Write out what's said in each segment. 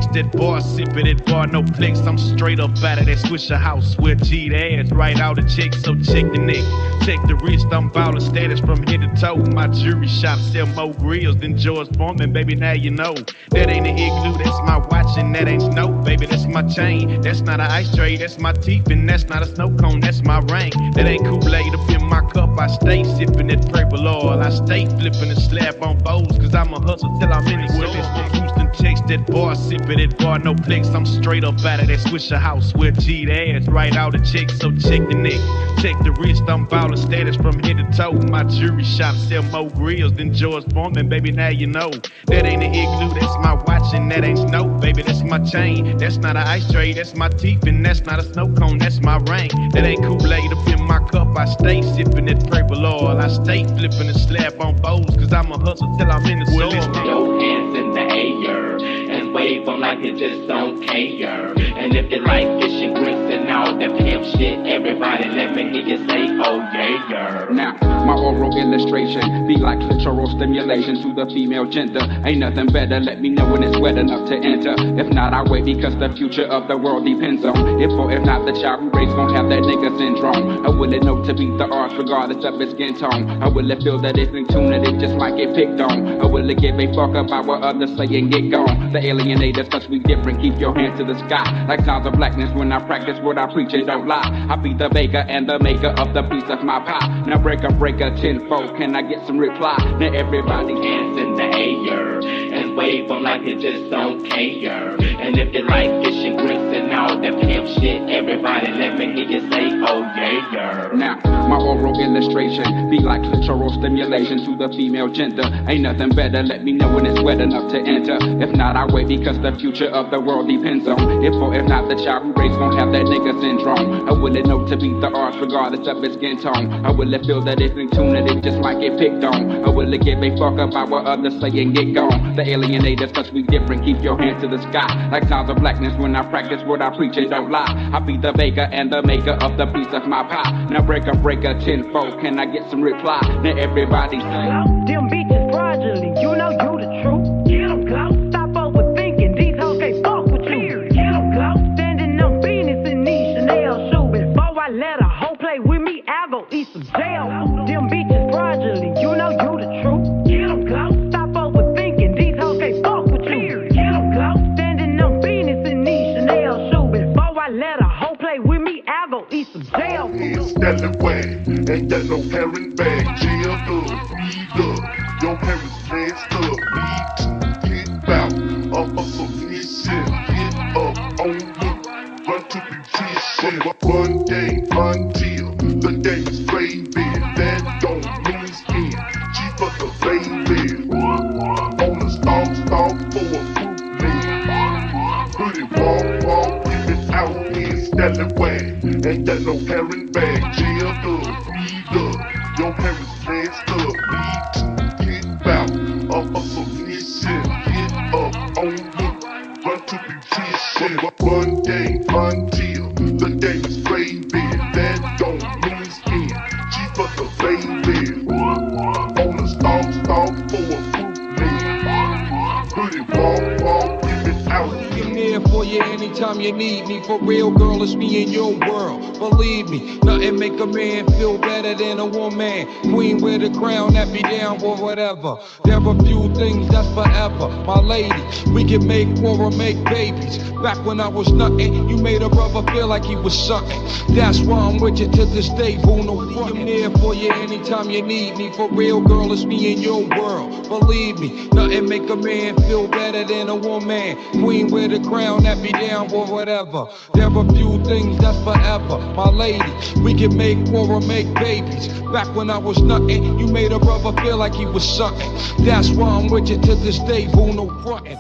text that bar, sipping that bar, no flex. I'm straight up out of that Swisher house where G the ass, right out of check, so check the neck. Check the wrist, I'm baller status from head to toe. My jewelry shop sell more grills than George Foreman, baby, now you know. That ain't an igloo, that's my watch, and that ain't snow, baby, that's my chain. That's not an ice tray, that's my teeth, and that's not a snow cone, that's my ring. That ain't Kool-Aid up in my cup, I stay sipping that purple oil. I stay flipping the slab on bowls, cause I'm a hustle till I'm in the soil. Houston text that bar, sipping that bar, no flex. I'm straight up out of that Swisher house where G the ass, right out of check, so check the neck. Check the wrist, I'm baller status from head to toe. My jewelry shop sell more grills than George Foreman, baby, now you know. That ain't an igloo, that's my watch, and that ain't snow, baby, that's my chain. That's not an ice tray, that's my teeth, and that's not a snow cone, that's my ring. That ain't Kool-Aid up in my cup, I stay sipping that purple oil. I stay flipping the slab on bowls, cause I'm a hustle till I'm in the soil. Your hands in the air and wave them like you just don't care. And if you like fish and grits and all that pimp shit, everybody let me hear you say, oh yeah. Now, my oral illustration be like clitoral stimulation to the female gender. Ain't nothing better, let me know when it's wet enough to enter. If not, I wait because the future of the world depends on if or if not the child we raise gon' have that nigga syndrome. I will it know to beat the odds regardless of its skin tone. I will it feel that it's in tune and it just might get picked on. I will it give a fuck about what others say and get gone. The alienators, cause we different, keep your hands to the sky. Like sounds of blackness when I practice what I preach and don't lie. I be the baker and the maker of the piece of my pie. Now break a tenfold, can I get some reply? Now everybody hands in the air and wave them like you just don't care. And if you like fish and grits and all that pimp shit, everybody let me hear you say, oh yeah. Now, my oral illustration be like clitoral stimulation to the female gender. Ain't nothing better, let me know when it's wet enough to enter. If not, I wait because the future of the world depends on if or if not the child we raise gon' have that nigga syndrome. I will it know to beat the odds regardless of its skin tone. I will it feel that it's in tune and it just might get picked on. I will it give a fuck about what others say and get gone. The alienators, cause we different, keep your hands to the sky. Like sounds of blackness when I practice what I preach and don't lie. I be the baker and the maker of the piece of my pie. Now break a tenfold, can I get some reply? Now everybody say, them bitches fraudulent, you know you the truth. Get 'em close, stop overthinking, these hoes can't fuck with you. Get 'em close, standing on business in these Chanel shoes. Before I let a hoe play with me, I'll go eat some jail. Them bitches fraudulent, you know you the truth. Get 'em close, stop overthinking, these hoes can't fuck with you. Get 'em close, standing on business in these Chanel shoes. Before I let a hoe play with me, I'll go eat some jail. That way, ain't that no parent bag? Jail up, weed up, your parents messed up. Weed, get out, hustle this shit, get up on me, run to nutrition. One day until the day is gravy, that don't mean skin. She fuck a baby on a stalk for a fruit man. Put it walk, give it out, it's that way. Ain't that no parent bag? Jail up, weed up, your parents messed up. Weed, get out, hustle this shit, get up on me, run to nutrition. One day until the day is gravy, that don't mean skin. She fuck a baby on a stalk for a fruit man. Put it walk, give it out. I'm here for you anytime you need me. For real, girl, it's me in your world. Believe me, nothing make a man feel better than a woman. Queen with a crown that be down for whatever. There are few things that's forever. My lady, we can make war or make babies. Back when I was nothing, you made a brother feel like he was something. That's why I'm with you to this day, boo, no front. I'm here for you anytime you need me. For real, girl, it's me in your world. Believe me, nothing make a man feel better than a woman. Queen with a crown that be down for whatever. There are few things that's forever. My lady, we can make war or make babies. Back when I was nothing, you made a brother feel like he was something. That's why I'm with you to this day, boo, no frontin'.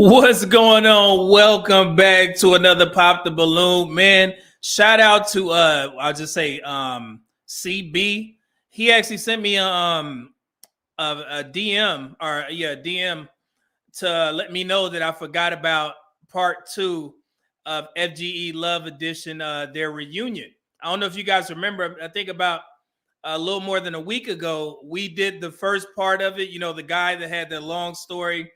What's going on? Welcome back to another Pop the Balloon. Man, shout out to I'll just say CB. He actually sent me a DM DM to let me know that I forgot about part 2 of FGE Love Edition, their reunion. I don't know if you guys remember, I think about a little more than a week ago, we did the first part of it. You know, the guy that had the long story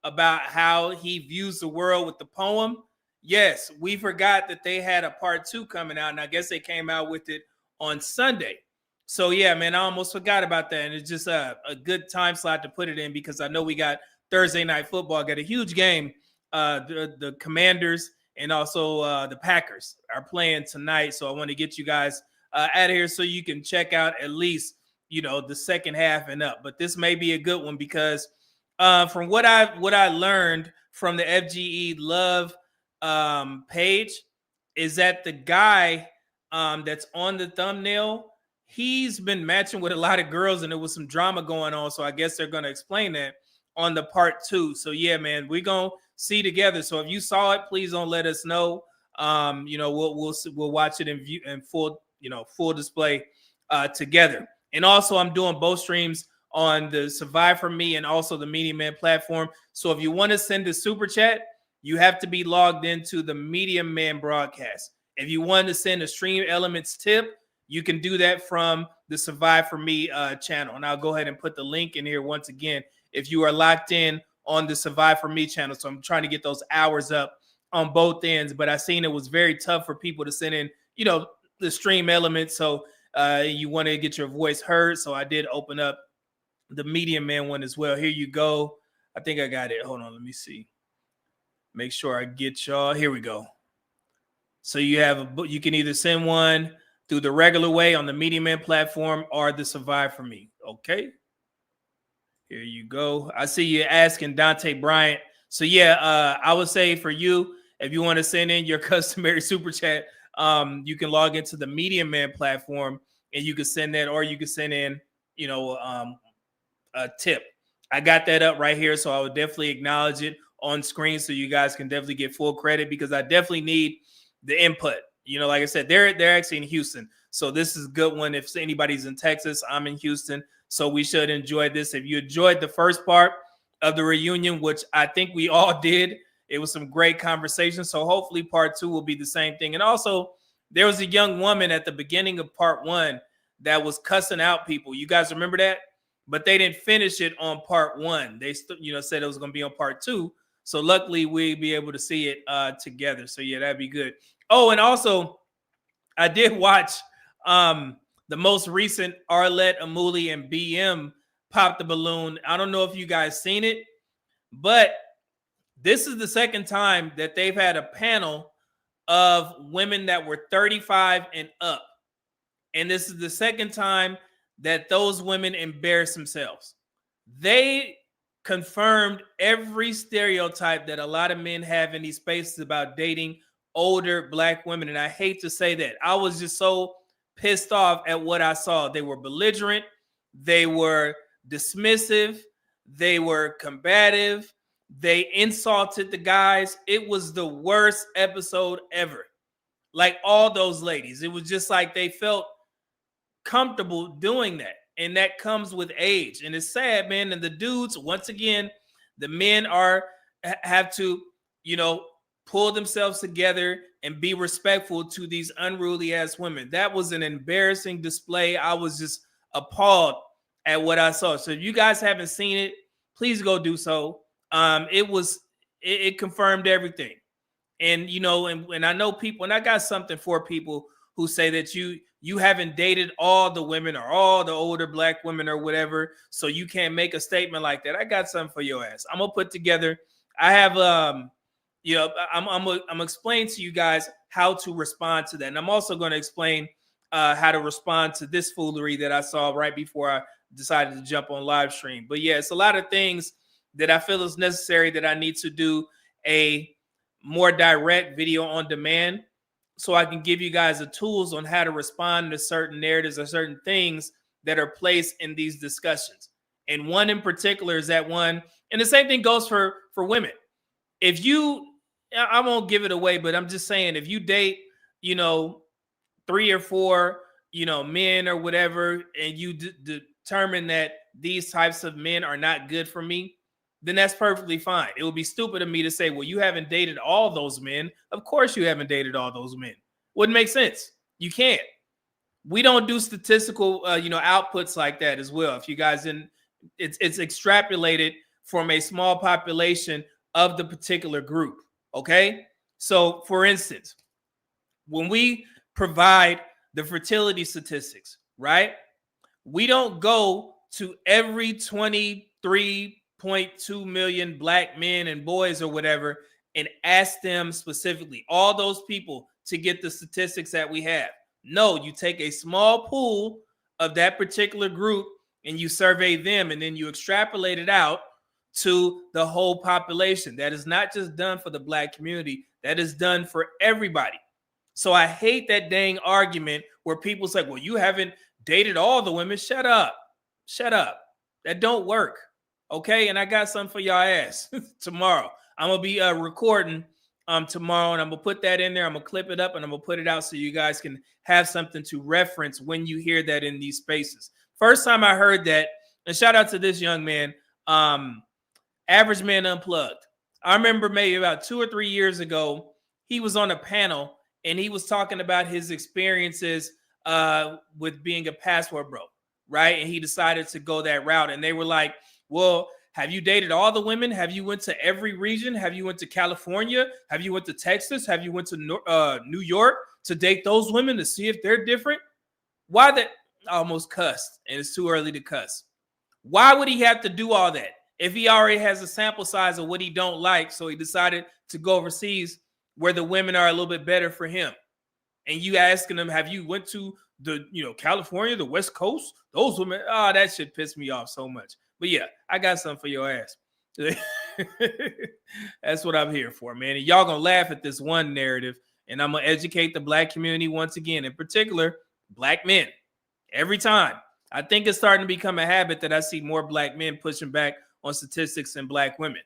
about how he views the world with the poem. Yes, we forgot that they had a part 2 coming out, and I guess they came out with it on Sunday. So yeah, man, I almost forgot about that, and it's just a good time slot to put it in because I know we got Thursday night football, got a huge game. The Commanders and also the Packers are playing tonight, so I want to get you guys out of here so you can check out at least the second half and up. But this may be a good one because from what I learned from the FGE Love page is that the guy that's on the thumbnail, he's been matching with a lot of girls, and there was some drama going on. So I guess they're going to explain that on the part 2. So yeah, man, we're gonna see together. So if you saw it, please don't let us know. We'll watch it in view in full display together. And also, I'm doing both streams on the Survive For Me and also the Media Man platform. So if you want to send a super chat, you have to be logged into the Media Man broadcast. If you want to send a Stream Elements tip, you can do that from the Survive For Me channel. And I'll go ahead and put the link in here once again if you are locked in on the Survive For Me channel. So I'm trying to get those hours up on both ends, but I seen it was very tough for people to send in, the Stream Elements. So you want to get your voice heard. So I did open up the Media Man one as well. Here you go. I think I got it. Hold on, let me see. Make sure I get y'all. Here we go. So you can either send one through the regular way on the Media Man platform or the Survive For Me. Okay. Here you go. I see you asking Dante Bryant. So yeah, I would say for you, if you want to send in your customary super chat, you can log into the Media Man platform and you can send that, or you can send in, a tip. I got that up right here, so I would definitely acknowledge it on screen so you guys can definitely get full credit because I definitely need the input. Like I said, they're actually in Houston, so this is a good one. If anybody's in Texas, I'm in Houston, so we should enjoy this. If you enjoyed the first part of the reunion, which I think we all did, it was some great conversation. So hopefully part 2 will be the same thing. And also, there was a young woman at the beginning of part 1 that was cussing out people. You guys remember that? But they didn't finish it on part 1. They said it was going to be on part 2. So luckily we'll be able to see it together. So yeah, that'd be good. Oh, and also I did watch the most recent Arlette, Amuli, and BM Pop the Balloon. I don't know if you guys seen it, but this is the second time that they've had a panel of women that were 35 and up. And this is the second time that those women embarrass themselves. They confirmed every stereotype that a lot of men have in these spaces about dating older Black women. And I hate to say that. I was just so pissed off at what I saw. They were belligerent. They were dismissive. They were combative. They insulted the guys. It was the worst episode ever. Like all those ladies. It was just like they felt comfortable doing that. And that comes with age. And it's sad, man. And the dudes, once again, the men have to, pull themselves together and be respectful to these unruly ass women. That was an embarrassing display. I was just appalled at what I saw. So if you guys haven't seen it, please go do so. It confirmed everything. And, and I know people, and I got something for people who say that you haven't dated all the women or all the older Black women or whatever, so you can't make a statement like that. I got something for your ass. I'm gonna put together. I have I'm gonna explain to you guys how to respond to that, and I'm also going to explain how to respond to this foolery that I saw right before I decided to jump on live stream. But yeah, it's a lot of things that I feel is necessary that I need to do a more direct video on demand, so I can give you guys the tools on how to respond to certain narratives or certain things that are placed in these discussions. And one in particular is that one And the same thing goes for women. If you, I won't give it away, but I'm just saying, if you date, 3 or 4, men or whatever, and you determine that these types of men are not good for me, then that's perfectly fine. It would be stupid of me to say, well, you haven't dated all those men. Of course you haven't dated all those men. Wouldn't make sense. You can't. We don't do statistical, outputs like that as well. If you guys didn't, it's extrapolated from a small population of the particular group. Okay. So for instance, when we provide the fertility statistics, right? We don't go to every 23.2 million black men and boys or whatever and ask them specifically, all those people, to get the statistics that we have. No, you take a small pool of that particular group and you survey them, and then you extrapolate it out to the whole population. That is not just done for the black community. That is done for everybody. So I hate that dang argument where people say, well, you haven't dated all the women. Shut up. Shut up. That don't work. Okay. And I got something for y'all ass tomorrow. I'm going to be recording tomorrow, and I'm going to put that in there. I'm going to clip it up and I'm going to put it out so you guys can have something to reference when you hear that in these spaces. First time I heard that, and shout out to this young man, Average Man Unplugged. I remember maybe about 2 or 3 years ago, he was on a panel and he was talking about his experiences with being a passport bro, right? And he decided to go that route. And they were like, well, have you dated all the women? Have you went to every region? Have you went to California? Have you went to Texas? Have you went to New York to date those women to see if they're different? Why that? I almost cussed, and it's too early to cuss. Why would he have to do all that if he already has a sample size of what he don't like? So he decided to go overseas where the women are a little bit better for him. And you asking them, have you went to the, California, the West Coast? Those women, that shit pissed me off so much. But yeah, I got something for your ass. That's what I'm here for, man. And y'all gonna laugh at this one narrative, and I'm gonna educate the black community once again, in particular, black men. Every time. I think it's starting to become a habit that I see more black men pushing back on statistics than black women.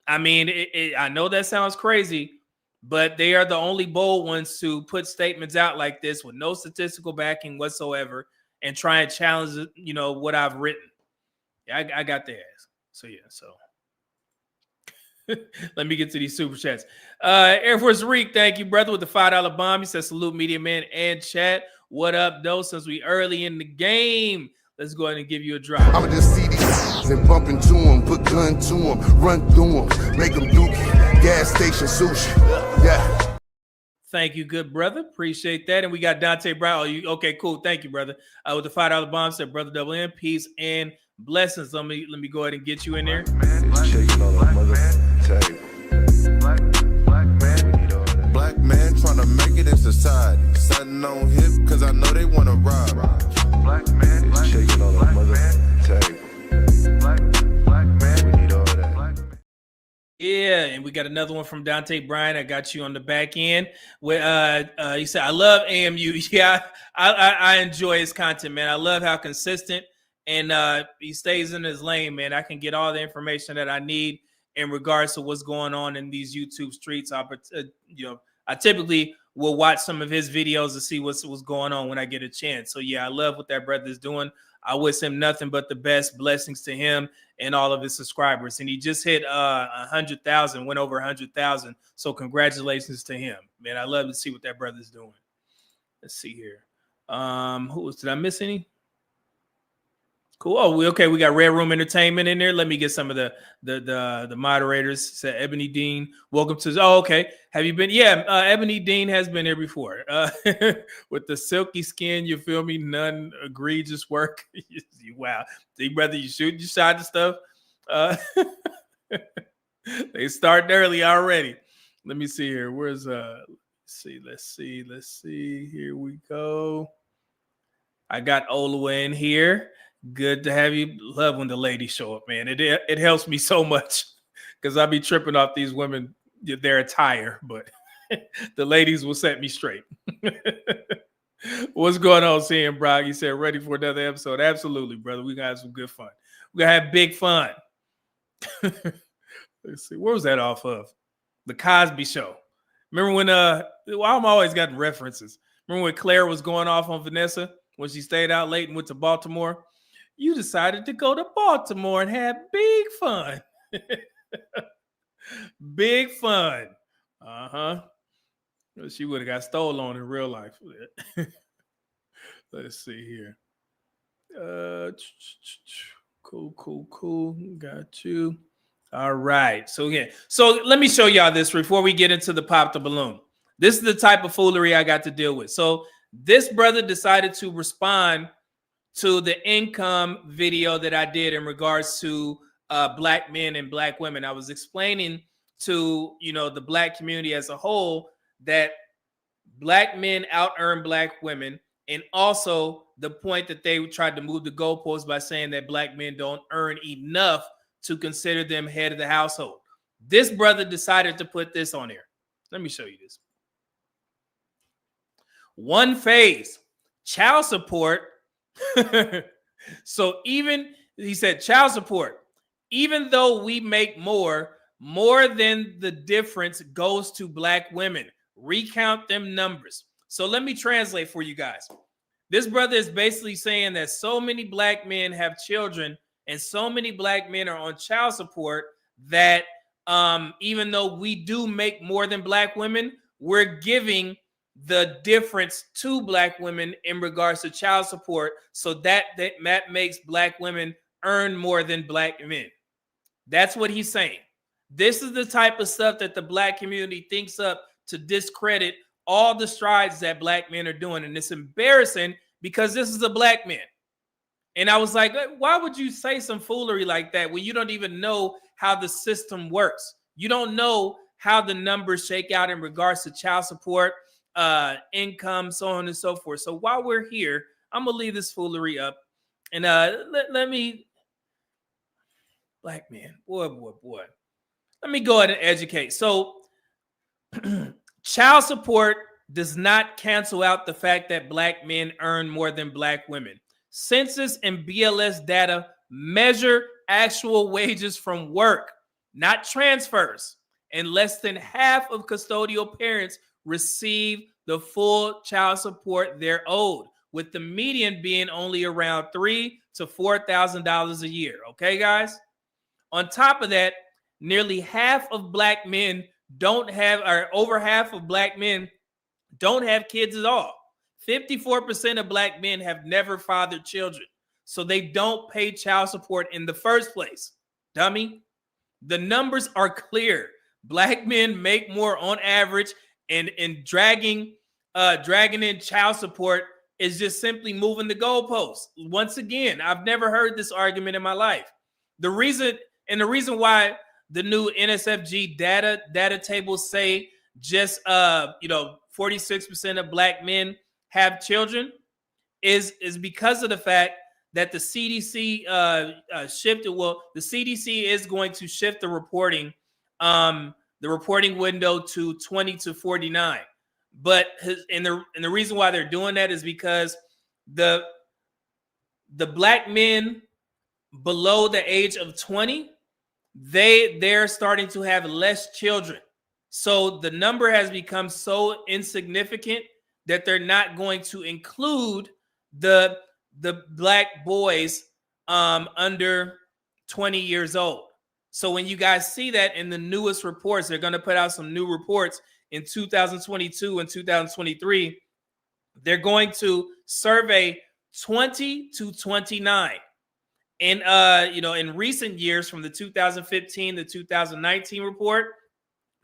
I mean, I know that sounds crazy, but they are the only bold ones to put statements out like this with no statistical backing whatsoever and try and challenge, what I've written. Yeah, I got the ass. So yeah, let me get to these super chats. Air Force Reek, thank you, brother, with the $5 bomb. He says, salute media man and chat. What up, though? Since we early in the game, let's go ahead and give you a drop. I'ma just see these and bump into them, put gun to them, run through them, make them dookie, gas station sushi. Yeah. Thank you, good brother. Appreciate that. And we got Dante Brown. Okay, cool. Thank you, brother. With the $5 bomb, said brother double M, peace and blessings. Let me go ahead and get you in there. Black man trying to make it in society. Sitting on hip cause I know they wanna rob. Black man is shaking on the mother table. Black man, we need all that. Yeah, and we got another one from Dante Bryan. I got you on the back end. Where he said, I love AMU. Yeah, I enjoy his content, man. I love how consistent and he stays in his lane, man. I can get all the information that I need in regards to what's going on in these YouTube streets. I typically will watch some of his videos to see what's going on when I get a chance. So yeah, I love what that brother is doing. I wish him nothing but the best. Blessings to him and all of his subscribers. And he just hit 100,000, went over 100,000. So congratulations to him, man. I love to see what that brother's doing. Let's see here. Did I miss any? Cool. Oh, okay. We got Red Room Entertainment in there. Let me get some of the moderators. Said Ebony Dean, welcome to. Oh, okay. Have you been? Yeah, Ebony Dean has been here before. With the silky skin, you feel me? None egregious work. Wow, see, brother, you shot the stuff. They starting early already. Let me see here. Where's Let's see. Here we go. I got Ola in here. Good to have you. Love when the ladies show up, man. It helps me so much because I be tripping off these women, their attire, but the ladies will set me straight. What's going on, CM Brock? You said ready for another episode. Absolutely, brother. We got some good fun. We're gonna have big fun. Let's see, where was that off of? The Cosby Show. Remember when I'm always got references. Remember when Claire was going off on Vanessa when she stayed out late and went to Baltimore? You decided to go to Baltimore and have big fun. Big fun. Uh-huh. She would have got stolen on in real life. Let's see here. Cool. Got you. All right. So let me show y'all this before we get into the pop the balloon. This is the type of foolery I got to deal with. So this brother decided to respond to the income video that I did in regards to black men and black women. I was explaining to the black community as a whole that black men out earn black women, and also the point that they tried to move the goalposts by saying that black men don't earn enough to consider them head of the household. This brother decided to put this on here. Let me show you this. One phase, child support. So he said child support, even though we make more than the difference goes to black women. Recount them numbers. So let me translate for you guys. This brother is basically saying that so many black men have children and so many black men are on child support that even though we do make more than black women, we're giving the difference to black women in regards to child support, so that makes black women earn more than black men. That's what he's saying. This is the type of stuff that the black community thinks up to discredit all the strides that black men are doing. And it's embarrassing because this is a black man. And I was like, why would you say some foolery like that when you don't even know how the system works? You don't know how the numbers shake out in regards to child support, income, so on and so forth. So while we're here, I'm going to leave this foolery up. And let me, black man, boy. Let me go ahead and educate. So child support does not cancel out the fact that black men earn more than black women. Census and BLS data measure actual wages from work, not transfers. And less than half of custodial parents receive the full child support they're owed, with the median being only around $3,000 to $4,000 a year. Okay, guys? On top of that, nearly half of black men over half of black men don't have kids at all. 54% of black men have never fathered children, so they don't pay child support in the first place. Dummy. The numbers are clear. Black men make more on average, and dragging in child support is just simply moving the goalposts. Once again, I've never heard this argument in my life. The reason why the new NSFG data tables say just 46% of black men have children is because of the fact that the CDC shifted. Well, the CDC is going to shift the reporting window to 20 to 49. But the reason why they're doing that is because the black men below the age of 20, they're starting to have less children. So the number has become so insignificant that they're not going to include the black boys under 20 years old. So when you guys see that in the newest reports, they're going to put out some new reports in 2022 and 2023. They're going to survey 20 to 29. And in recent years, from the 2015 to 2019 report,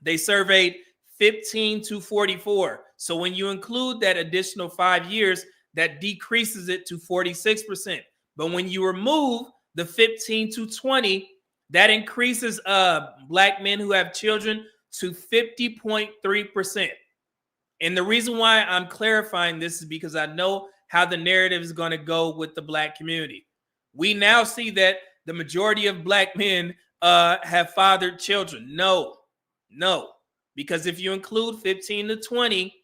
they surveyed 15 to 44. So when you include that additional 5 years, that decreases it to 46%. But when you remove the 15 to 20, that increases black men who have children to 50.3%. And the reason why I'm clarifying this is because I know how the narrative is going to go with the black community. We now see that the majority of black men have fathered children. No, because if you include 15 to 20,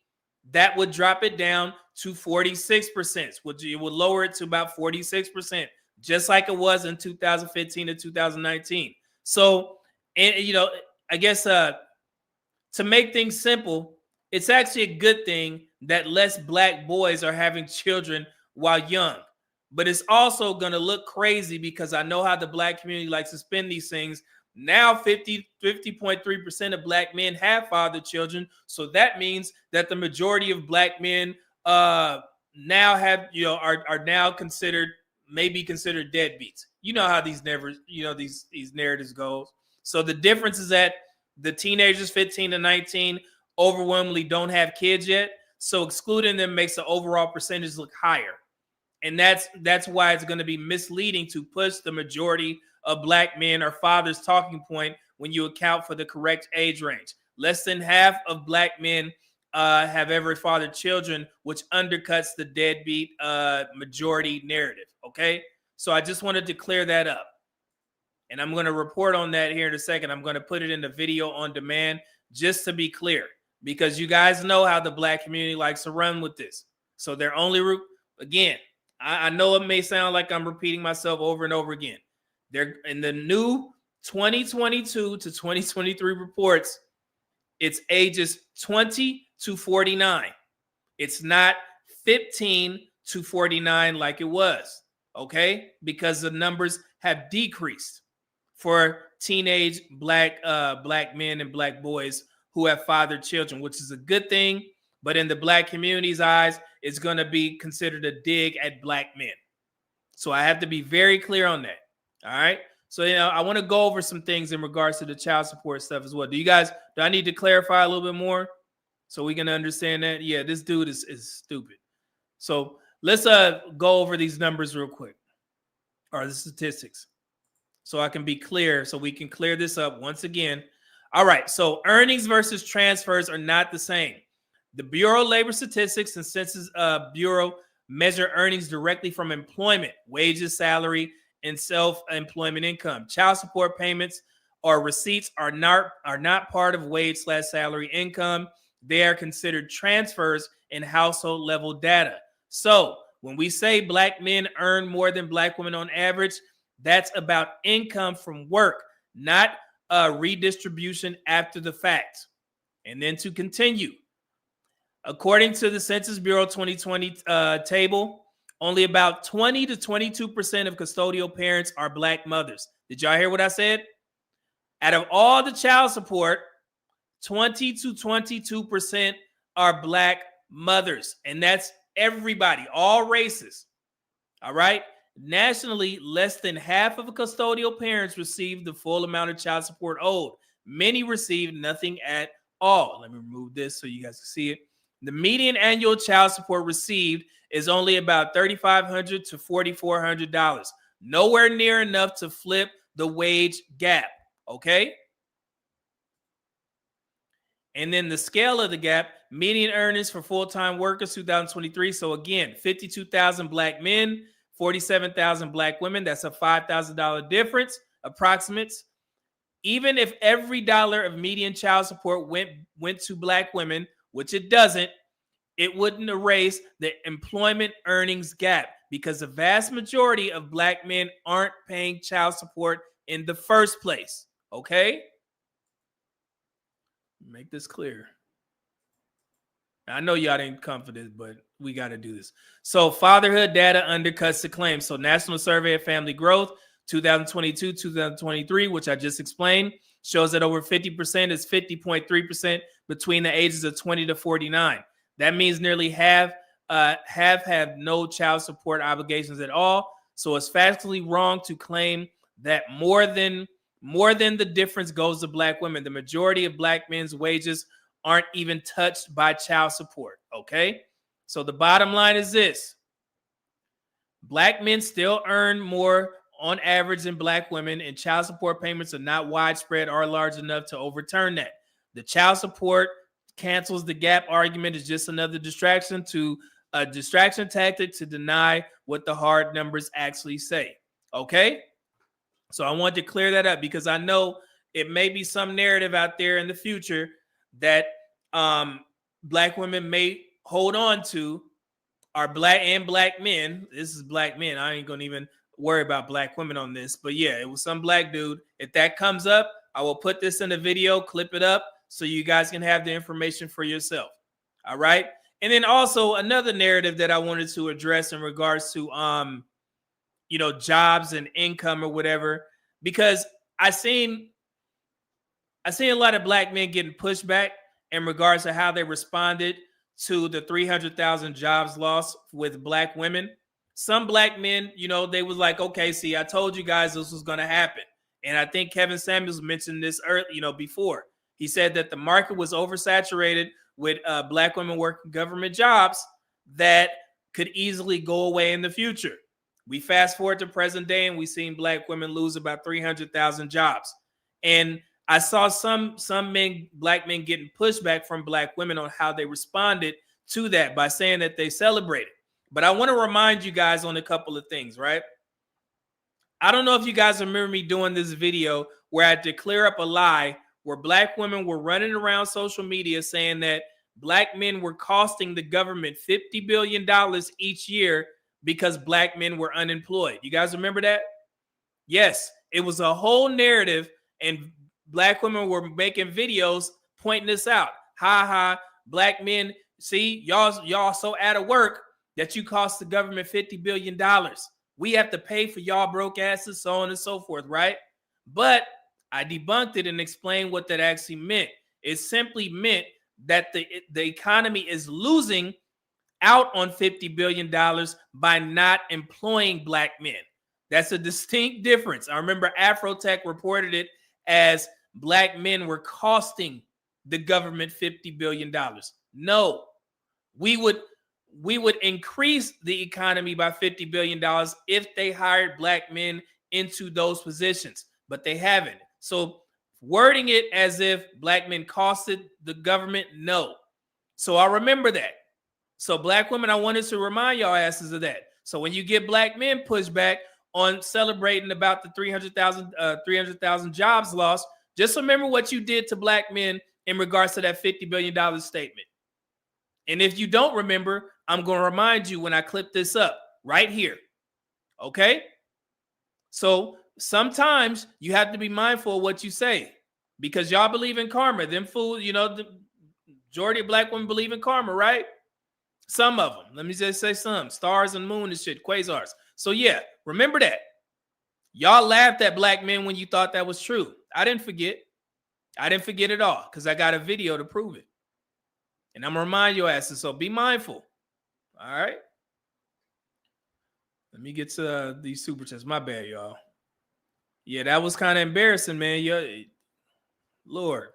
that would drop it down to 46%, which it would lower it to about 46%, just like it was in 2015 to 2019. So, and I guess to make things simple, it's actually a good thing that less black boys are having children while young. But it's also going to look crazy because I know how the black community likes to spin these things. Now 50.3% of black men have fathered children. So that means that the majority of black men now have, are now maybe considered deadbeats. You know how these narratives go. So the difference is that the teenagers 15 to 19 overwhelmingly don't have kids yet. So excluding them makes the overall percentage look higher. And that's why it's going to be misleading to push the majority of black men or fathers talking point when you account for the correct age range. Less than half of black men have ever fathered children, which undercuts the deadbeat majority narrative. Okay, so I just wanted to clear that up. And I'm going to report on that here in a second. I'm going to put it in the video on demand just to be clear, because you guys know how the black community likes to run with this. So they're only, again, I know it may sound like I'm repeating myself over and over again. They're in the new 2022 to 2023 reports. It's ages 20 to 49. It's not 15 to 49 like it was, okay? Because the numbers have decreased for teenage black men and black boys who have fathered children, which is a good thing. But in the black community's eyes, it's going to be considered a dig at black men. So I have to be very clear on that. All right. So, I want to go over some things in regards to the child support stuff as well. Do I need to clarify a little bit more so we can understand that? Yeah, this dude is stupid. So let's go over these numbers real quick, or the statistics, so I can be clear, so we can clear this up once again. All right. So earnings versus transfers are not the same. The Bureau of Labor Statistics and Census Bureau measure earnings directly from employment, wages, salary, and self-employment income. Child support payments or receipts are not part of wage/salary income. They are considered transfers in household level data. So when we say black men earn more than black women on average, that's about income from work, not redistribution after the fact. And then to continue, according to the Census Bureau 2020 table, only about 20 to 22% of custodial parents are black mothers. Did y'all hear what I said? Out of all the child support, 20 to 22% are black mothers. And that's everybody, all races. All right. Nationally, less than half of custodial parents receive the full amount of child support owed. Many receive nothing at all. Let me remove this so you guys can see it. The median annual child support received is only about $3,500 to $4,400. Nowhere near enough to flip the wage gap. Okay. And then the scale of the gap, median earnings for full-time workers 2023. So again, 52,000 black men, 47,000 black women. That's a $5,000 difference, approximates. Even if every dollar of median child support went to black women, which it doesn't, it wouldn't erase the employment earnings gap, because the vast majority of black men aren't paying child support in the first place. Okay? Make this clear. I know y'all didn't come for this, but we got to do this. So fatherhood data undercuts the claim. So National Survey of Family Growth 2022-2023, which I just explained, shows that over 50% is 50.3% between the ages of 20 to 49. That means nearly half have no child support obligations at all. So it's factually wrong to claim that more than the difference goes to black women. The majority of black men's wages aren't even touched by child support. Okay. So the bottom line is this: black men still earn more on average than black women, and child support payments are not widespread or large enough to overturn that. The child support cancels the gap argument is just another distraction tactic to deny what the hard numbers actually say. Okay. So I want to clear that up, because I know it may be some narrative out there in the future that black women may hold on to, are black men. This is black men. I ain't gonna even worry about black women on this. But yeah, it was some black dude. If that comes up, I will put this in the video, clip it up, so you guys can have the information for yourself. All right. And then also another narrative that I wanted to address in regards to jobs and income or whatever, because I seen a lot of black men getting pushback in regards to how they responded to the 300,000 jobs lost with black women. Some black men, they was like, okay, see, I told you guys this was going to happen. And I think Kevin Samuels mentioned this earlier, before. He said that the market was oversaturated with black women working government jobs that could easily go away in the future. We fast forward to present day, and we've seen black women lose about 300,000 jobs. And I saw some black men getting pushback from black women on how they responded to that by saying that they celebrated. But I want to remind you guys on a couple of things, right? I don't know if you guys remember me doing this video where I had to clear up a lie where black women were running around social media saying that black men were costing the government $50 billion each year because black men were unemployed. You guys remember that? Yes, it was a whole narrative, and black women were making videos pointing this out. Ha ha, black men, see, y'all so out of work that you cost the government $50 billion. We have to pay for y'all broke asses, so on and so forth, right? But I debunked it and explained what that actually meant. It simply meant that the economy is losing out on $50 billion by not employing black men. That's a distinct difference. I remember Afrotech reported it as black men were costing the government $50 billion. No, we would increase the economy by $50 billion if they hired black men into those positions, but they haven't. So wording it as if black men costed the government, no. So I remember that. So black women, I wanted to remind y'all asses of that. So when you get black men pushback on celebrating about the 300,000 jobs lost, just remember what you did to black men in regards to that $50 billion statement. And if you don't remember, I'm going to remind you when I clip this up right here. Okay? So sometimes you have to be mindful of what you say because y'all believe in karma. Them fools, the majority of black women believe in karma, right? Some of them. Let me just say some. Stars and moon and shit, quasars. So yeah, remember that. Y'all laughed at black men when you thought that was true. I didn't forget. I didn't forget at all because I got a video to prove it. And I'm going to remind your asses, so be mindful. All right? Let me get to these super chats. My bad, y'all. Yeah, that was kind of embarrassing, man. Lord.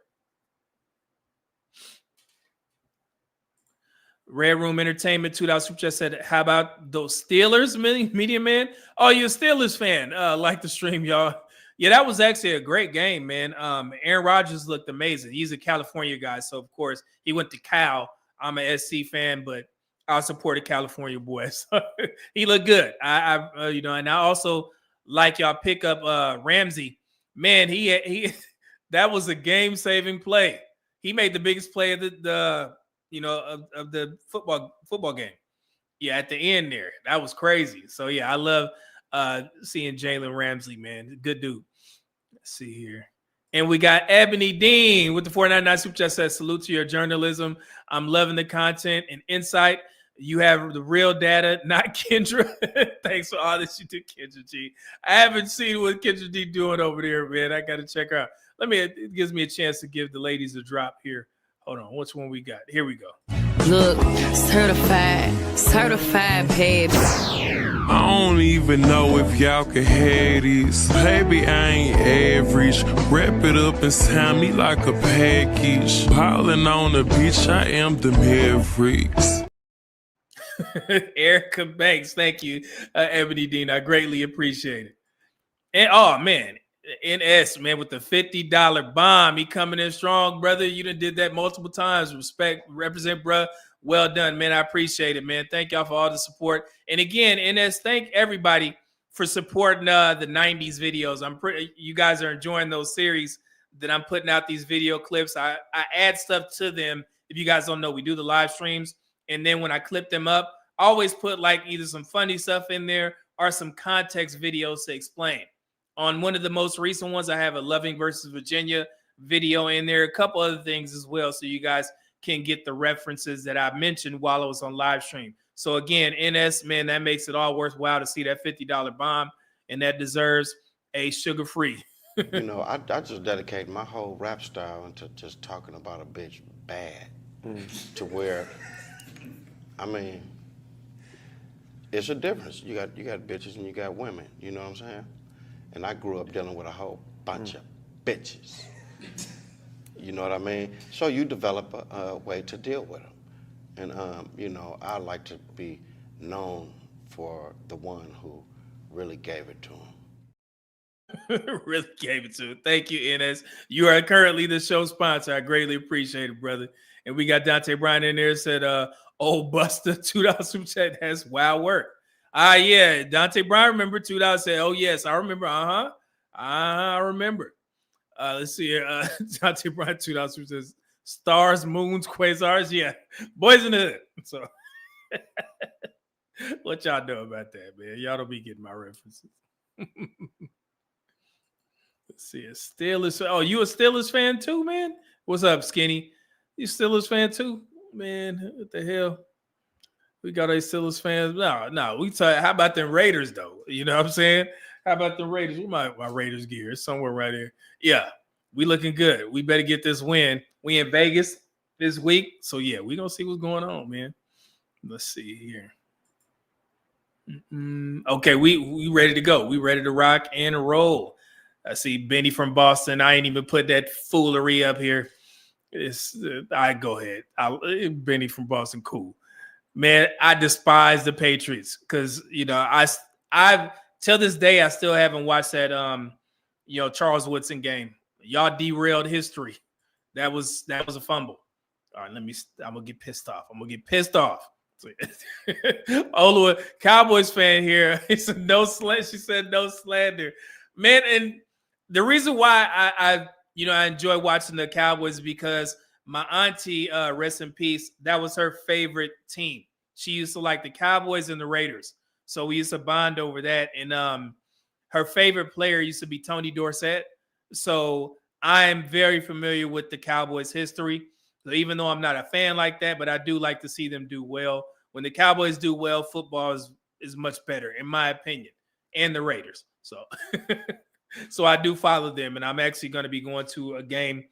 Red Room Entertainment, $2 super chat said, how about those Steelers, Media Man? Oh, you're a Steelers fan. Like the stream, y'all. Yeah, that was actually a great game, man. Aaron Rodgers looked amazing. He's a California guy, so of course he went to Cal. I'm a SC fan, but I support a California boy. So he looked good. And I also like y'all pick up Ramsey. Man, he that was a game-saving play. He made the biggest play of the football game. Yeah, at the end there. That was crazy. So yeah, I love seeing Jalen Ramsey, man. Good dude. Let's see here. And we got Ebony Dean with the 499 super chat says, salute to your journalism. I'm loving the content and insight. You have the real data, not Kendra. Thanks for all that you do, Kendra G. I haven't seen what Kendra D doing over there, man. I got to check her out. It gives me a chance to give the ladies a drop here. Hold on. Which one we got? Here we go. Look, certified baby. I don't even know if y'all can hear this. Baby, I ain't average. Wrap it up and sign me like a package. Piling on the bitch, I am the Mavericks. Erica Banks, thank you, Ebony Dean. I greatly appreciate it. And oh man, NS, man, with the $50 bomb, he coming in strong, brother. You done did that multiple times. Respect, represent, bruh. Well done, man. I appreciate it, man. Thank y'all for all the support. And again, NS, thank everybody for supporting the 90s videos. You guys are enjoying those series that I'm putting out, these video clips. I add stuff to them. If you guys don't know, we do the live streams. And then when I clip them up, I always put like either some funny stuff in there are some context videos to explain. On one of the most recent ones, I have a Loving versus Virginia video in there, a couple other things as well, so you guys can get the references that I mentioned while I was on live stream. So again, NS, man, that makes it all worthwhile to see that $50 bomb, and that deserves a sugar-free. You know, I just dedicate my whole rap style into just talking about a bitch bad, to where, I mean, it's a difference. You got bitches and you got women. You know what I'm saying? And I grew up dealing with a whole bunch of bitches. You know what I mean? So you develop a way to deal with them. And, you know, I like to be known for the one who really gave it to him. Really gave it to him. Thank you, NS. You are currently the show sponsor. I greatly appreciate it, brother. And we got Dante Bryan in there, said, old Buster, $2 super chat. That's wild work. Yeah, Dante Bryan, remember $2 said, oh, yes, I remember. I remember. Let's see here. Dante Bryan, $2 super says, stars, moons, quasars. Yeah, boys in the hood. So, what y'all know about that, man? Y'all don't be getting my references. Let's see. A Steelers. Oh, you a Steelers fan too, man? What's up, Skinny? You Steelers fan too, man? What the hell? We got a Steelers fans. No. We talk. How about them Raiders though? You know what I'm saying? How about the Raiders? Where my Raiders gear? It's somewhere right here. Yeah, we looking good. We better get this win. We in Vegas this week, so yeah, we gonna see what's going on, man. Let's see here. Okay, we ready to go. We ready to rock and roll. I see Benny from Boston. I ain't even put that foolery up here. I go ahead. Benny from Boston, cool. Man, I despise the Patriots because you know I till this day I still haven't watched that Charles Woodson game. Y'all derailed history. That was a fumble. All right, I'm gonna get pissed off. Ola, Cowboys fan here. He said no slander. She said no slander. Man, and the reason why I enjoy watching the Cowboys is because my auntie, rest in peace, that was her favorite team. She used to like the Cowboys and the Raiders. So we used to bond over that. And her favorite player used to be Tony Dorsett. So I am very familiar with the Cowboys' history. So even though I'm not a fan like that, but I do like to see them do well. When the Cowboys do well, football is much better, in my opinion, and the Raiders. So so I do follow them, and I'm actually going to be going to a game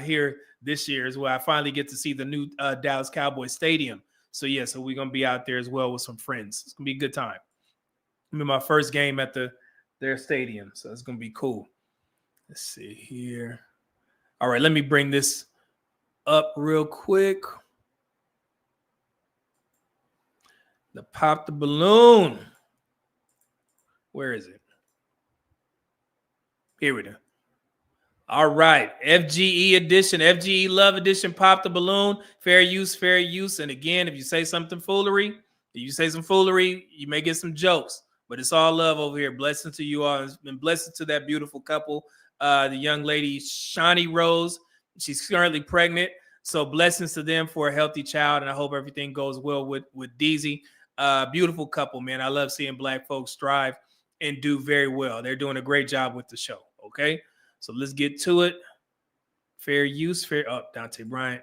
here this year as well. I finally get to see the new Dallas Cowboys Stadium. So yeah, so we're going to be out there as well with some friends. It's going to be a good time. I mean, my first game at their stadium, so it's going to be cool. Let's see here. All right, let me bring this up real quick. The Pop the Balloon. Where is it? Here we go. All right. FGE edition, FGE Love edition, Pop the Balloon. Fair use, fair use. And again, if you say some foolery, you may get some jokes. But it's all love over here. Blessings to you all. It's been blessings to that beautiful couple. The young lady, Shawnee Rose. She's currently pregnant. So blessings to them for a healthy child. And I hope everything goes well with Deezy. Beautiful couple, man. I love seeing Black folks strive and do very well. They're doing a great job with the show. Okay. So let's get to it. Fair use, Dante Bryant.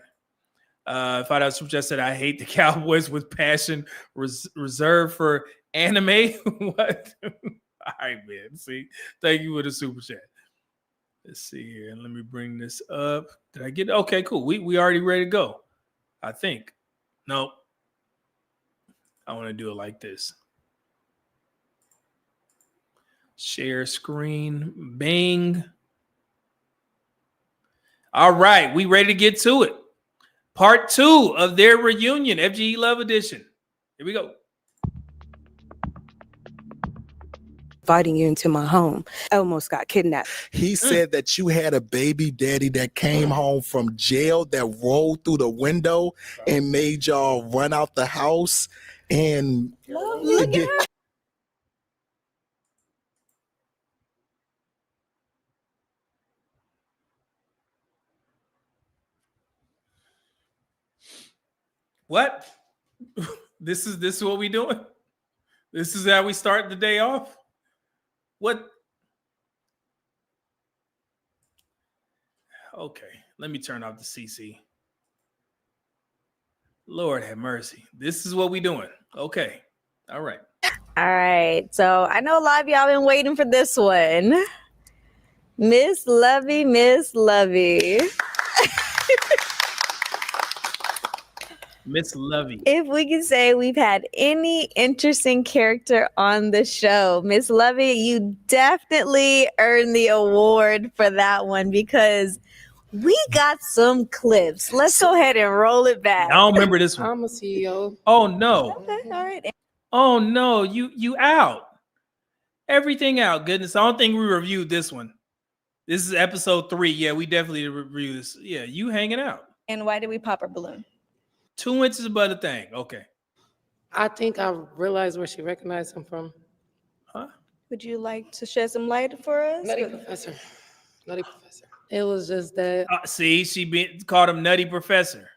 If I super chat said I hate the Cowboys with passion, reserved for anime. What? All right, man. See, thank you for the super chat. Let's see here. And let me bring this up. Did I get it? Okay, cool. We already ready to go. I think. Nope. I want to do it like this. Share screen. Bang. All right. We ready to get to it. Part 2 of their reunion, FGE Love Edition. Here we go. Inviting you into my home. I almost got kidnapped. He said that you had a baby daddy that came home from jail that rolled through the window and made y'all run out the house and What? This is what we doing? This is how we start the day off? What? Okay, let me turn off the CC. Lord have mercy. This is what we doing. Okay. All right. All right. So I know a lot of y'all been waiting for this one. Miss Lovey, Miss Lovey. Miss Lovey. If we can say we've had any interesting character on the show, Miss Lovey, you definitely earned the award for that one because we got some clips. Let's go ahead and roll it back. I don't remember this one. I'm a CEO. Oh no. Okay, all right. Oh no, you out. Everything out. Goodness. I don't think we reviewed this one. This is episode 3. Yeah, we definitely reviewed this. Yeah, you hanging out. And why did we pop our balloon? 2 inches above the thing. Okay. I think I realized where she recognized him from. Huh? Would you like to shed some light for us? Nutty Professor. Nutty Professor. It was just that See, she called him Nutty Professor.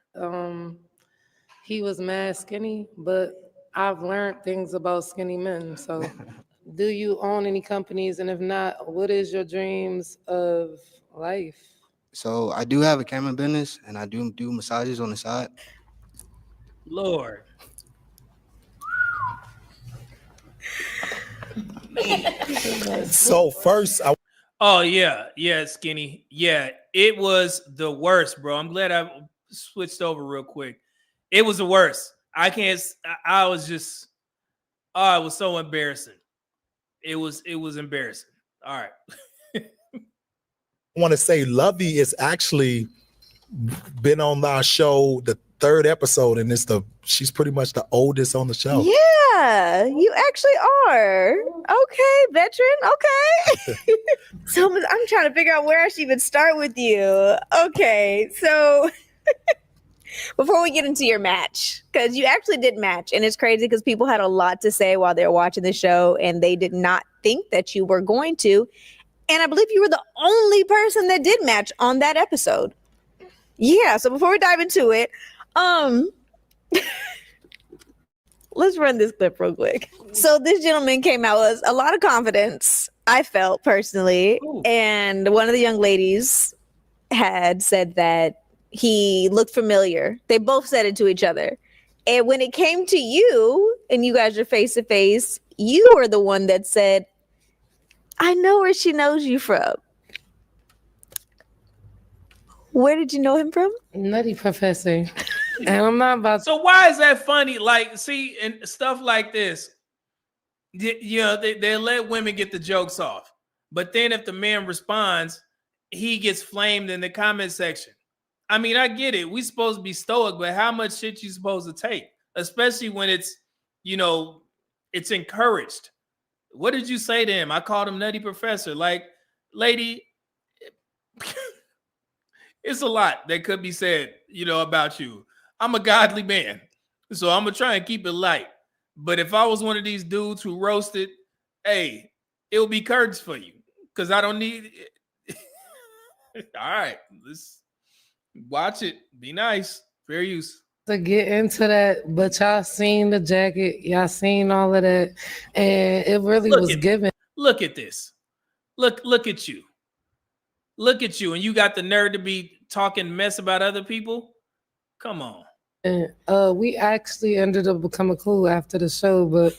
he was mad skinny, but I've learned things about skinny men. So do you own any companies? And if not, what is your dreams of life? So I do have a camera business and I do massages on the side. Lord. So first, Oh yeah, skinny. Yeah, it was the worst, bro. I'm glad I switched over real quick. It was the worst. I was just, it was so embarrassing. It was embarrassing. All right. want to say Lovey is actually been on our show the 3rd episode, and she's pretty much the oldest on the show. Yeah, you actually are. Okay, veteran. Okay. So I'm trying to figure out where I should even start with you. Okay, so before we get into your match, because you actually did match, and it's crazy because people had a lot to say while they were watching the show, and they did not think that you were going to. And I believe you were the only person that did match on that episode. Yeah, so before we dive into it, let's run this clip real quick. So this gentleman came out with a lot of confidence, I felt personally. Ooh. And one of the young ladies had said that he looked familiar. They both said it to each other. And when it came to you and you guys are face to face, you were the one that said, I know where she knows you from. Where did you know him from? Nutty Professor. And I'm not about. So why is that funny? Like, see, and stuff like this, you know, they let women get the jokes off. But then if the man responds, he gets flamed in the comment section. I mean, I get it. We supposed to be stoic, but how much shit you supposed to take? Especially when it's, you know, it's encouraged. What did you say to him? I called him Nutty Professor. Like, lady, it's a lot that could be said, you know, about you. I'm a godly man, so I'm going to try and keep it light. But if I was one of these dudes who roasted, hey, it will be curtains for you because I don't need it. All right, let's watch it. Be nice. Fair use. To get into that, but y'all seen the jacket, y'all seen all of that, and it really was given. Look at this. Look at you. Look at you, and you got the nerve to be talking mess about other people? Come on. And we actually ended up becoming cool after the show, but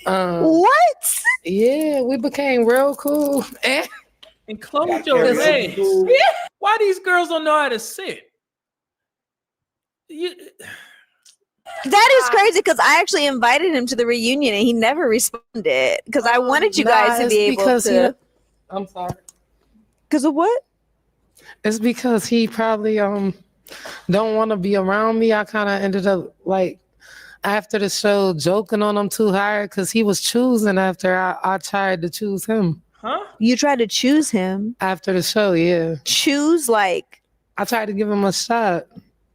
what? Yeah, we became real cool. And close your legs. Why these girls don't know how to sit? That is crazy because I actually invited him to the reunion and he never responded because I wanted you guys to be able to. I'm sorry. Because of what? It's because he probably don't want to be around me. I kind of ended up like after the show joking on him too hard because he was choosing after I tried to choose him. Huh? You tried to choose him after the show? Yeah. Choose like? I tried to give him a shot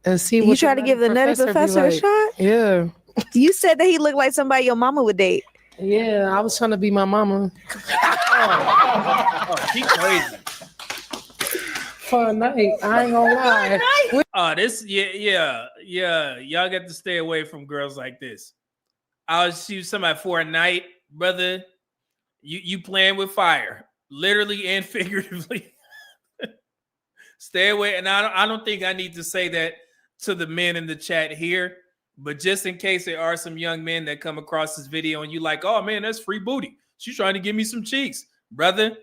and see what you tried to give the Nutty Professor a shot? Yeah. You said that he looked like somebody your mama would date. Yeah, I was trying to be my mama. She crazy. For a night, I ain't gonna lie. This, yeah. Y'all get to stay away from girls like this. I'll shoot somebody for a night, brother. You playing with fire, literally and figuratively. Stay away. And I don't think I need to say that to the men in the chat here, but just in case there are some young men that come across this video and you like, oh man, that's free booty. She's trying to give me some cheeks, brother.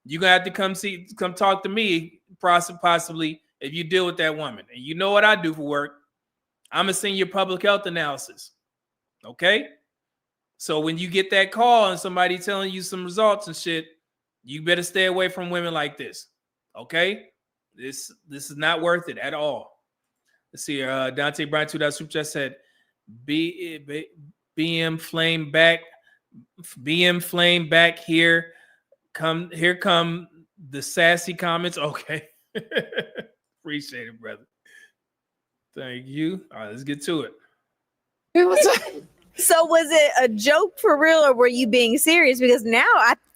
You're gonna have to come talk to me, possibly, if you deal with that woman. And you know what I do for work. I'm a senior public health analysis. Okay? So when you get that call and somebody telling you some results and shit, you better stay away from women like this. Okay? This is not worth it at all. Let's see. Dante Bryan $2 super chat said, BM Flame back. BM Flame back here. Here come the sassy comments. Okay. Appreciate it, brother. Thank you. All right, let's get to it. So was it a joke for real, or were you being serious? Because now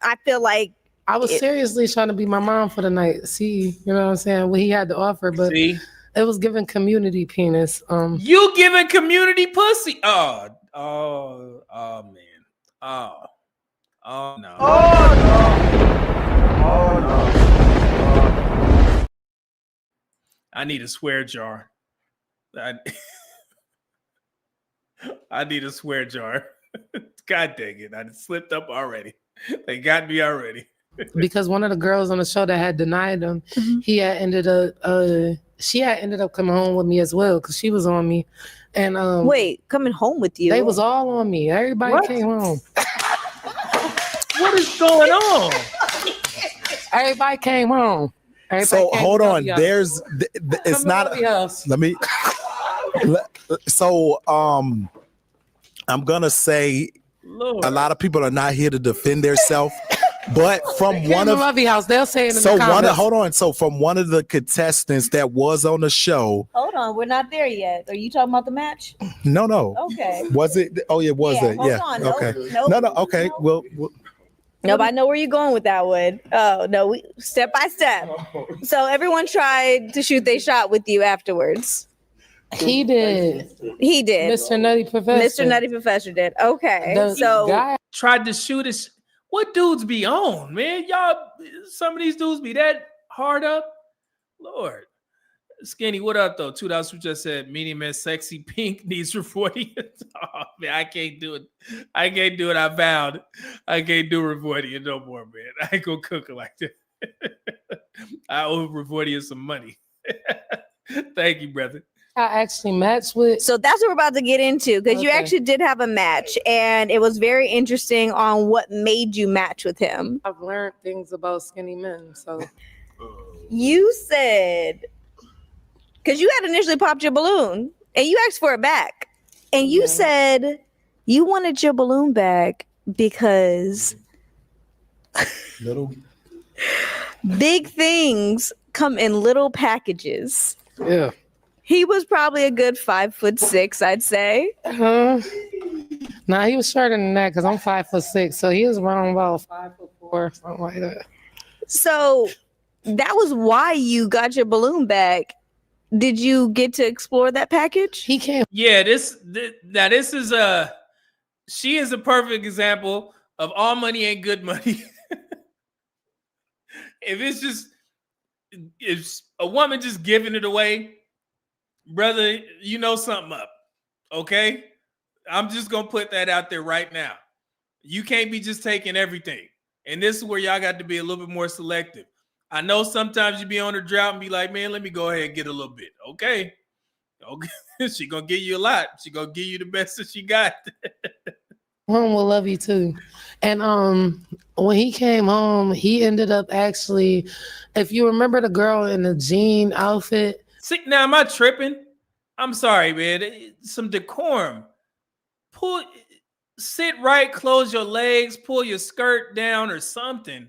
I feel like I was seriously trying to be my mom for the night. See, you know what I'm saying? What he had to offer, but it was giving community penis. You giving community pussy? Oh man. Oh no. I need a swear jar. I need a swear jar. God dang it. I slipped up already. They got me already. Because one of the girls on the show that had denied him, she had ended up coming home with me as well because she was on me. And wait, coming home with you? They was all on me. Everybody came home. What is going on? Everybody came home. So hold on. There's it's not. Let me. So I'm gonna say a lot of people are not here to defend themselves. But from one of Lovey House, they'll say it in so the comments. hold on. So from one of the contestants that was on the show. Hold on, we're not there yet. Are you talking about the match? No. Okay. Was it? Oh yeah, was it? Hold Yeah. on. Okay. Nope. No. Okay. Well. Nope, I know where you're going with that one. Oh no, we step by step. So everyone tried to shoot their shot with you afterwards. He did. Mr. Nutty Professor. Mr. Nutty Professor did. Okay. So guy tried to shoot us. What dudes be on, man? Y'all, some of these dudes be that hard up. Lord. Skinny, what up though? $2 who just said medium and sexy pink needs reporting. Oh man, I can't do it. I vowed. I can't do Revoidia no more, man. I ain't gonna cook her like that. I owe Revoidia some money. Thank you, brother. I actually matched with. So that's what we're about to get into, because you actually did have a match, and it was very interesting on what made you match with him. I've learned things about skinny men. So you said, because you had initially popped your balloon and you asked for it back, and you said you wanted your balloon back because big things come in little packages. Yeah. He was probably a good 5'6", I'd say. Nah, he was shorter than that because I'm 5'6", so he was around about 5'4", something like that. So that was why you got your balloon back. Did you get to explore that package? He can't. Yeah, this is she is a perfect example of all money ain't good money. If a woman just giving it away, brother, you know something up, okay? I'm just going to put that out there right now. You can't be just taking everything. And this is where y'all got to be a little bit more selective. I know sometimes you be on a drought and be like, man, let me go ahead and get a little bit. Okay. She going to give you a lot. She going to give you the best that she got. Home will love you too. And when he came home, he ended up actually, if you remember the girl in the jean outfit. See, now am I tripping? I'm sorry, man. Some decorum. Sit right, close your legs, pull your skirt down or something.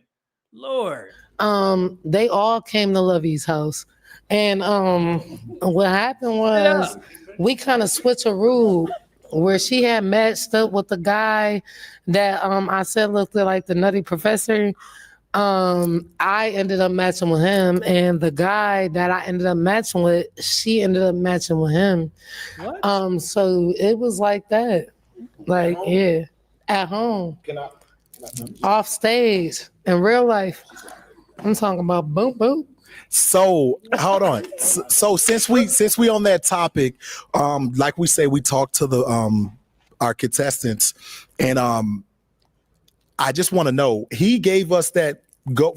Lord. They all came to Lovey's house. And what happened was we kind of switcheroo where she had matched up with the guy that I said looked like the Nutty Professor. I ended up matching with him, and the guy that I ended up matching with, she ended up matching with him. What? So it was like that. Like, yeah, at home, off stage, in real life. I'm talking about boom, boom. So hold on. So since we on that topic, like we say, we talked to the our contestants, and I just want to know, he gave us that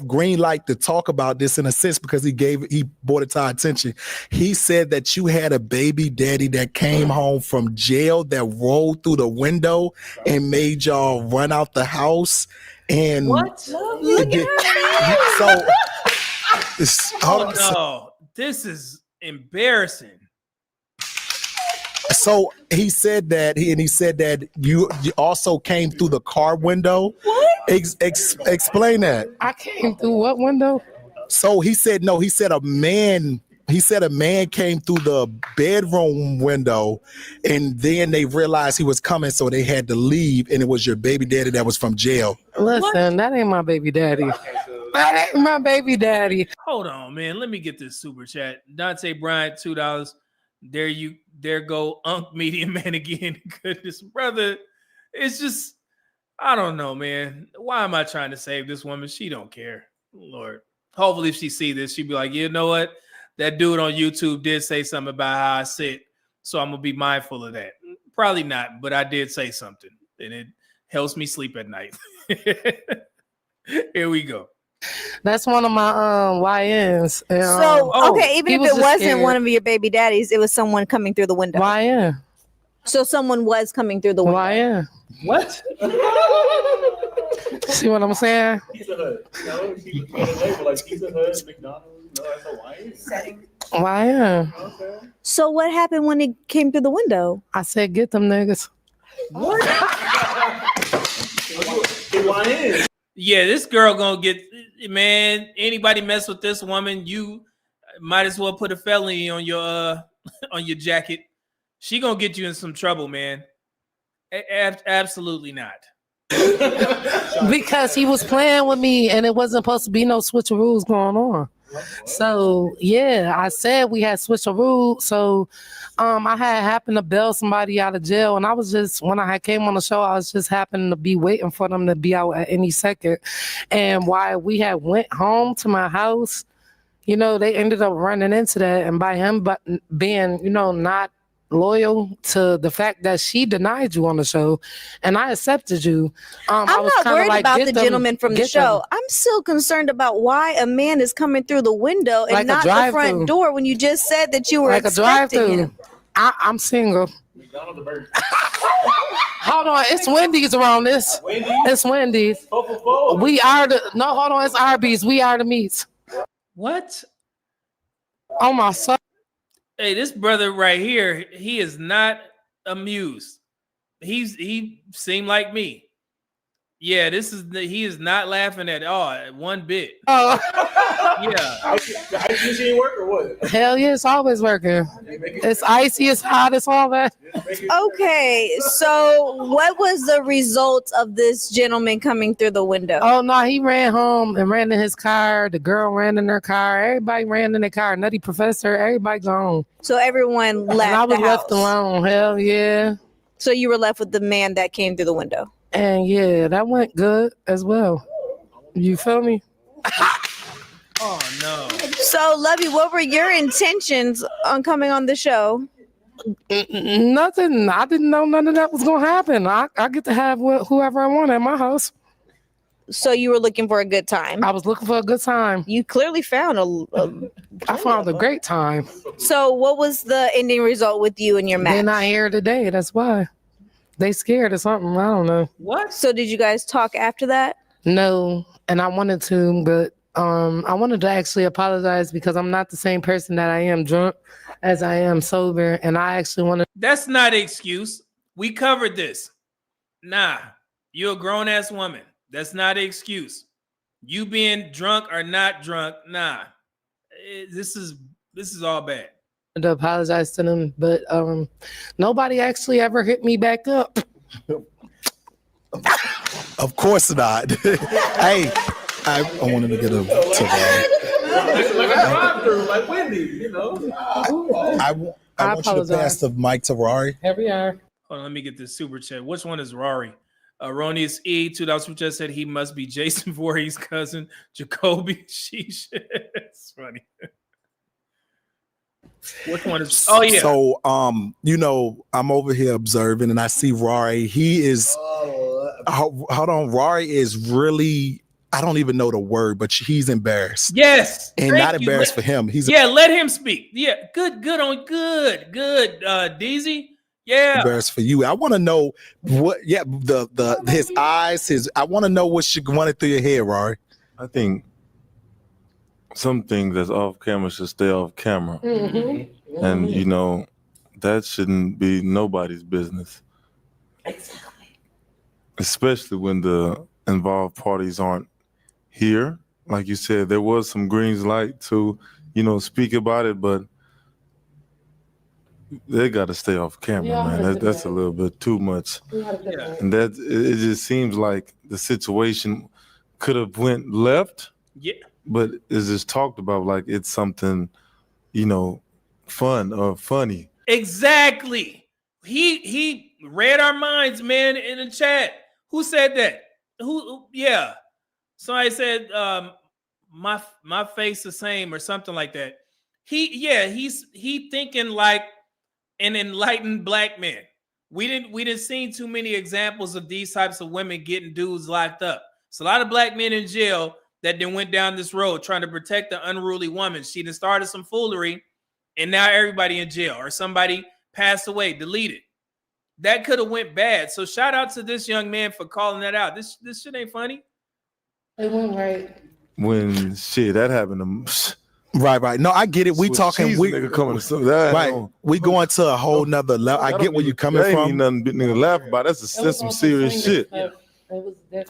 green light to talk about this in a sense because he brought it to our attention. He said that you had a baby daddy that came home from jail that rolled through the window and made y'all run out the house. And what? Look at her. Oh no, this is embarrassing. So he said that he said that you also came through the car window. What? Explain that. I came through what window? So he said no. He said a man came through the bedroom window, and then they realized he was coming, so they had to leave. And it was your baby daddy that was from jail. Listen, that ain't my baby daddy. That ain't my baby daddy. Hold on, man. Let me get this super chat. Dante Bryant, $2. There go Unk Media Man again. Goodness, brother. It's just, I don't know, man. Why am I trying to save this woman? She don't care. Lord. Hopefully if she see this, she'd be like, you know what? That dude on YouTube did say something about how I sit. So I'm going to be mindful of that. Probably not, but I did say something. And it helps me sleep at night. Here we go. That's one of my YNs. And, So okay, even if was it just wasn't scared. one of your baby daddies, it was someone coming through the window. YN. So someone was coming through the window. YN. What? See what I'm saying? Pizza Hut. No, she put a label like Pizza Hut, McDonald's. No, that's Hawaiian. Setting. YN. Okay. So what happened when it came through the window? I said, get them niggas. What? Yeah, this girl gonna get, man, anybody mess with this woman, you might as well put a felony on your on your jacket. She gonna get you in some trouble, man. Absolutely not. Because he was playing with me and it wasn't supposed to be no switcheroos going on. So yeah, I said we had switcheroo. So I had happened to bail somebody out of jail, and I was just, when I came on the show, I was just happening to be waiting for them to be out at any second. And while we had went home to my house, you know, they ended up running into that, and by him but being, you know, not loyal to the fact that she denied you on the show and I accepted you. I'm I was not worried like, about get the them, gentleman from the get show. them. I'm still concerned about why a man is coming through the window and Like a not the drive-thru. front door when you just said that you were Like a expecting drive-thru. him. I'm single. Hold on, it's Wendy's around this. It's Wendy's. We are hold on, it's Arby's. We are the meats. What? Oh my son. Hey, this brother right here, he is not amused. He seemed like me. Yeah, he is not laughing at all, one bit. Oh. Yeah. The ice machine work or what? Hell yeah, it's always working. It's icy, it's hot, it's all that. Okay, so what was the result of this gentleman coming through the window? Oh no, he ran home and ran in his car. The girl ran in her car. Everybody ran in their car. Nutty Professor, everybody gone. So everyone left And I was the left house. alone. Hell yeah. So you were left with the man that came through the window. And yeah, that went good as well. You feel me? Oh no. So Lovey, what were your intentions on coming on the show? Nothing. I didn't know none of that was gonna happen. I get to have whoever I want at my house. So you were looking for a good time. I was looking for a good time. You clearly found I found a great time. So what was the ending result with you and your match? They're not here today. That's why. They scared or something. I don't know. What? So did you guys talk after that? No, and I wanted to, but I wanted to actually apologize because I'm not the same person that I am drunk as I am sober, and I actually want to. That's not an excuse. We covered this. Nah, you're a grown ass woman. That's not an excuse. You being drunk or not drunk, nah. This is all bad. To apologize to them, but nobody actually ever hit me back up. Of course not. Hey, I wanted to get Like a drive-through, like Wendy, you know. I want you to pass the mic to Rari. Here we are. Hold on, let me get this super chat. Which one is Rory? Erroneous E, $2 super chat said he must be Jason Voorhees' cousin, Jacoby. Sheesh. It's funny. Which one is? Oh yeah. So you know, I'm over here observing and I see Rory. He is hold on, Rory is really, I don't even know the word, but he's embarrassed. Yes. And not embarrassed for him. He's let him speak. Yeah, good, DZ. Yeah. embarrassed for you. I want to know what the his eyes, I want to know what's running through your head, Rory. I think some things that's off camera should stay off camera. Mm-hmm. And you know, that shouldn't be nobody's business. Exactly. Especially when the involved parties aren't here. Like you said, there was some green light to, you know, speak about it, but they got to stay off camera, man. That's a little bit too much. And that it just seems like the situation could have went left. Yeah. But it's just talked about like it's something, you know, fun or funny. Exactly. He read our minds, man, in the chat. Who said that? Who? Yeah. Somebody said my face the same or something like that. He's thinking like an enlightened black man. We didn't see too many examples of these types of women getting dudes locked up. So a lot of black men in jail that then went down this road trying to protect the unruly woman. She done started some foolery, and now everybody in jail or somebody passed away, deleted. That could have went bad. So shout out to this young man for calling that out. This shit ain't funny. It went right. When shit that happened to Right. No, I get it. We talking. Nigga coming to something. Right. We going to a whole nother level. I get where you coming that from. Ain't nothing nigga laugh about. That's some serious shit.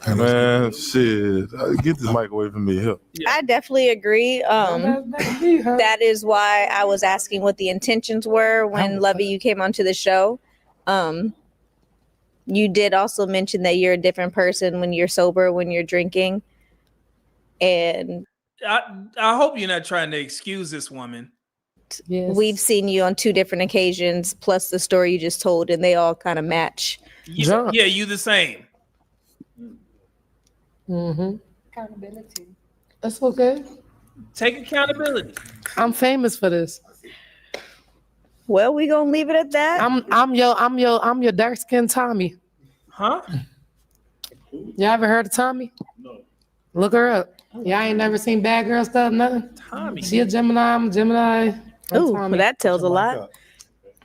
Man, shit. Get this mic away from me. Here. I definitely agree. That is why I was asking what the intentions were when Lovey you came onto the show. You did also mention that you're a different person when you're sober, when you're drinking. And I hope you're not trying to excuse this woman. Yes. We've seen you on 2 different occasions, plus the story you just told, and they all kind of match. Yeah, you the same. Mm-hmm. Accountability. That's okay. Take accountability. I'm famous for this. Well, we gonna leave it at that. I'm your dark skinned Tommy. Huh? Y'all ever heard of Tommy? No. Look her up. Y'all ain't never seen Bad Girl stuff, nothing? Tommy. She a Gemini, I'm a Gemini. Ooh, well, that tells a lot.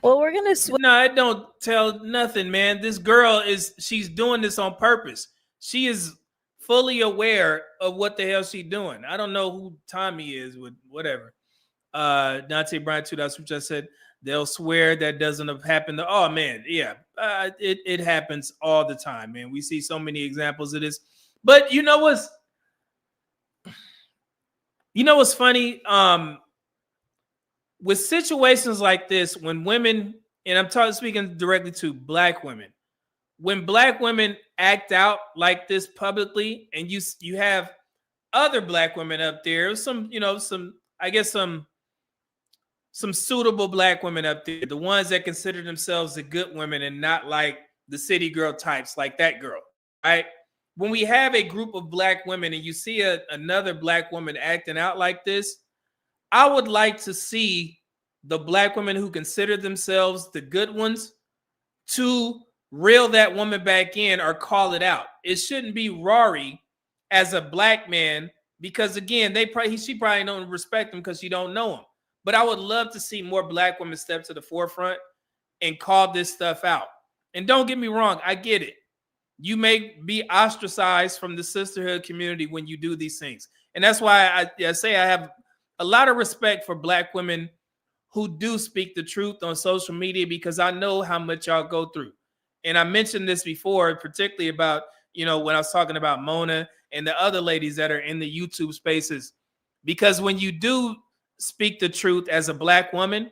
Well, we're gonna No, it don't tell nothing, man. This girl she's doing this on purpose. She is fully aware of what the hell she's doing. I don't know who Tommy is with whatever. Dante Bryant 2000 just said they'll swear that doesn't have happened. Oh man, yeah, it happens all the time, man. We see so many examples of this. But you know what's funny? With situations like this, when women, and I'm speaking directly to black women, when black women act out like this publicly, and you have other black women up there, some suitable black women up there, the ones that consider themselves the good women and not like the city girl types, like that girl, right? When we have a group of black women and you see another black woman acting out like this, I would like to see the black women who consider themselves the good ones to reel that woman back in or call it out. It shouldn't be Rory as a black man, because again, she probably don't respect him because she don't know him. But I would love to see more black women step to the forefront and call this stuff out. And don't get me wrong, I get it. You may be ostracized from the sisterhood community when you do these things. And that's why I say I have a lot of respect for black women who do speak the truth on social media, because I know how much y'all go through. And I mentioned this before, particularly about, when I was talking about Mona and the other ladies that are in the YouTube spaces, because when you do speak the truth as a black woman,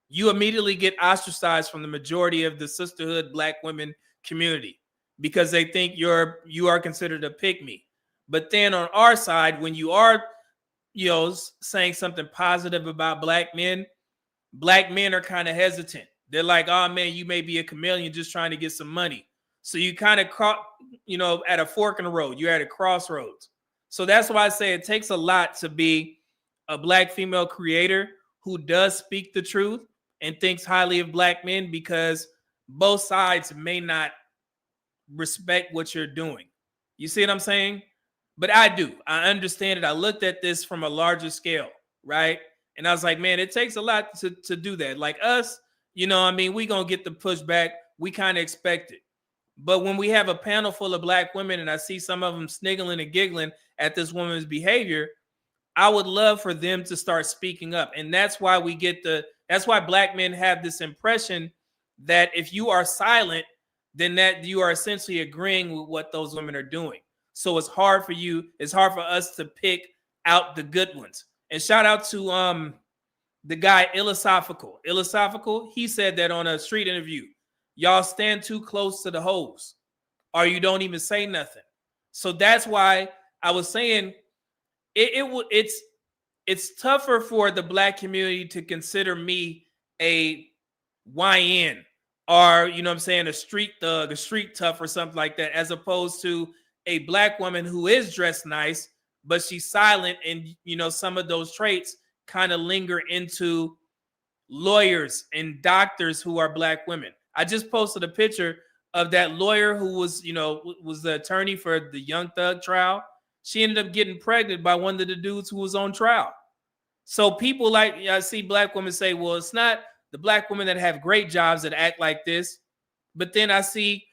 you immediately get ostracized from the majority of the sisterhood black women community, because they think you are considered a pick-me. But then on our side, when you are, saying something positive about black men are kind of hesitant. They're like, oh man, you may be a chameleon just trying to get some money. So you kind of caught, at a fork in the road. You're at a crossroads. So that's why I say it takes a lot to be a Black female creator who does speak the truth and thinks highly of Black men, because both sides may not respect what you're doing. You see what I'm saying? But I do. I understand it. I looked at this from a larger scale, right? And I was like, man, it takes a lot to do that. Like us, we going to get the pushback. We kind of expect it. But when we have a panel full of Black women and I see some of them sniggling and giggling at this woman's behavior, I would love for them to start speaking up. And that's why that's why Black men have this impression that if you are silent, then that you are essentially agreeing with what those women are doing. So it's hard for us to pick out the good ones. And shout out to the guy Illosophical. Illosophical, he said that on a street interview. Y'all stand too close to the hoes, or you don't even say nothing. So that's why I was saying it's tougher for the Black community to consider me a YN, or a street thug, a street tough, or something like that, as opposed to a Black woman who is dressed nice, but she's silent, and some of those traits kind of linger into lawyers and doctors who are Black women. I just posted a picture of that lawyer who was the attorney for the Young Thug trial. She ended up getting pregnant by one of the dudes who was on trial. So people I see Black women say, well, it's not the Black women that have great jobs that act like this. But then I see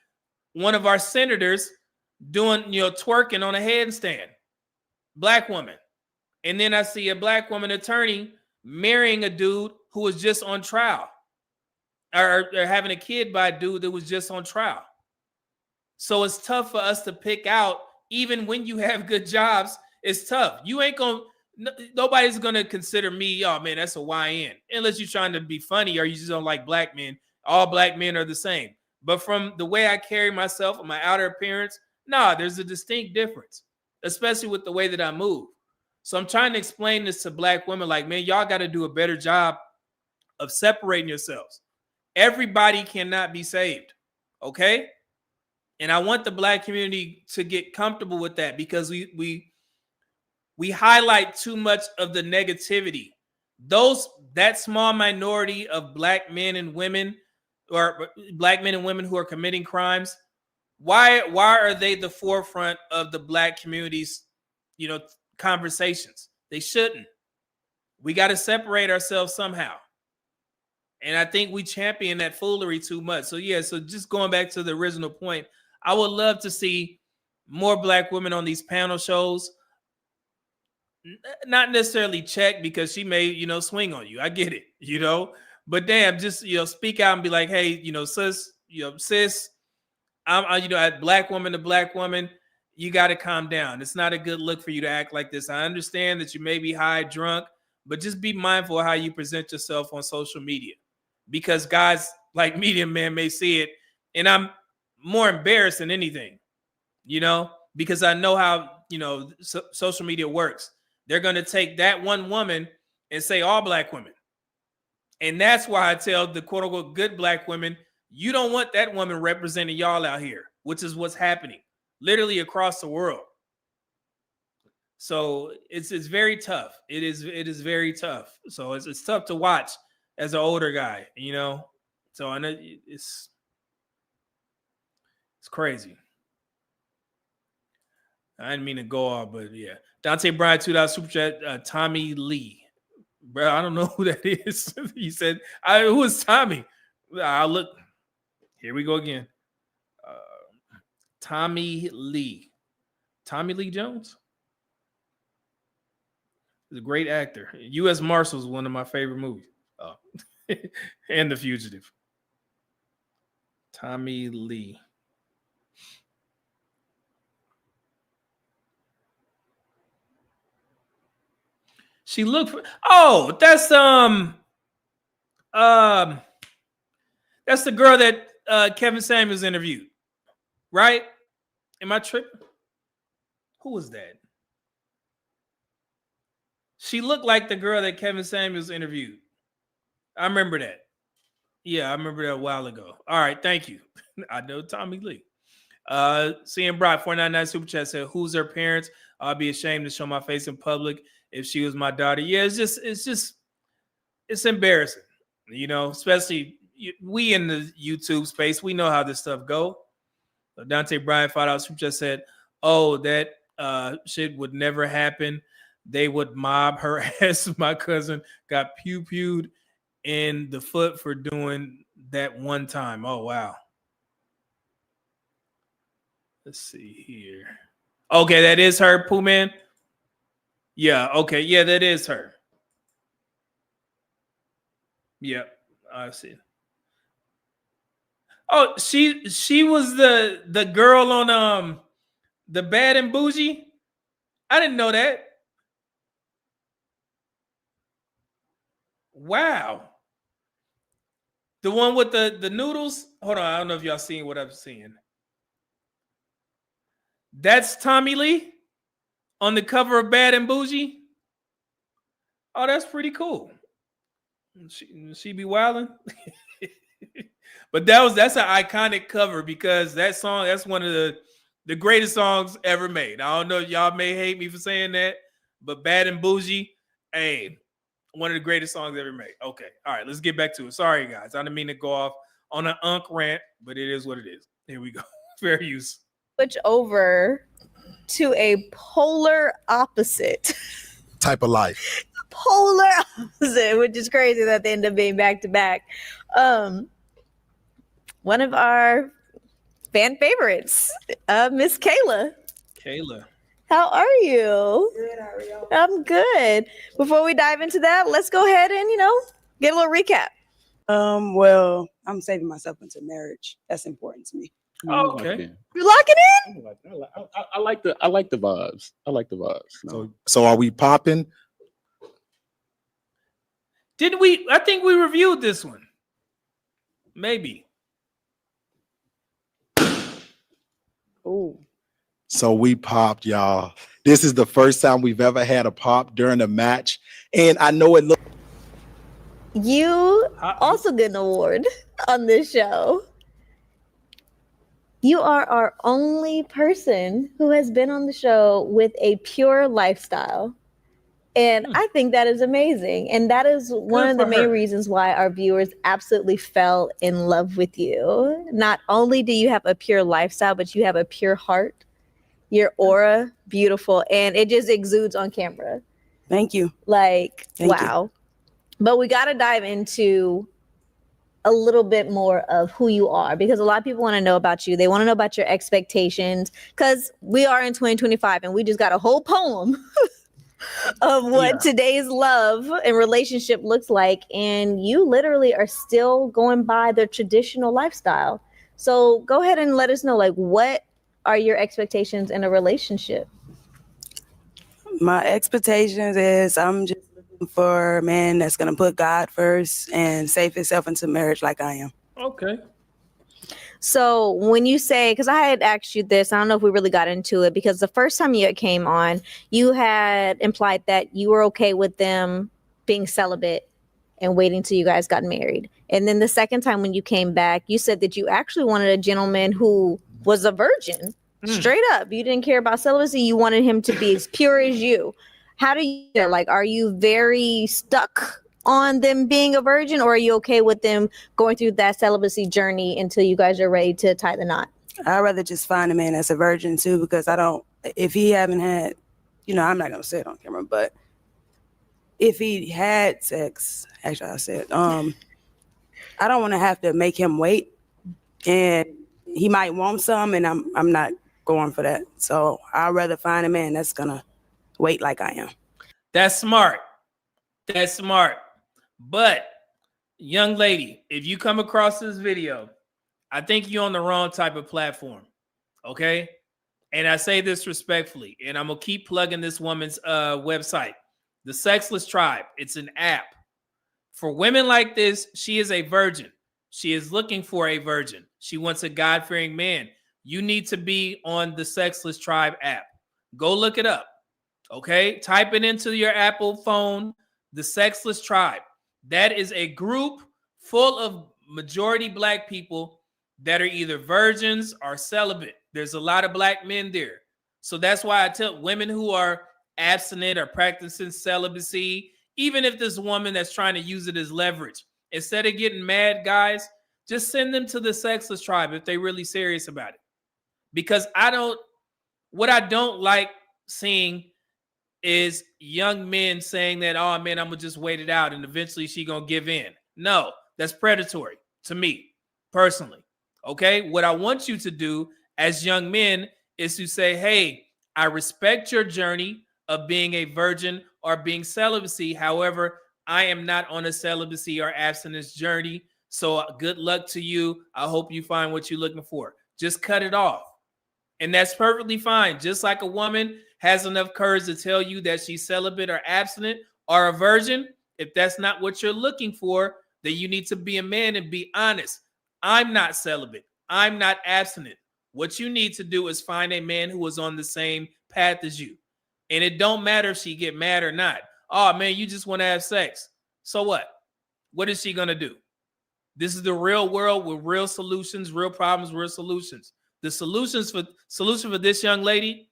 one of our senators doing, twerking on a handstand. Black woman. And then I see a Black woman attorney marrying a dude who was just on trial, or having a kid by a dude that was just on trial. So it's tough for us to pick out, even when you have good jobs, it's tough. Nobody's going to consider me, oh man, that's a YN, unless you're trying to be funny or you just don't like Black men. All Black men are the same. But from the way I carry myself and my outer appearance, there's a distinct difference, especially with the way that I move. So I'm trying to explain this to Black women, like, man, y'all got to do a better job of separating yourselves. Everybody cannot be saved, okay? And I want the Black community to get comfortable with that, because we highlight too much of the negativity. That small minority of Black men and women, or Black men and women who are committing crimes, why are they the forefront of the Black community's conversations? They shouldn't. We got to separate ourselves somehow. And I think we champion that foolery too much. So just going back to the original point, I would love to see more Black women on these panel shows. Not necessarily check, because she may, swing on you. I get it, but damn, just, speak out and be like, hey, sis, I'm a Black woman to Black woman, you got to calm down. It's not a good look for you to act like this. I understand that you may be high, drunk, but just be mindful of how you present yourself on social media, because guys like Medium Man may see it, and I'm more embarrassed than anything, because I know how, social media works. They're going to take that one woman and say all Black women. And that's why I tell the quote unquote good Black women, you don't want that woman representing y'all out here, which is what's happening literally across the world. So it's very tough. It is very tough. So it's tough to watch as an older guy, So I know it's crazy. I didn't mean to go off, but yeah. Dante Bryan, $2 super chat. Tommy Lee, bro. I don't know who that is. He said, "Who is Tommy?" I'll look. Here we go again. Tommy Lee. Tommy Lee Jones. He's a great actor. U.S. Marshals, one of my favorite movies. Oh. And The Fugitive. Tommy Lee. She looked for, that's the girl that Kevin Samuels interviewed, right? Am I tripping? Who was that? She looked like the girl that Kevin Samuels interviewed. I remember that. Yeah, I remember that a while ago. All right, thank you. I know Tommy Lee. Seeing Brock 499 Super Chat said, "Who's her parents? I'll be ashamed to show my face in public if she was my daughter." Yeah, it's embarrassing, you know, especially we in the YouTube space. We know how this stuff go. So Dante Bryan $5 Super Chat said, "Oh, that shit would never happen. They would mob her ass. My cousin got pew-pewed in the foot for doing that one time." Oh, wow. Let's see here. Okay, that is her, Pooh Man. Yeah, okay. Yeah, that is her. Yep, I see. Oh, she was the girl on the Bad and Bougie. I didn't know that. Wow. The one with the noodles. Hold on, I don't know if y'all seeing what I'm seeing. That's Tommy Lee on the cover of Bad and Bougie. Oh, that's pretty cool. She be wilding. But that's an iconic cover because that song, that's one of the greatest songs ever made. I don't know, y'all may hate me for saying that, but Bad and Bougie, hey, one of the greatest songs ever made. Okay, all right, let's get back to it. Sorry, guys, I didn't mean to go off on an unk rant, but it is what it is. Here we go. Fair use. Switch over to a polar opposite type of life. Polar opposite, which is crazy that they end up being back to back. One of our fan favorites, Miss Kayla. Kayla. How are you? Good, how are you? I'm good. Before we dive into that, let's go ahead and, get a little recap. Well, I'm saving myself into marriage. That's important to me. Oh, okay. You locking in? I like the vibes. I like the vibes. No. So are we popping? Didn't we? I think we reviewed this one. Maybe. Oh. So we popped, y'all. This is the first time we've ever had a pop during a match. And I know it looks. You also get an award on this show. You are our only person who has been on the show with a pure lifestyle. And I think that is amazing. And that is one of the main reasons why our viewers absolutely fell in love with you. Not only do you have a pure lifestyle, but you have a pure heart. Your aura, beautiful. And it just exudes on camera. Thank you. Like, Thank wow. you. But we got to dive into a little bit more of who you are, because a lot of people want to know about you. They want to know about your expectations, because we are in 2025 and we just got a whole poem of what today's love and relationship looks like. And you literally are still going by the traditional lifestyle. So go ahead and let us know, like, what are your expectations in a relationship? My expectations is I'm just looking for a man that's going to put God first and save himself into marriage like I am. Okay. So when you say, because I had asked you this, I don't know if we really got into it, because the first time you came on, you had implied that you were okay with them being celibate and waiting till you guys got married. And then the second time when you came back, you said that you actually wanted a gentleman who was a virgin. Straight up. You didn't care about celibacy. You wanted him to be as pure as you. How do you feel? Like, are you very stuck on them being a virgin, or are you okay with them going through that celibacy journey until you guys are ready to tie the knot? I'd rather just find a man that's a virgin too, because if he haven't had, I'm not going to say it on camera, but if he had sex, actually I said, I don't want to have to make him wait, and he might want some, and I'm not going for that. So I'd rather find a man that's gonna wait like I am. That's smart. That's smart. But young lady, if you come across this video, I think you're on the wrong type of platform. Okay. And I say this respectfully, and I'm gonna keep plugging this woman's website, The Sexless Tribe. It's an app for women like this. She is a virgin. She is looking for a virgin. She wants a God-fearing man. You need to be on the Sexless Tribe app. Go look it up. Okay? Type it into your Apple phone, the Sexless Tribe. That is a group full of majority black people that are either virgins or celibate. There's a lot of black men there. So that's why I tell women who are abstinent or practicing celibacy, even if this woman that's trying to use it as leverage, instead of getting mad, guys, just send them to the sexless tribe if they're really serious about it. Because what I don't like seeing is young men saying that, oh man, I'm gonna just wait it out and eventually she gonna give in. No, that's predatory to me personally. Okay, what I want you to do as young men is to say, hey, I respect your journey of being a virgin or being celibacy. However, I am not on a celibacy or abstinence journey. So good luck to you. I hope you find what you're looking for. Just cut it off. And that's perfectly fine. Just like a woman has enough courage to tell you that she's celibate or abstinent or a virgin, if that's not what you're looking for, then you need to be a man and be honest. I'm not celibate. I'm not abstinent. What you need to do is find a man who is on the same path as you. And it don't matter if she get mad or not. Oh, man, you just want to have sex. So what? What is she going to do? This is the real world with real solutions, real problems, real solutions. The solution for this young lady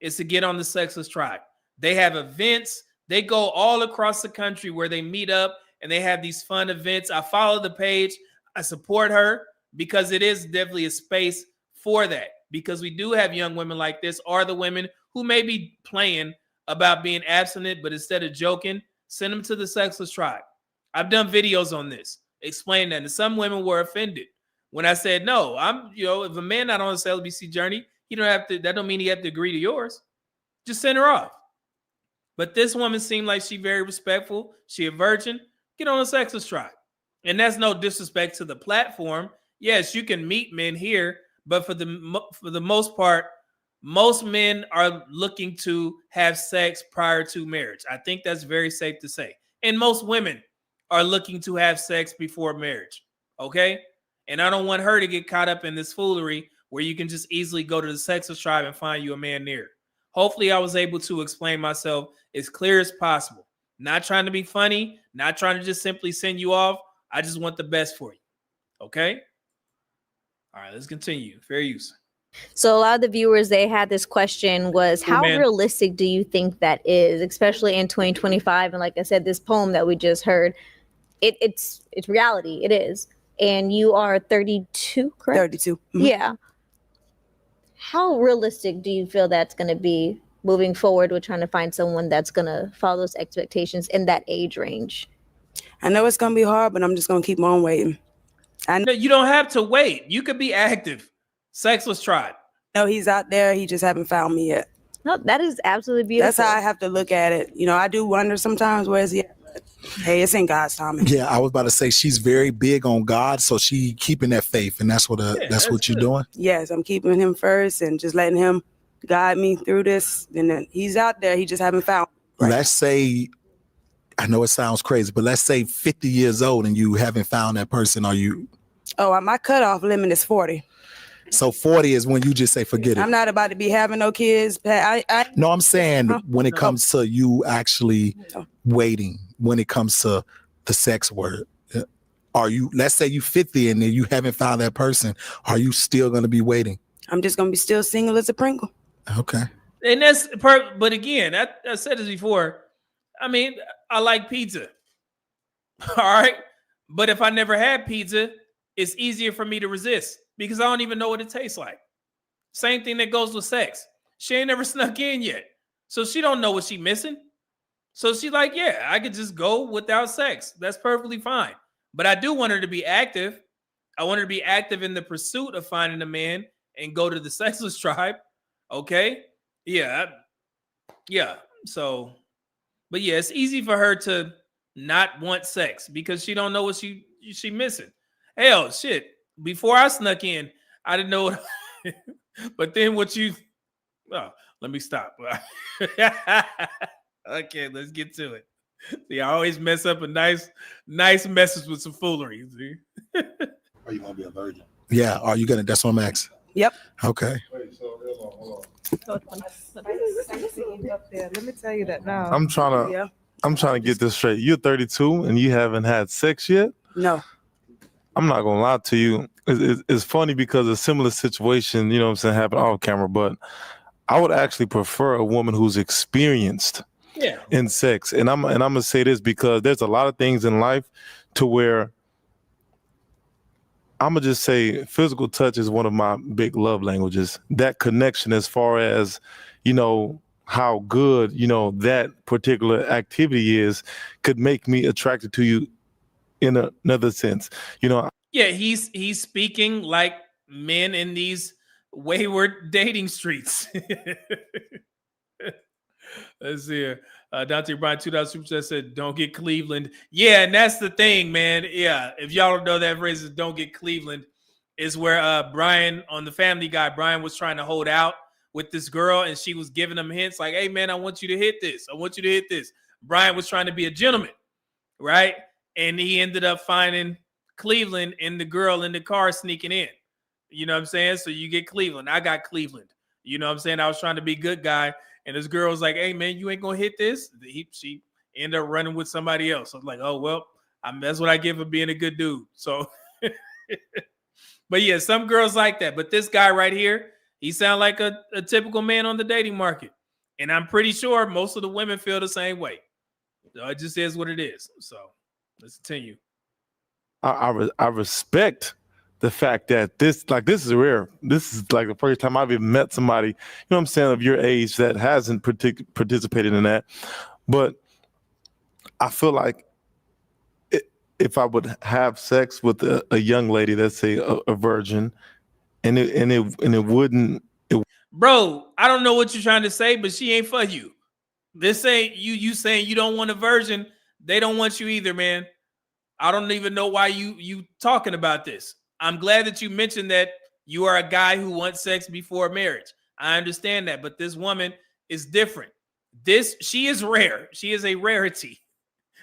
is to get on the sexless tribe. They have events. They go all across the country where they meet up and they have these fun events. I follow the page. I support her because it is definitely a space for that. Because we do have young women like this, or the women who may be playing about being abstinent, but instead of joking, send them to the sexless tribe. I've done videos on this, explaining that. And some women were offended when I said, no, if a man not on a celibacy journey, that don't mean he have to agree to yours. Just send her off. But this woman seemed like she very respectful. She a virgin. Get on a sexless tribe. And that's no disrespect to the platform. Yes, you can meet men here, but for the most part, most men are looking to have sex prior to marriage. I think that's very safe to say. And most women are looking to have sex before marriage. Okay? And I don't want her to get caught up in this foolery where you can just easily go to the sexless tribe and find you a man near. Hopefully I was able to explain myself as clear as possible. Not trying to be funny, not trying to just simply send you off. I just want the best for you. Okay? All right, let's continue. Fair use. So a lot of the viewers, they had this question was, how realistic do you think that is, especially in 2025? And like I said, this poem that we just heard, it's reality. It is. And you are 32, correct? 32. Mm-hmm. Yeah. How realistic do you feel that's going to be moving forward with trying to find someone that's going to follow those expectations in that age range? I know it's going to be hard, but I'm just going to keep on waiting. No, you don't have to wait. You could be active. Sexless tribe. No, he's out there. He just haven't found me yet. No, that is absolutely beautiful. That's how I have to look at it. I do wonder sometimes, where is he at? Hey, it's in God's timing. Yeah, I was about to say she's very big on God, so she keeping that faith, and that's what you're doing. Yes, I'm keeping him first and just letting him guide me through this. And then he's out there; he just haven't found. Right. Let's say, I know it sounds crazy, but let's say 50 years old and you haven't found that person. Are you? Oh, my cutoff limit is 40. So 40 is when you just say forget it. I'm not about to be having no kids. No, I'm saying when it comes to you actually waiting, when it comes to the sex word, let's say you 50 and you haven't found that person, are you still going to be waiting? I'm just going to be still single as a Pringle. Okay. And but again, I said this before. I mean, I like pizza. All right. But if I never had pizza, it's easier for me to resist because I don't even know what it tastes like. Same thing that goes with sex. She ain't never snuck in yet. So she don't know what she missing. So she's like, yeah, I could just go without sex. That's perfectly fine. But I do want her to be active. I want her to be active in the pursuit of finding a man and go to the sexless tribe. Okay? Yeah. So, but yeah, it's easy for her to not want sex because she don't know what she missing. Hell, shit. Before I snuck in, I didn't know what, but then let me stop. Okay, let's get to it. See, I always mess up a nice message with some foolery. See? Are you gonna be a virgin? Yeah. Are you gonna? That's what I'm asking. Yep. Okay. Wait, so hold on. Let me tell you that now. I'm trying to get this straight. You're 32 and you haven't had sex yet? No. I'm not gonna lie to you. It's funny because a similar situation, you know what I'm saying, happened off camera, but I would actually prefer a woman who's experienced in sex. And I'm gonna say this because there's a lot of things in life to where I'm gonna just say physical touch is one of my big love languages. That connection, as far as, you know, how good, you know, that particular activity is, could make me attracted to you in another sense. You know, Yeah, he's speaking like men in these wayward dating streets. Let's see here. Dante Bryan, $2 super chat said, "Don't get Cleveland." Yeah, and that's the thing, man. Yeah, if y'all don't know that phrase is "Don't get Cleveland," is where Brian on the Family Guy, Brian was trying to hold out with this girl, and she was giving him hints like, "Hey, man, I want you to hit this. I want you to hit this." Brian was trying to be a gentleman, right? And he ended up finding Cleveland and the girl in the car sneaking in. You know what I'm saying? So you get Cleveland. I got Cleveland. You know what I'm saying? I was trying to be good guy. And this girl was like, "Hey, man, you ain't going to hit this." She ended up running with somebody else. I was like, "Oh, well, that's what I get for being a good dude." So, but yeah, some girls like that. But this guy right here, he sounds like a typical man on the dating market. And I'm pretty sure most of the women feel the same way. So it just is what it is. So let's continue. I respect the fact that this is rare. This is like the first time I've even met somebody, you know what I'm saying, of your age that hasn't participated in that. But I feel like if I would have sex with a young lady, let's say a virgin, and it wouldn't. Bro, I don't know what you're trying to say, but she ain't for you. This ain't you saying you don't want a virgin. They don't want you either, man. I don't even know why you talking about this. I'm glad that you mentioned that you are a guy who wants sex before marriage. I understand that, but this woman is different. She is rare. She is a rarity.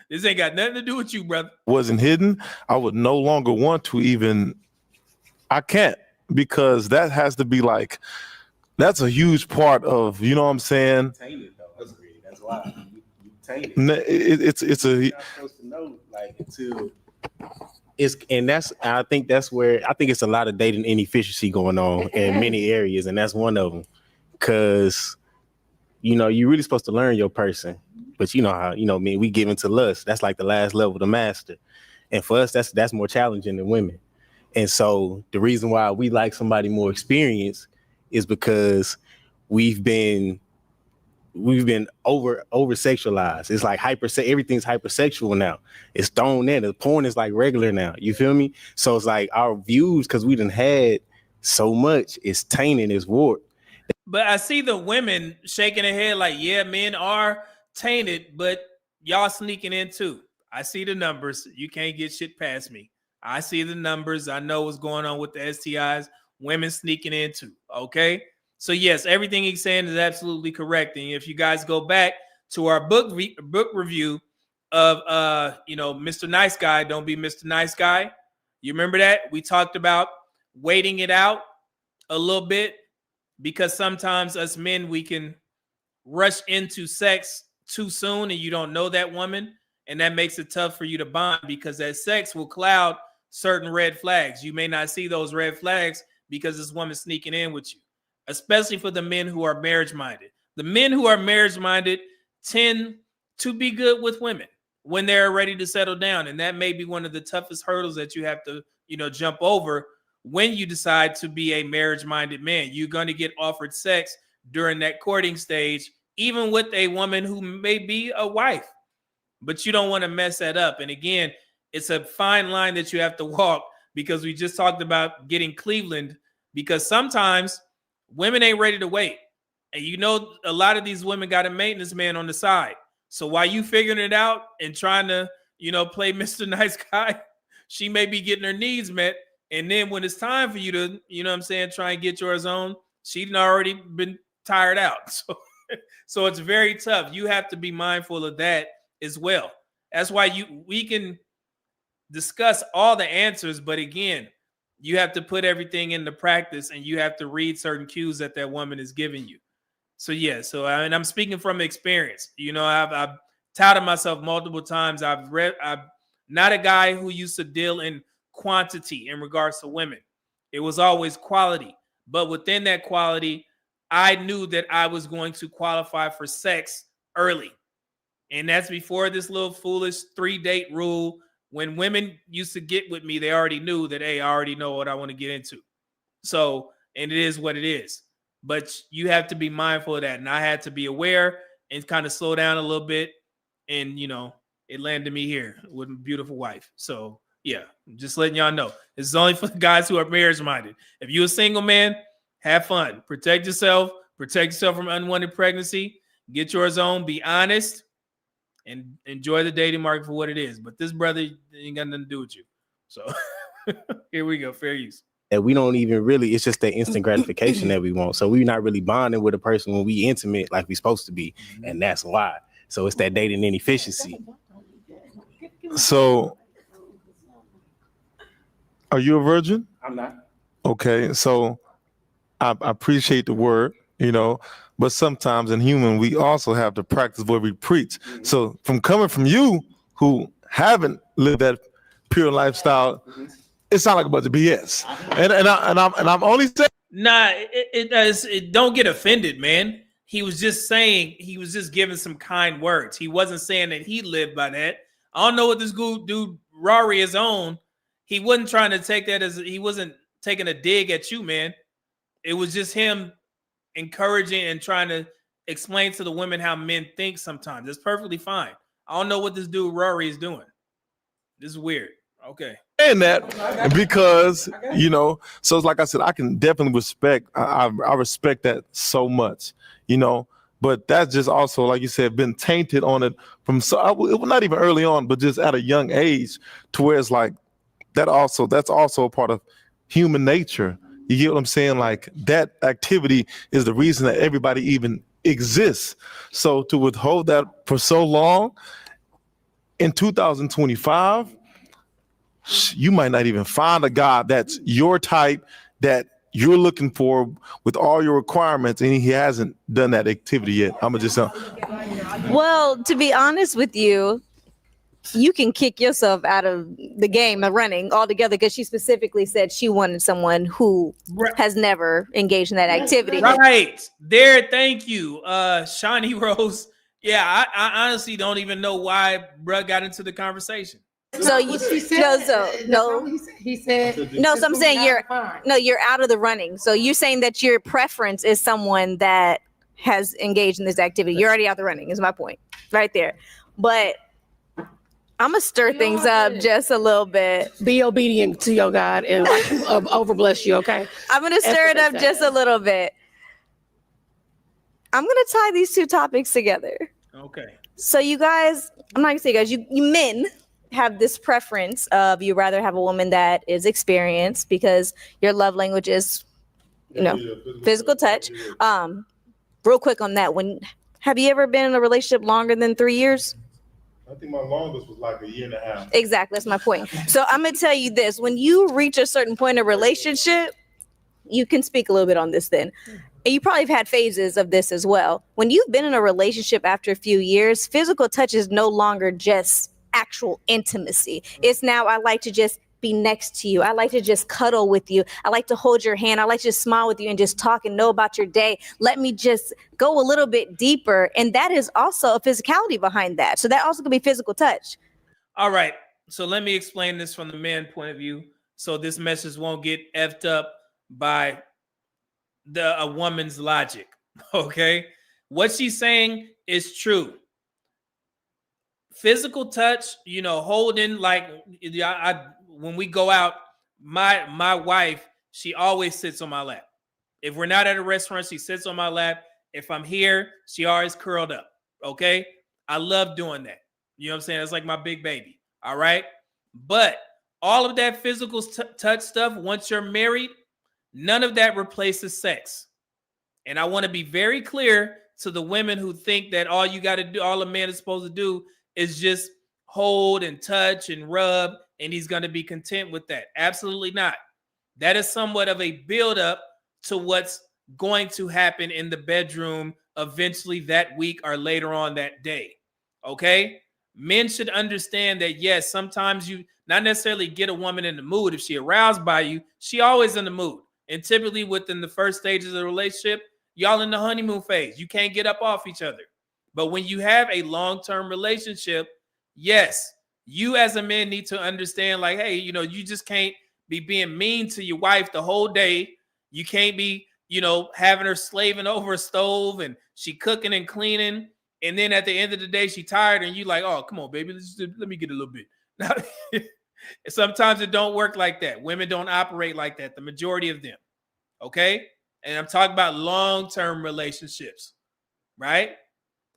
This ain't got nothing to do with you, brother. Wasn't hidden, I would no longer want to even. I can't, because that has to be like, that's a huge part of, you know what I'm saying? Tainted though. That's why you tainted. It's a. You're not supposed to know like until. I think it's a lot of dating inefficiency going on in many areas, and that's one of them. Cause you're really supposed to learn your person, but you know how we give into lust. That's like the last level to master, and for us, that's more challenging than women. And so the reason why we like somebody more experienced is because we've been over sexualized. It's like everything's hypersexual now. It's thrown in. The porn is like regular now. You feel me? So it's like our views, because we done had so much, it's tainted, it's warped. But I see the women shaking their head like, yeah, men are tainted, but y'all sneaking in too. I see the numbers. You can't get shit past me. I see the numbers. I know what's going on with the STIs. Women sneaking in too. Okay. So yes, everything he's saying is absolutely correct. And if you guys go back to our book review of Mr. Nice Guy, Don't Be Mr. Nice Guy. You remember that? We talked about waiting it out a little bit, because sometimes us men, we can rush into sex too soon and you don't know that woman, and that makes it tough for you to bond, because that sex will cloud certain red flags. You may not see those red flags because this woman's sneaking in with you. Especially for the men who are marriage-minded. The men who are marriage-minded tend to be good with women when they're ready to settle down. And that may be one of the toughest hurdles that you have to, jump over when you decide to be a marriage-minded man. You're going to get offered sex during that courting stage, even with a woman who may be a wife. But you don't want to mess that up. And again, it's a fine line that you have to walk, because we just talked about getting Cleveland, because sometimes women ain't ready to wait. And a lot of these women got a maintenance man on the side. So while you figuring it out and trying to, play Mr. Nice Guy, she may be getting her needs met. And then when it's time for you to, try and get yours on, she'd already been tired out. So it's very tough. You have to be mindful of that as well. That's why we can discuss all the answers, but again, you have to put everything into practice, and you have to read certain cues that woman is giving you. So yeah, and I'm speaking from experience. I've touted myself multiple times. I'm not a guy who used to deal in quantity in regards to women. It was always quality. But within that quality, I knew that I was going to qualify for sex early. And that's before this little foolish 3-date rule. When women used to get with me, they already knew that, hey, I already know what I want to get into. So, and it is what it is. But you have to be mindful of that. And I had to be aware and kind of slow down a little bit. And, you know, it landed me here with a beautiful wife. So, yeah, just letting y'all know. This is only for the guys who are marriage-minded. If you're a single man, have fun. Protect yourself. Protect yourself from unwanted pregnancy. Get yours on. Be honest. And enjoy the dating market for what it is. But this brother ain't got nothing to do with you. So, here we go. Fair use. That we don't even really, it's just that instant gratification that we want. So we're not really bonding with a person when we intimate like we're supposed to be. And that's why. So it's that dating inefficiency. So, are you a virgin? I'm not. Okay, so I appreciate the word, you know, but sometimes in human, we also have to practice what we preach. So from coming from you who haven't lived that pure lifestyle, it sounds like a bunch of BS. And I'm only saying. Nah, it does. It don't get offended, man. He was just saying, he was just giving some kind words. He wasn't saying that he lived by that. I don't know what this dude Rory is on. He wasn't trying to take that as, he wasn't taking a dig at you, man. It was just him encouraging and trying to explain to the women how men think sometimes. It's perfectly fine. I don't know what this dude Rory is doing. This is weird. Okay. And that because, you know, so it's like I said, I can definitely respect, I respect that so much, you know, but that's just also, like you said, been tainted on it from, so it was not even early on, but just at a young age to where it's like, that's also a part of human nature. You get what I'm saying? Like that activity is the reason that everybody even exists. So to withhold that for so long in 2025, you might not even find a guy that's your type, that you're looking for with all your requirements, and he hasn't done that activity yet. I'm gonna just Well, to be honest with you, you can kick yourself out of the game of running altogether, because she specifically said she wanted someone who has never engaged in that activity. Right there. Thank you, Shawnee Rose. Yeah, I honestly don't even know why bruh got into the conversation. So you he said, no. He said no. So I'm saying you're out of the running. So you're saying that your preference is someone that has engaged in this activity. You're already out the running. Is my point right there. But I'm gonna stir things up just a little bit. Be obedient to your God and overbless you. Okay. I'm gonna stir it up just a little bit. I'm gonna tie these two topics together. Okay. So you guys, I'm not gonna say you guys, you men have this preference of you rather have a woman that is experienced because your love language is, you know, physical touch. Real quick on that, have you ever been in a relationship longer than 3 years? I think my longest was like a year and a half. Exactly, that's my point. So I'm gonna tell you this: when you reach a certain point of relationship, you can speak a little bit on this then. And you probably have had phases of this as well. When you've been in a relationship after a few years, physical touch is no longer just actual intimacy. It's now, I like to just be next to you. I like to just cuddle with you. I like to hold your hand. I like to just smile with you and just talk and know about your day. Let me just go a little bit deeper. And that is also a physicality behind that. So that also could be physical touch. All right. So let me explain this from the man point of view, so this message won't get effed up by a woman's logic. Okay. What she's saying is true. Physical touch, you know, holding, like when we go out, my wife, she always sits on my lap. If we're not at a restaurant, she sits on my lap. If I'm here, she always curled up. Okay. I love doing that. You know what I'm saying? It's like my big baby. All right. But all of that physical touch stuff, once you're married, none of that replaces sex. And I want to be very clear to the women who think that all you got to do, all a man is supposed to do is just hold and touch and rub, and he's going to be content with that. Absolutely not. That is somewhat of a buildup to what's going to happen in the bedroom eventually that week or later on that day. Okay? Men should understand that, yes, sometimes not necessarily get a woman in the mood. If she aroused by you, she always in the mood. And typically within the first stages of the relationship, y'all in the honeymoon phase. You can't get up off each other. But when you have a long-term relationship, yes, you as a man need to understand, like, hey, you know, you just can't be being mean to your wife the whole day. You can't be, you know, having her slaving over a stove and she cooking and cleaning. And then at the end of the day, she tired and you like, oh, come on, baby, let me get a little bit. Now, sometimes it don't work like that. Women don't operate like that, the majority of them. Okay? And I'm talking about long-term relationships, right?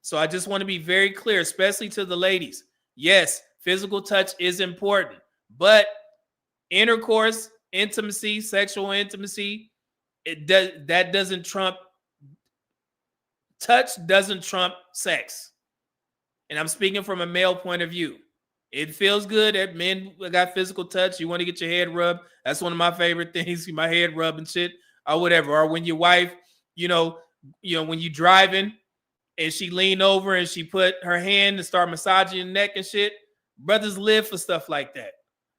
So I just want to be very clear, especially to the ladies. Yes, physical touch is important, but intercourse, intimacy, sexual intimacy, that doesn't trump touch, doesn't trump sex. And I'm speaking from a male point of view. It feels good that men got physical touch. You want to get your head rubbed. That's one of my favorite things. My head rub and shit or whatever. Or when your wife, you know, when you driving and she lean over and she put her hand and start massaging your neck and shit. Brothers live for stuff like that.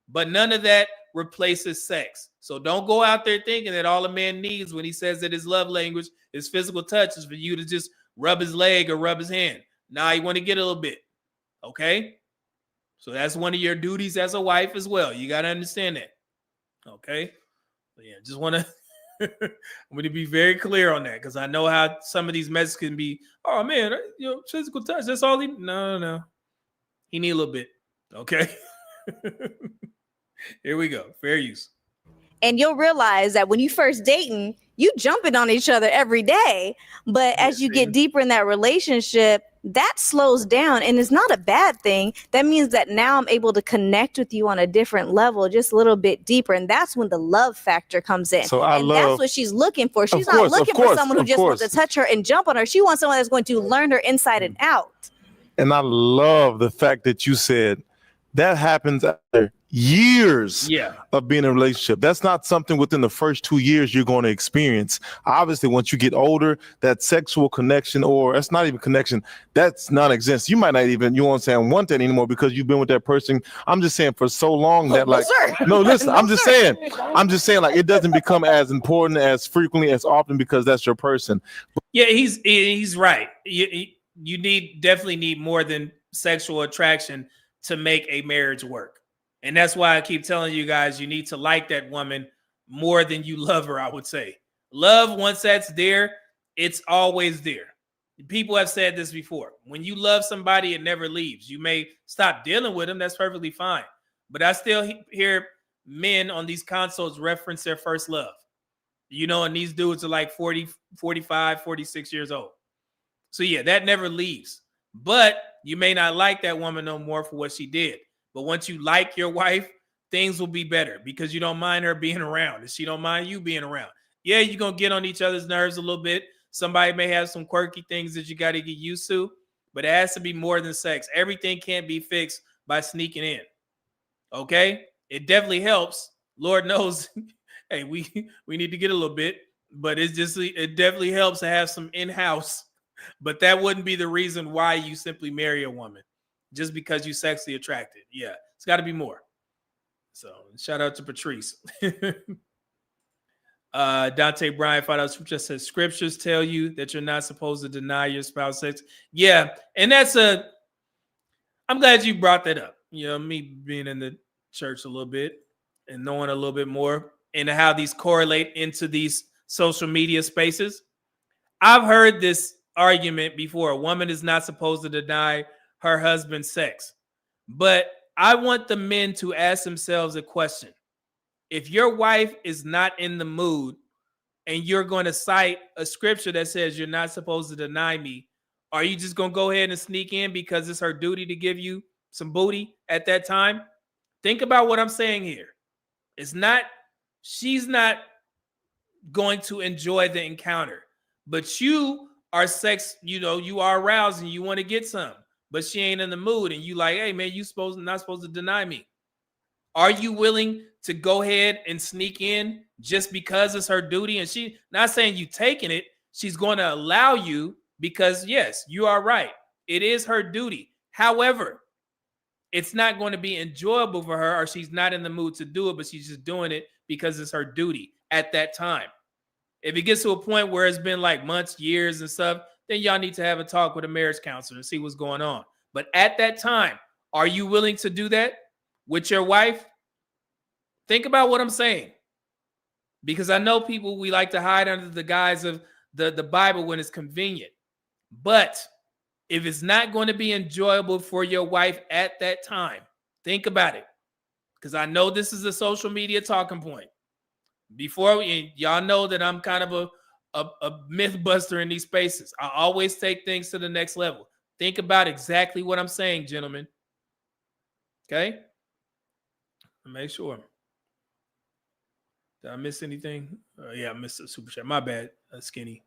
But none of that replaces sex. So don't go out there thinking that all a man needs when he says that his love language is physical touch is for you to just rub his leg or rub his hand. Nah, you want to get a little bit. Okay? So that's one of your duties as a wife as well. You got to understand that. Okay? But yeah, just want to I'm going to be very clear on that because I know how some of these messages can be, oh man, physical touch, that's all he, no. He need a little bit. Okay? Here we go. Fair use. And you'll realize that when you first dating, you jumping on each other every day. But as you get deeper in that relationship, that slows down and it's not a bad thing. That means that now I'm able to connect with you on a different level, just a little bit deeper. And that's when the love factor comes in. So that's what she's looking for. She's not looking for someone who just wants to touch her and jump on her. She wants someone that's going to learn her inside and out. And I love the fact that you said that happens after years of being in a relationship. That's not something within the first 2 years you're going to experience. Obviously, once you get older, that sexual connection, or that's not even connection, that's non-existent. You might not even, you know what I'm saying, want that anymore because you've been with that person. I'm just saying for so long that no, listen, I'm just saying like it doesn't become as important as frequently as often because that's your person. Yeah, he's right. You definitely need more than sexual attraction to make a marriage work. And that's why I keep telling you guys, you need to like that woman more than you love her, I would say. Love, once that's there, it's always there. People have said this before. When you love somebody, it never leaves. You may stop dealing with them. That's perfectly fine. But I still hear men on these consoles reference their first love. You know, and these dudes are like 40, 45, 46 years old. So yeah, that never leaves. But you may not like that woman no more for what she did. But once you like your wife, things will be better because you don't mind her being around and she don't mind you being around. Yeah, you're going to get on each other's nerves a little bit. Somebody may have some quirky things that you got to get used to, but it has to be more than sex. Everything can't be fixed by sneaking in. Okay? It definitely helps. Lord knows, hey, we need to get a little bit, but it definitely helps to have some in-house. But that wouldn't be the reason why you simply marry a woman. Just because you sexually attracted. Yeah, it's got to be more. So shout out to Patrice. Dante Bryan just says scriptures tell you that you're not supposed to deny your spouse sex. Yeah, and I'm glad you brought that up. You know, me being in the church a little bit and knowing a little bit more and how these correlate into these social media spaces. I've heard this argument before. A woman is not supposed to deny her husband's sex. But I want the men to ask themselves a question. If your wife is not in the mood and you're going to cite a scripture that says you're not supposed to deny me, are you just going to go ahead and sneak in because it's her duty to give you some booty at that time? Think about what I'm saying here. She's not going to enjoy the encounter, but you are you are aroused and you want to get some. But she ain't in the mood and you like, hey man, not supposed to deny me. Are you willing to go ahead and sneak in just because it's her duty? And she not saying you taking it, she's going to allow you because yes, you are right. It is her duty. However, it's not going to be enjoyable for her, or she's not in the mood to do it, but she's just doing it because it's her duty at that time. If it gets to a point where it's been like months, years and stuff, then y'all need to have a talk with a marriage counselor and see what's going on. But at that time, are you willing to do that with your wife? Think about what I'm saying. Because I know people, we like to hide under the guise of the Bible when it's convenient. But if it's not going to be enjoyable for your wife at that time, think about it. Because I know this is a social media talking point. Before y'all know that I'm kind of a myth buster in these spaces. I always take things to the next level. Think about exactly what I'm saying, gentlemen. Okay? Make sure. Did I miss anything? Yeah, I missed a super chat. My bad, Skinny.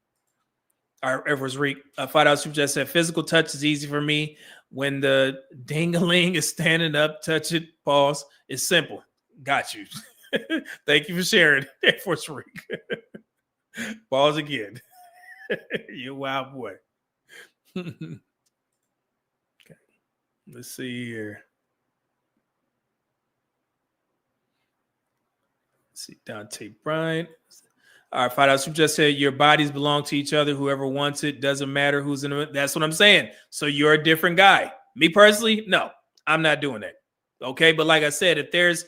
All right, Air Force Reek. $5 super chat said, physical touch is easy for me. When the ding-a-ling is standing up, touch it, pause. It's simple. Got you. Thank you for sharing, Air Force Reek. Pause again. You're a wild boy. Okay. Let's see here. Let's see, Dante Bryant. All right, $5 super just said your bodies belong to each other. Whoever wants it, doesn't matter who's in it. That's what I'm saying. So you're a different guy. Me personally, no, I'm not doing that. Okay, but like I said, if there's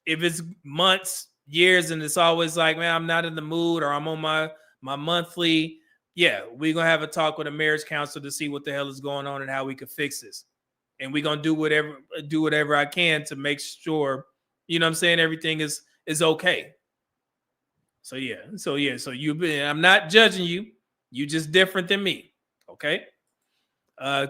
if it's months, years, and it's always like, man, I'm not in the mood, or I'm on my monthly, yeah, we're gonna have a talk with a marriage counselor to see what the hell is going on and how we can fix this. And we're gonna do whatever I can to make sure, you know what I'm saying, everything is okay. So I'm not judging you. You just different than me. Okay.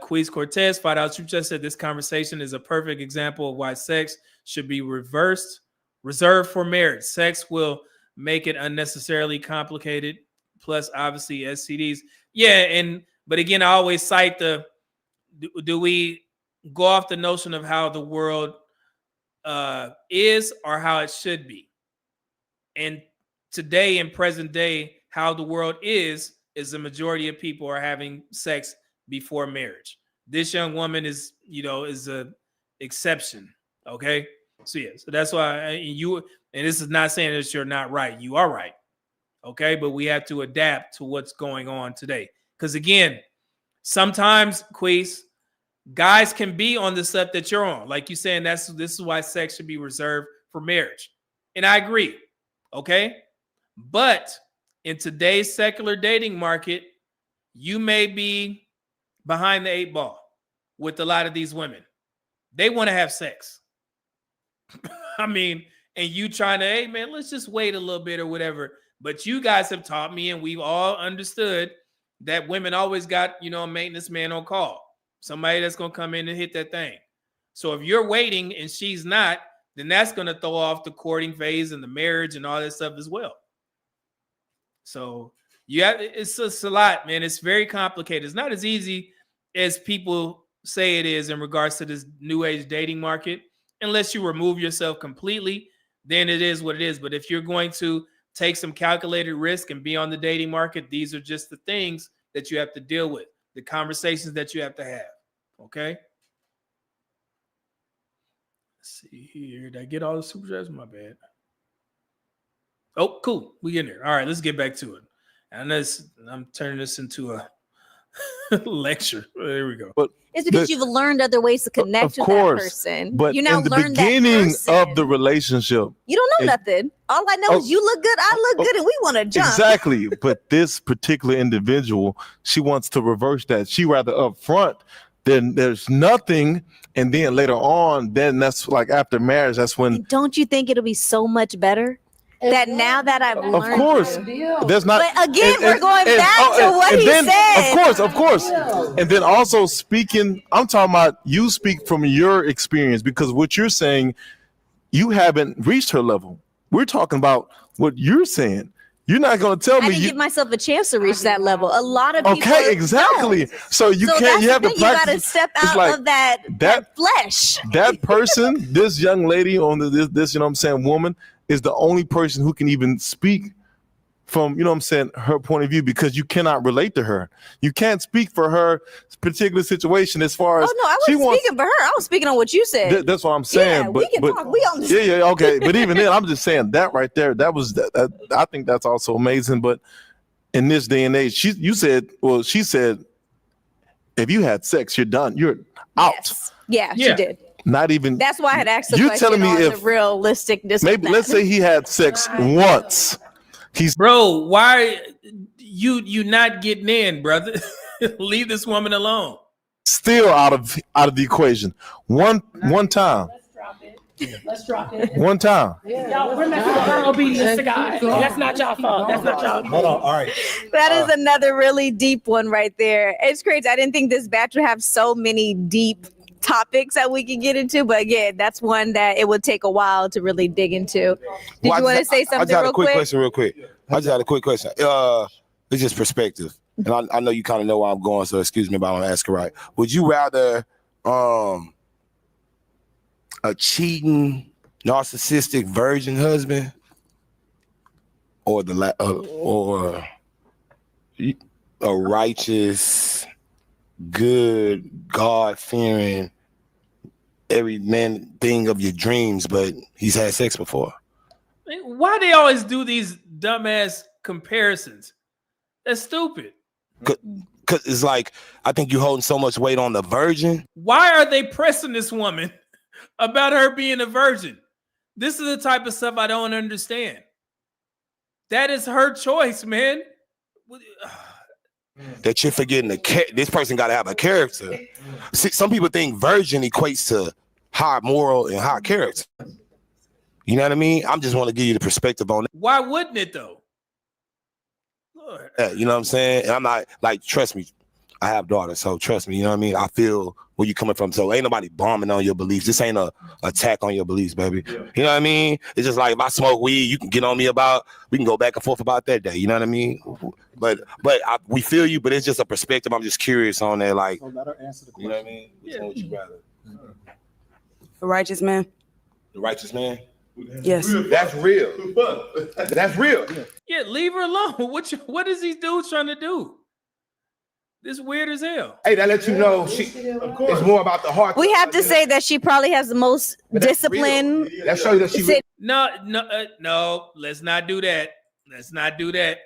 Quiz Cortez, $5 super chat said this conversation is a perfect example of why sex should be reserved for marriage. Sex will make it unnecessarily complicated. Plus, obviously, STDs. Yeah, but again, I always cite do we go off the notion of how the world is or how it should be? And today, in present day, how the world is the majority of people are having sex before marriage. This young woman is a exception. Okay. So that's why and this is not saying that you're not right. You are right. Okay. But we have to adapt to what's going on today. Because again, sometimes, Quiz, guys can be on the stuff that you're on. Like you saying, this is why sex should be reserved for marriage. And I agree. Okay. But in today's secular dating market, you may be behind the 8 ball with a lot of these women. They want to have sex. I mean, and you trying to, hey man, let's just wait a little bit or whatever. But you guys have taught me, and we've all understood that women always got, a maintenance man on call. Somebody that's going to come in and hit that thing. So if you're waiting and she's not, then that's going to throw off the courting phase and the marriage and all that stuff as well. So it's a lot, man. It's very complicated. It's not as easy as people say it is in regards to this new age dating market. Unless you remove yourself completely, then it is what it is. But if you're going to take some calculated risk and be on the dating market, these are just the things that you have to deal with, the conversations that you have to have. Okay. Let's see here. Did I get all the super chats? My bad. Oh, cool. We in there. All right, let's get back to it. And I'm turning this into a lecture. There we go. But it's because you've learned other ways to connect with that person. But you now in the learn beginning that person. of the relationship, You don't know nothing. All I know is you look good, I look good, and we want to jump. Exactly. But this particular individual, she wants to reverse that. She rather up front than there's nothing, and then later on, then that's like after marriage, that's when. And don't you think it'll be so much better? That now that I've learned. Of course, there's not. But again, we're going back to what he said. Of course. And then also speaking, I'm talking about you speak from your experience, because what you're saying, you haven't reached her level. We're talking about what you're saying. You're not going to tell me. I didn't give myself a chance to reach that level. A lot of people. Okay, exactly. Don't. So you can't. You have to practice. You got to step out of that flesh. That person, this young lady on this, you know what I'm saying, woman, is the only person who can even speak from, you know what I'm saying, her point of view, because you cannot relate to her. You can't speak for her particular situation as far as Oh no, I wasn't speaking for her. I was speaking on what you said. That's what I'm saying. Yeah, but, we can but, talk. We on this. Yeah, okay. But even then, I'm just saying that right there. That was that. I think that's also amazing. But in this day and age, she said, if you had sex, you're done. You're out. Yes. Yeah, she did. Not even. That's why I had asked the You're question telling me on if the realisticness. maybe let's say he had sex once. Bro, why you not getting in, brother? Leave this woman alone. Still out of the equation. One time. Let's drop it. One time. Y'all, we're messing with her obedience to God. That's not y'all fault. That's not y'all. Hold on. All right. That is another really deep one right there. It's crazy. I didn't think this batch would have so many deep topics that we could get into, but again, that's one that it would take a while to really dig into. Did you want to say something I just had real a quick quick? question real quick. I just had a quick question. It's just perspective. And I know you kind of know where I'm going, so excuse me if I don't ask it right. Would you rather a cheating, narcissistic virgin husband or or a righteous, good, God-fearing, every man thing of your dreams, but he's had sex before? Why they always do these dumbass comparisons? That's stupid. Because it's like, I think you're holding so much weight on the virgin. Why are they pressing this woman about her being a virgin? This is the type of stuff I don't understand. That is her choice, man. That you're forgetting this person got to have a character. See, some people think virgin equates to high moral and high character. You know what I mean? I'm just want to give you the perspective on it. Why wouldn't it though? Yeah, you know what I'm saying? And I'm not like, trust me, I have daughters, so trust me, you know what I mean? I feel where you coming from. So ain't nobody bombing on your beliefs. This ain't a attack on your beliefs, baby. Yeah. You know what I mean? It's just like if I smoke weed, you can get on me about, we can go back and forth about that day. You know what I mean? But we feel you, but it's just a perspective. I'm just curious on that. Like, so let her answer the question. You know what I mean? Which one would you rather? A righteous man. The righteous man? Yes. That's real. That's real. Yeah, leave her alone. What is these dudes trying to do? This weird as hell. Hey, that lets you know it's more about the heart. We have to say that she probably has the most discipline. That shows you that she. No. Let's not do that. Let's not do that.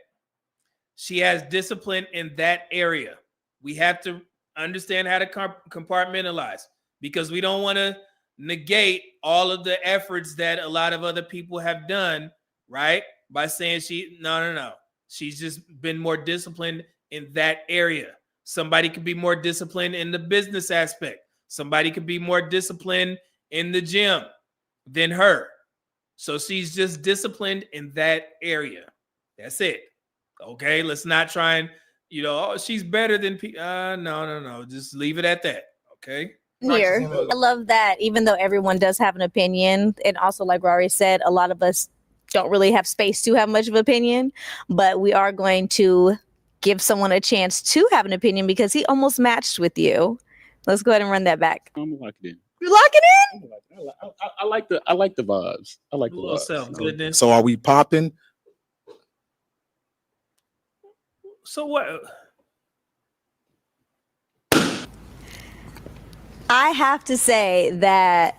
She has discipline in that area. We have to understand how to compartmentalize, because we don't want to negate all of the efforts that a lot of other people have done, right? By saying no. She's just been more disciplined in that area. Somebody could be more disciplined in the business aspect. Somebody could be more disciplined in the gym than her. So she's just disciplined in that area. That's it. Okay, let's not try and, she's better than people. No. Just leave it at that. Okay. Here, I love that even though everyone does have an opinion, and also like Rory said, a lot of us don't really have space to have much of an opinion, but we are going to give someone a chance to have an opinion because he almost matched with you. Let's go ahead and run that back. I'm gonna lock it in. You lock it in? I like the vibes. I like the Little vibes. self-goodness. So are we popping? So what? I have to say that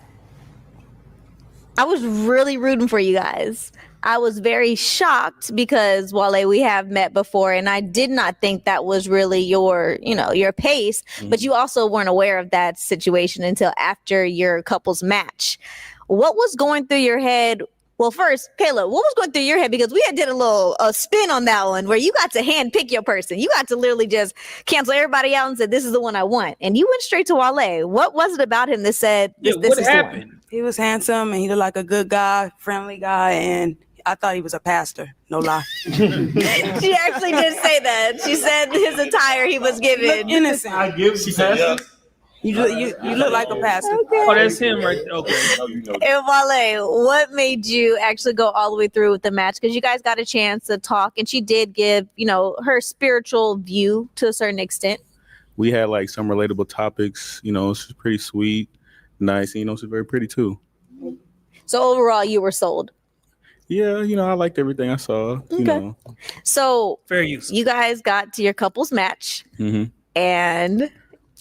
I was really rooting for you guys. I was very shocked because Wale, we have met before, and I did not think that was really your pace, but you also weren't aware of that situation until after your couple's match. What was going through your head? Well, first, Caleb, what was going through your head? Because we had did a spin on that one where you got to hand pick your person. You got to literally just cancel everybody out and said, this is the one I want. And you went straight to Wale. What was it about him that said, this what is happened? the one? He was handsome and he looked like a good guy, friendly guy, and I thought he was a pastor. No lie. She actually did say that. She said his attire he was given. Look innocent. I give she said, yeah. You look like a pastor. Okay. Oh, that's him right there. Okay. And Wale, what made you actually go all the way through with the match? Because you guys got a chance to talk, and she did give, her spiritual view to a certain extent. We had like some relatable topics. She's pretty sweet, nice, and she's very pretty too. So overall, you were sold. Yeah, I liked everything I saw. Okay. So fair use. You guys got to your couples match, Mhm. and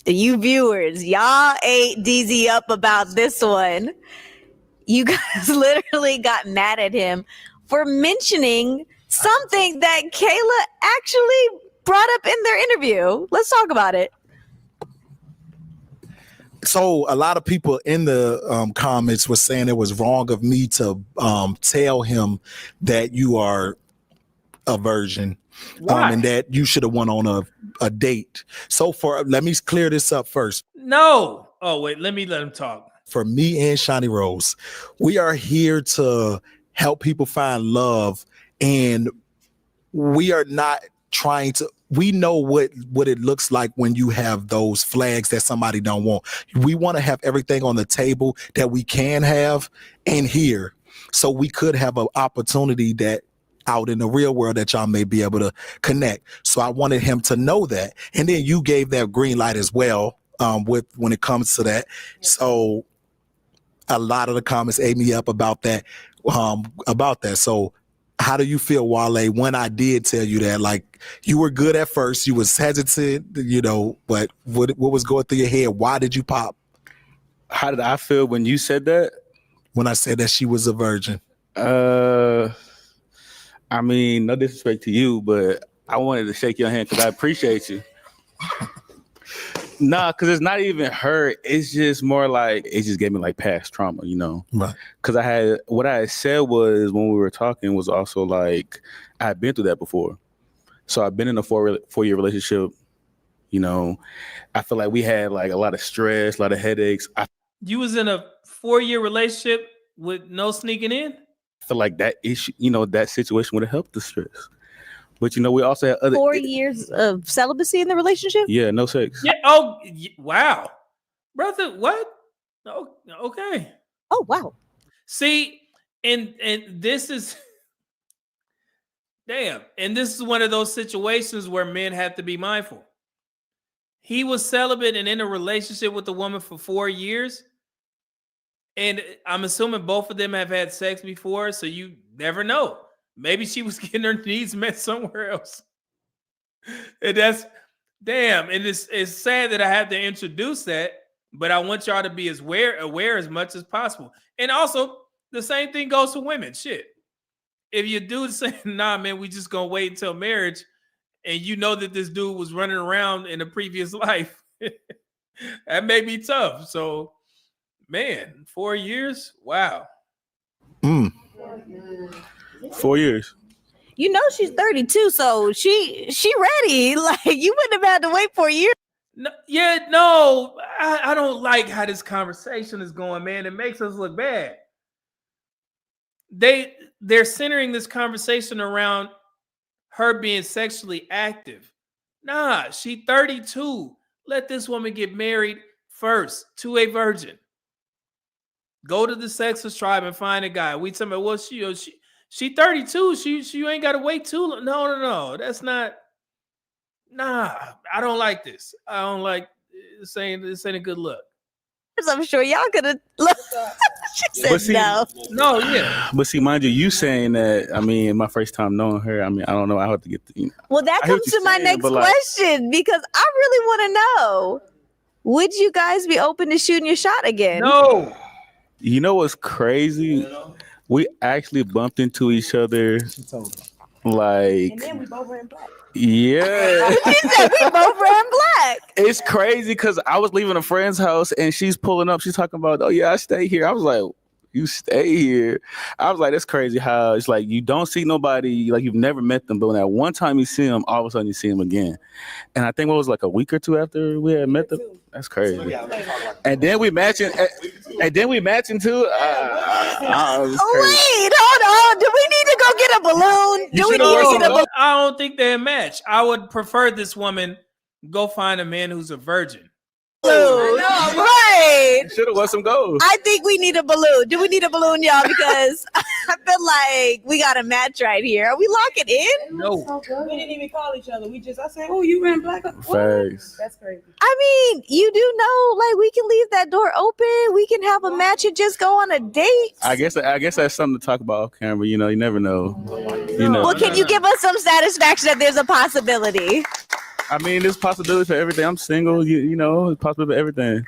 you viewers, y'all ate DZ up about this one. You guys literally got mad at him for mentioning something that Kayla actually brought up in their interview. Let's talk about it. So a lot of people in the comments were saying it was wrong of me to tell him that you are a virgin, and that you should have went on a date. So let me clear this up first. No. Oh wait, let him talk. For me and Shani Rose, we are here to help people find love, and we are not trying to. We know what it looks like when you have those flags that somebody don't want. We want to have everything on the table that we can have in here, so we could have an opportunity that out in the real world that y'all may be able to connect. So I wanted him to know that, and then you gave that green light as well with when it comes to that. So a lot of the comments ate me up about that. So how do you feel, Wale, when I did tell you that? Like, you were good at first, you was hesitant, but what was going through your head? Why did you pop? How did I feel when you said that? When I said that she was a virgin. I mean, no disrespect to you, but I wanted to shake your hand because I appreciate you. Nah, because it's not even her. It's just more like it just gave me like past trauma, Right. Because what I had said was when we were talking was also like I had been through that before. So I've been in a 4-year relationship. I feel like we had like a lot of stress, a lot of headaches. I You was in a 4-year relationship with no sneaking in? feel like that issue, that situation would have helped the stress. But we also had other 4 years of celibacy in the relationship? Yeah, no sex. Yeah. Oh, wow, brother. What? Oh, okay. Oh, wow. See, and this is damn, and this is one of those situations where men have to be mindful. He was celibate and in a relationship with a woman for 4 years, and I'm assuming both of them have had sex before, so you never know. Maybe she was getting her needs met somewhere else. And that's damn. And it's sad that I have to introduce that, but I want y'all to be as aware as much as possible. And also, the same thing goes for women. Shit. If your dude saying, nah, man, we just gonna wait until marriage, and you know that this dude was running around in a previous life, that may be tough. So, man, 4 years? Wow. 4 years. You know she's 32, so she ready. Like, you wouldn't have had to wait 4 years. No, I don't like how this conversation is going, man. It makes us look bad. They're centering this conversation around her being sexually active. Nah, she 32. Let this woman get married first to a virgin. Go to the sexist tribe and find a guy. We talking about, well, she 32. She ain't got to wait too long. No. That's not. Nah, I don't like this. I don't like saying this ain't a good look. I'm sure y'all could have. She said no. No, yeah. But see, mind you saying that, I mean, my first time knowing her, I mean, I don't know. I have to get the, Well, that comes to my next question, because I really want to know, would you guys be open to shooting your shot again? No. You know what's crazy? We actually bumped into each other. Like, And then we both ran black. Yeah. She said we both ran black. It's crazy because I was leaving a friend's house and she's pulling up. She's talking about, oh yeah, I stay here. I was like, you stay here? I was like, that's crazy how it's like you don't see nobody, like you've never met them, but when that one time you see them, all of a sudden you see them again. And I think what was like a week or two after we had met them. That's crazy. And then we matching, too. Wait, hold on. Do we need to go get a balloon? Do we need to get a balloon? I don't think they match. I would prefer this woman go find a man who's a virgin. balloon. Right. Should have won some gold. I think we need a balloon. Do we need a balloon, y'all? Because I feel like we got a match right here. Are we locking in? No. We didn't even call each other. We just, I said, oh, you ran black. Facts. That's crazy. I mean, you do know, like, we can leave that door open. We can have a match and just go on a date. I guess that's something to talk about off camera. You know, you never know. You know. Well, can you give us some satisfaction that there's a possibility? I mean, there's possibility for everything. I'm single. You know, there's possibility for everything.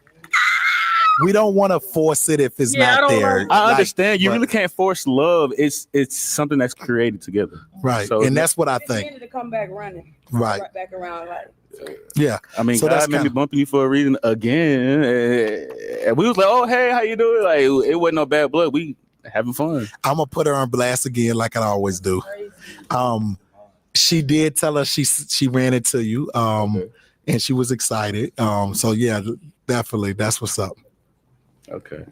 We don't want to force it if it's not there. I understand. You really can't force love. It's something that's created together. Right. So, and that's what I think. Ended to come back running. Right. Back around like. Yeah. I mean, So God that's made me kinda- bumping you for a reason again. And we was like, oh, hey, how you doing? Like, it wasn't no bad blood. We having fun. I'm gonna put her on blast again, like I always do. She did tell us she ran into you, and she was excited. So yeah, definitely, that's what's up. Okay.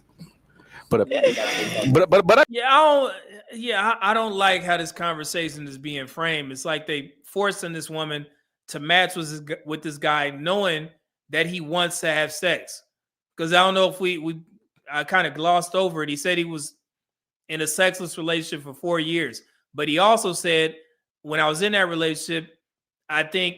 But I don't like how this conversation is being framed. It's like they forcing this woman to match with this guy, knowing that he wants to have sex. Because I don't know if I kind of glossed over it. He said he was in a sexless relationship for 4 years, but he also said, when I was in that relationship, I think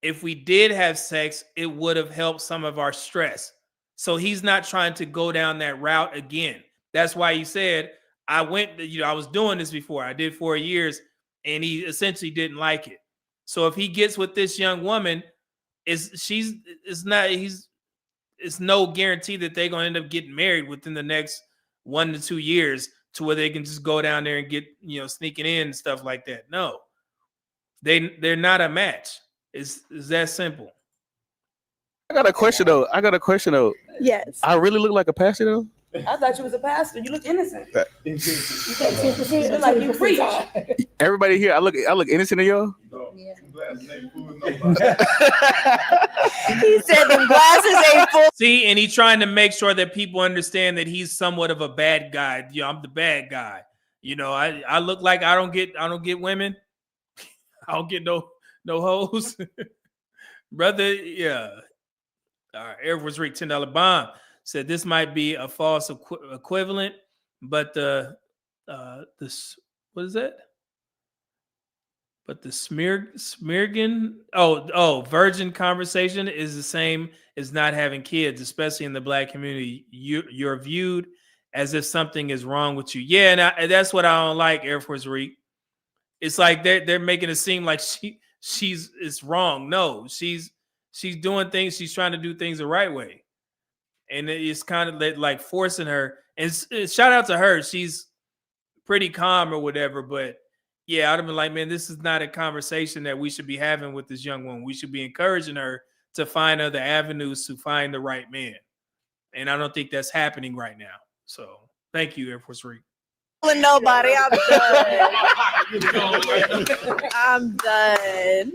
if we did have sex, it would have helped some of our stress. So he's not trying to go down that route again. That's why he said, I was doing this before. I did 4 years, and he essentially didn't like it. So if he gets with this young woman, it's no guarantee that they're going to end up getting married within the next 1 to 2 years to where they can just go down there and get, sneaking in and stuff like that. No, they're not a match. It's that simple. I got a question though. Yes. I really look like a pastor though. I thought you was a pastor. You look innocent. You take 10%. Look like you preach. Everybody here, I look innocent to y'all. He said the glasses ain't full. See, and he's trying to make sure that people understand that he's somewhat of a bad guy. I'm the bad guy. I look like I don't get women. I don't get no hoes. Brother, yeah. Air Force Rick $10 bomb said this might be a false equivalent, but this, what is that? But the Smirgan, virgin conversation is the same as not having kids, especially in the Black community. You're viewed as if something is wrong with you. Yeah, and that's what I don't like, Air Force Reek. It's like they're making it seem like it's wrong. No, she's doing things. She's trying to do things the right way, and it's kind of like forcing her. And shout out to her. She's pretty calm or whatever, but. Yeah, I'd have been like, man, this is not a conversation that we should be having with this young woman. We should be encouraging her to find other avenues to find the right man. And I don't think that's happening right now. So thank you, Air Force Reek. Nobody, I'm done.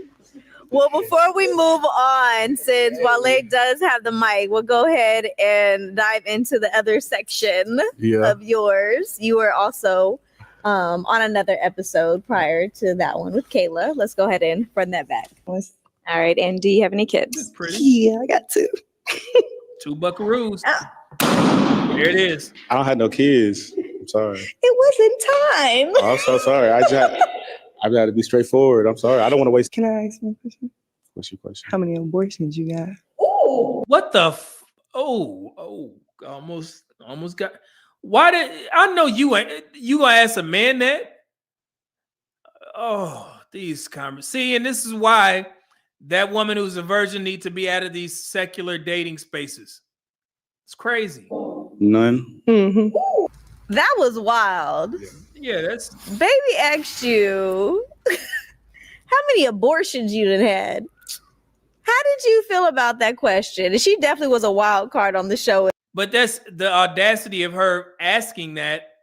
Well, before we move on, since Wale does have the mic, we'll go ahead and dive into the other section of yours. You were also on another episode prior to that one with Kayla. Let's go ahead and run that back. All right, and do you have any kids? Yeah, I got 2. 2 buckaroos. There it is. I don't have no kids. I'm sorry. It wasn't time. Oh, I'm so sorry. I've got to be straightforward. I'm sorry. I don't want to waste. Can I ask you a question? What's your question? How many abortions you got? Oh, what the? Almost got. Why did I know you gonna ask a man that? Oh, these comments. See, and this is why that woman who's a virgin needs to be out of these secular dating spaces. It's crazy. None. Mm-hmm. That was wild. Yeah, that's. Baby asked you how many abortions you done had. How did you feel about that question? And she definitely was a wild card on the show. But that's the audacity of her asking that.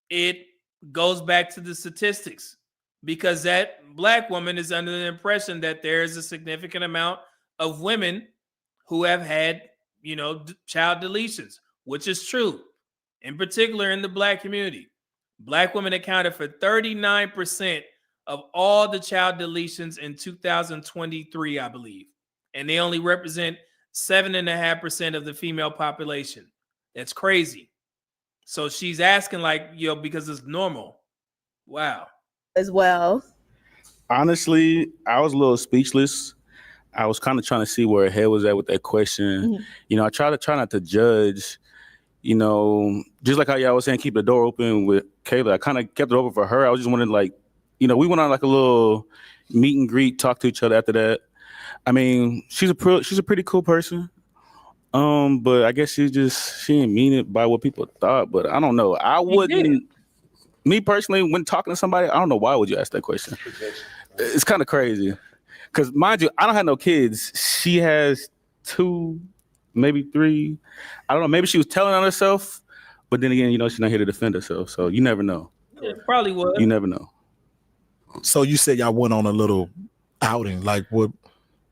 It goes back to the statistics, because that Black woman is under the impression that there is a significant amount of women who have had, child deletions, which is true. In particular, in the Black community, Black women accounted for 39% of all the child deletions in 2023, I believe. And they only represent 7.5% of the female population. That's crazy. So she's asking like, because it's normal. Wow. As well. Honestly, I was a little speechless. I was kind of trying to see where her head was at with that question. Mhm. I try not to judge. Just like how y'all was saying, keep the door open with Kayla. I kind of kept it open for her. I was just wondering, like, we went on like a little meet and greet, talk to each other after that. I mean, she's a pretty cool person. But I guess she didn't mean it by what people thought. But I don't know. I wouldn't. Me personally, when talking to somebody, I don't know why would you ask that question. It's kind of crazy. Because mind you, I don't have no kids. She has 2, maybe 3. I don't know. Maybe she was telling on herself, but then again, she's not here to defend herself. So you never know. It probably was. You never know. So you said y'all went on a little outing, like what?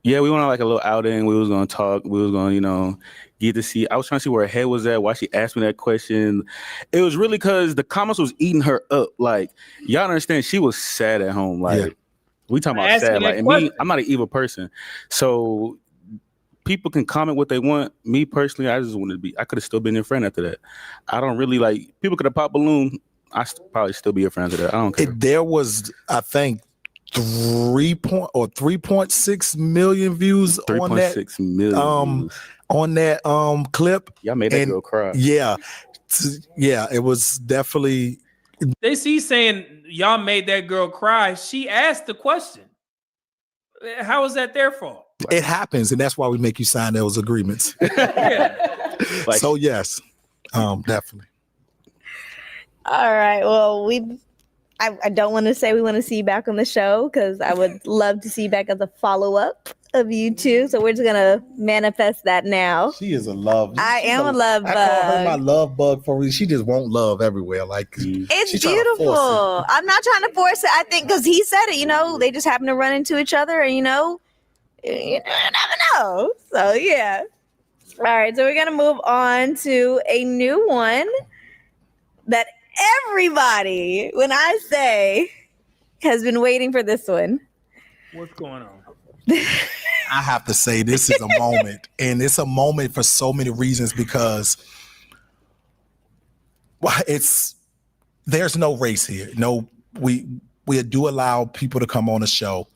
Yeah, we went on like a little outing. We was gonna talk. We was gonna, get to see. I was trying to see where her head was at. Why she asked me that question. It was really because the comments was eating her up. Like, y'all understand? She was sad at home. Like, we talking about sad. Like, and me, I'm not an evil person. So people can comment what they want. Me personally, I just wanted to be. I could have still been your friend after that. I don't really like. People could have popped balloon. I probably still be your friend after that. I don't care. There was, I think, 3.6 million views on that. 3.6 million views. On that clip. Y'all made that girl cry. Yeah, it was definitely. They see saying y'all made that girl cry. She asked the question. How is that their fault? It happens, and that's why we make you sign those agreements. So yes, definitely. All right. Well, I don't want to say we want to see you back on the show because I would love to see you back as a follow-up of you two. So we're just gonna manifest that now. She is a love. I am a love bug. I call her my love bug for a reason. She just won't love everywhere. Like It's beautiful. I'm not trying to force it. I think because he said it, they just happen to run into each other, and you never know. So yeah. All right. So we're gonna move on to a new one that everybody, when I say, has been waiting for this one. What's going on? I have to say this is a moment, and it's a moment for so many reasons because there's no race here. No, we do allow people to come on the show.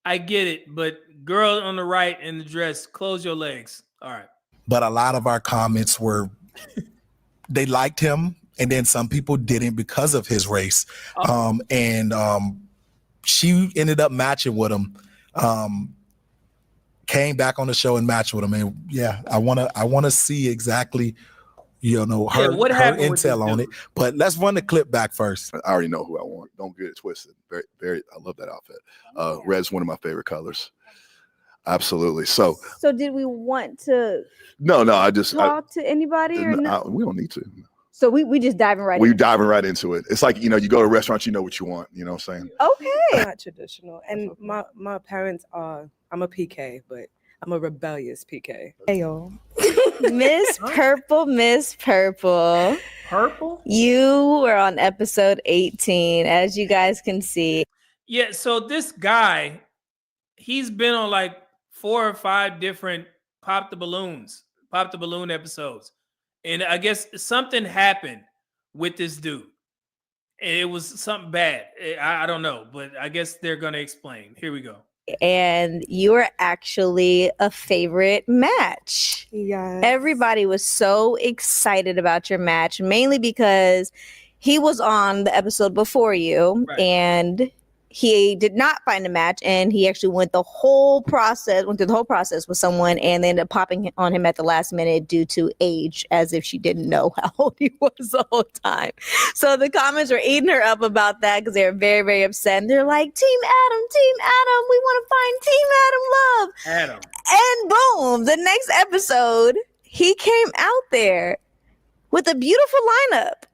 I get it, but girl on the right in the dress, close your legs. All right. But a lot of our comments were, they liked him, and then some people didn't because of his race. She ended up matching with him. Came back on the show and matched with him, and yeah, I wanna see exactly, her intel on it. But let's run the clip back first. I already know who I want. Don't get it twisted. Very, very. I love that outfit. Red's one of my favorite colors. Absolutely. So did we want to? No. I just talk to anybody or no? We don't need to. So we just diving right. We diving right into it. It's like you go to a restaurant, you know what you want. You know what I'm saying? Okay. Not traditional, and my parents are. I'm a PK, but I'm a rebellious PK. Hey y'all. Miss Purple. Purple? You were on episode 18, as you guys can see. Yeah, so this guy, he's been on like 4 or 5 different Pop the Balloon episodes. And I guess something happened with this dude. It was something bad. I don't know, but I guess they're going to explain. Here we go. And you were actually a favorite match. Yes. Everybody was so excited about your match, mainly because he was on the episode before you, and he did not find a match, and he actually went through the whole process with someone, and they ended up popping on him at the last minute due to age, as if she didn't know how old he was the whole time. So the comments were eating her up about that because they were very, very upset. And they're like, Team Adam, we want to find Team Adam love. Adam. And boom, the next episode, he came out there with a beautiful lineup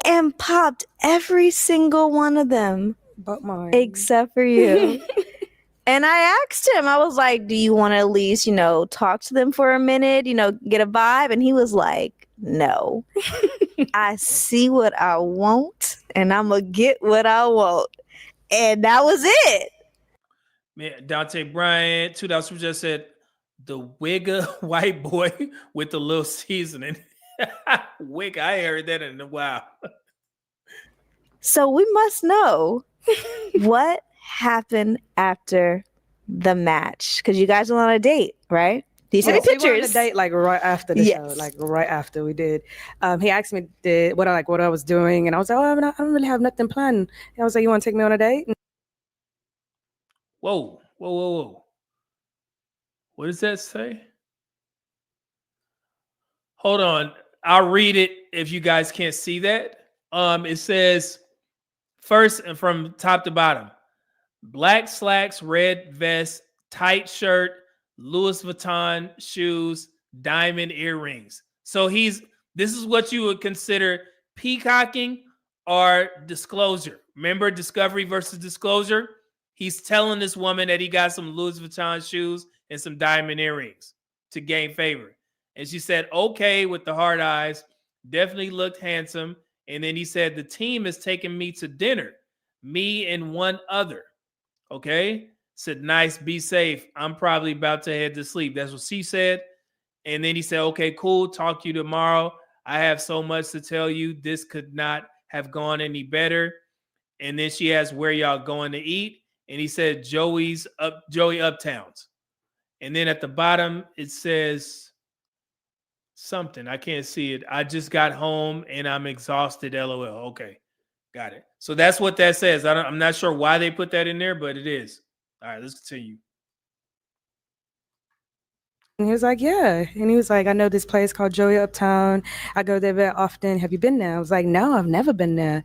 and popped every single one of them. But mine. Except for you. And I asked him, I was like, do you want to at least, talk to them for a minute, get a vibe? And he was like, no. I see what I want, and I'm going to get what I want. And that was it. Man, Dante Bryant, $2 just said, The wigga white boy with the little seasoning. Wig, I ain't heard that in a while. So we must know what happened after the match because you guys went on a date, right? These are the We went on a pictures. date like right after the show, like right after we did. He asked me what I was doing, and I was like, oh, I don't really have nothing planned. And I was like, you want to take me on a date? Whoa, whoa, whoa, whoa. What does that say? Hold on. I'll read it if you guys can't see that. It says first and from top to bottom. Black slacks, red vest, tight shirt, Louis Vuitton shoes, diamond earrings. So this is what you would consider peacocking or disclosure. Remember discovery versus disclosure? He's telling this woman that he got some Louis Vuitton shoes and some diamond earrings to gain favor. And she said, okay, with the hard eyes, definitely looked handsome. And then he said, the team is taking me to dinner, me and one other. Okay. Said, nice, be safe. I'm probably about to head to sleep. That's what she said. And then he said, okay, cool. Talk to you tomorrow. I have so much to tell you. This could not have gone any better. And then she asked, where y'all going to eat? And he said, Joey Uptowns. And then at the bottom, it says something. I can't see it. I just got home and I'm exhausted. LOL. Okay. Got it. So that's what that says. I'm not sure why they put that in there, but it is. All right, let's continue. And he was like, yeah. And he was like, I know this place called Joey Uptown. I go there very often. Have you been there? I was like, no, I've never been there.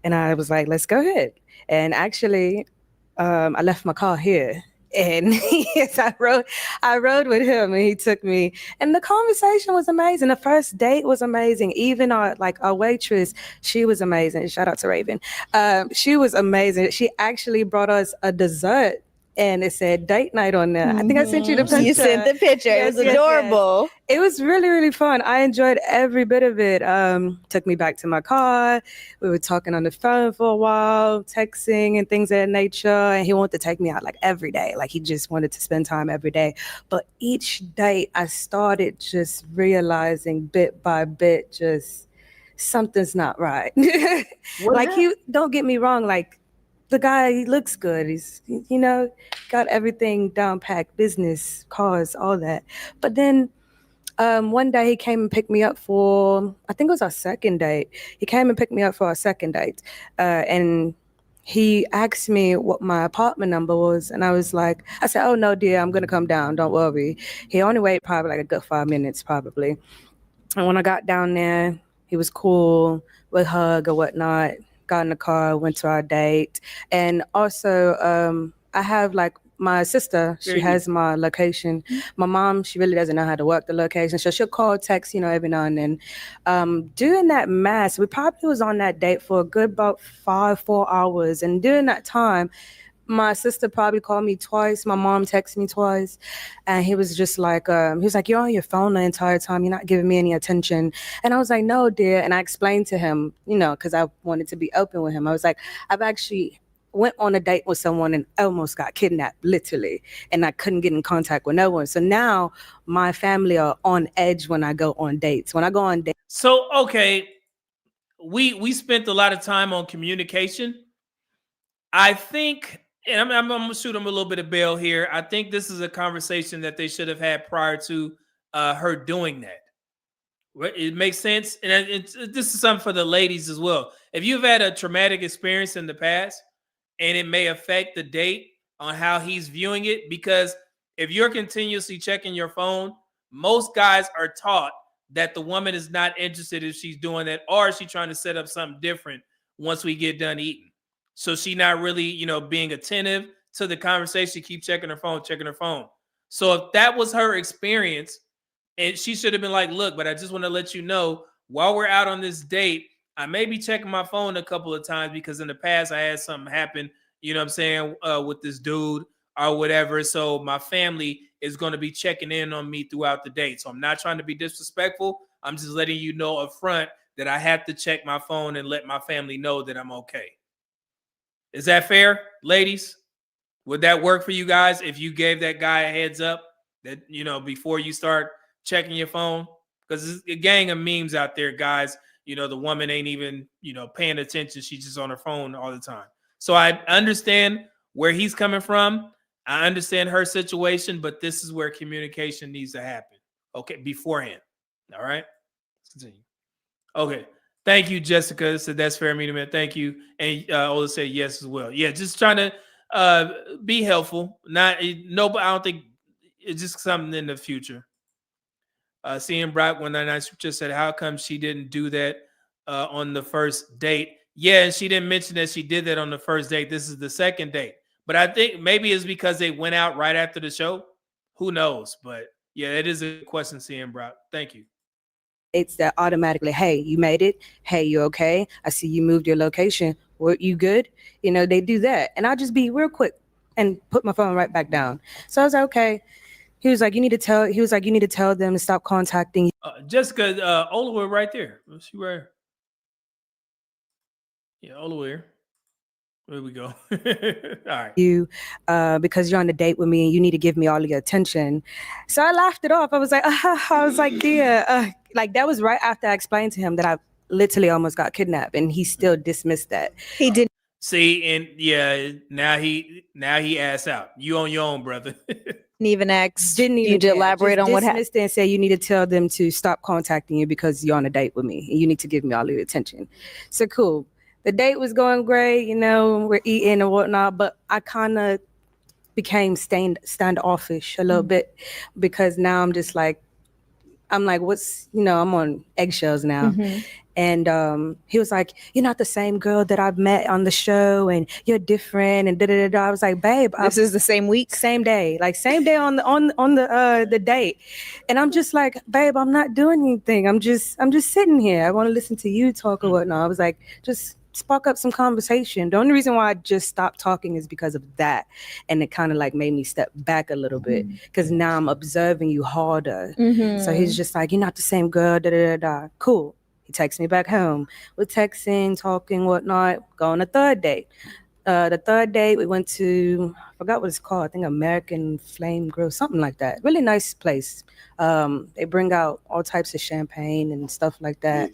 And I was like, let's go ahead. And actually, I left my car here. And yes, I rode with him and he took me. And the conversation was amazing. The first date was amazing. Even our waitress, she was amazing. Shout out to Raven. She was amazing. She actually brought us a dessert. And it said date night on there. I think I sent you the picture. You sent the picture. It was adorable. It was really, really fun. I enjoyed every bit of it. Took me back to my car. We were talking on the phone for a while, texting and things of that nature. And he wanted to take me out like every day. Like he just wanted to spend time every day. But each day I started just realizing bit by bit, just something's not right. Don't get me wrong, like, the guy, he looks good. He's, got everything down packed, business, cars, all that. But then one day he came and picked me up for, I think it was our second date. He came and picked me up for our second date. And he asked me what my apartment number was. And I said, oh, no, dear, I'm going to come down. Don't worry. He only waited probably like a good 5 minutes, probably. And when I got down there, he was cool, would hug or whatnot. Got in the car, went to our date. And also, I have like my sister, she has my location. My mom, she really doesn't know how to work the location. So she'll call, text, every now and then. During that mass, we probably was on that date for a good about 4 hours. And during that time, my sister probably called me twice. My mom texted me twice. And he was just like, you're on your phone the entire time. You're not giving me any attention. And I was like, no, dear. And I explained to him, because I wanted to be open with him. I was like, I've actually went on a date with someone and almost got kidnapped, literally. And I couldn't get in contact with no one. So now my family are on edge when I go on dates. When I go on dates. So, okay, we spent a lot of time on communication. I think... And I'm going to shoot them a little bit of bail here. I think this is a conversation that they should have had prior to her doing that. It makes sense. And this is something for the ladies as well. If you've had a traumatic experience in the past and it may affect the date on how he's viewing it, because if you're continuously checking your phone, most guys are taught that the woman is not interested if she's doing that, or is she trying to set up something different once we get done eating. So she not really, being attentive to the conversation, keep checking her phone. So if that was her experience, and she should have been like, look, but I just want to let you know, while we're out on this date, I may be checking my phone a couple of times because in the past I had something happen, with this dude or whatever. So my family is going to be checking in on me throughout the date. So I'm not trying to be disrespectful. I'm just letting you know up front that I have to check my phone and let my family know that I'm okay. Is that fair, ladies? Would that work for you guys if you gave that guy a heads up that, you know, before you start checking your phone, because there's a gang of memes out there, guys. You know, the woman ain't even, you know, paying attention. She's just on her phone all the time. So I understand where he's coming from. I understand her situation, but this is where communication needs to happen. Okay, beforehand. All right. Let's continue. Okay. Thank you, Jessica. So that's fair, man. Thank you. And Ola said yes as well. Yeah, just trying to be helpful. Not no, but I don't think it's just something in the future. Seeing Brock 199 just said, how come she didn't do that on the first date? Yeah, and she didn't mention that she did that on the first date. This is the second date. But I think maybe it's because they went out right after the show. Who knows? But yeah, it is a question, seeing Brock. Thank you. It's that automatically, hey, you made it. Hey, you okay? I see you moved your location. Were you good? You know, they do that. And I'll just be real quick and put my phone right back down. So I was like, okay. He was like, you need to tell them to stop contacting Jessica, Ola right there. Let's see where. Yeah, Ola. There we go. All right. you because you're on a date with me and you need to give me all of your attention. So I laughed it off. I was like, dear, like that was right after I explained to him that I literally almost got kidnapped, and he still dismissed that. He didn't see, and yeah, now he asked out. You on your own, brother. even ask you to elaborate on what happened. Dismissed it and say you need to tell them to stop contacting you because you're on a date with me and you need to give me all of your attention. So cool. The date was going great, you know, we're eating and whatnot, but I kind of became standoffish a little bit because now I'm like, what's, you know, I'm on eggshells now. Mm-hmm. And he was like, you're not the same girl that I've met on the show and you're different and da-da-da-da. I was like, babe. This is the same week? Same day. Like same day on the date. And I'm just like, babe, I'm not doing anything. I'm just sitting here. I want to listen to you talk or whatnot. I was like, just spark up some conversation. The only reason why I just stopped talking is because of that. And it kind of like made me step back a little bit because now I'm observing you harder. Mm-hmm. So he's just like, you're not the same girl, da-da-da-da. Cool. He texts me back home. We're texting, talking, whatnot. Go on a third date. The third date, we went to, I forgot what it's called. I think American Flame Grill, something like that. Really nice place. They bring out all types of champagne and stuff like that.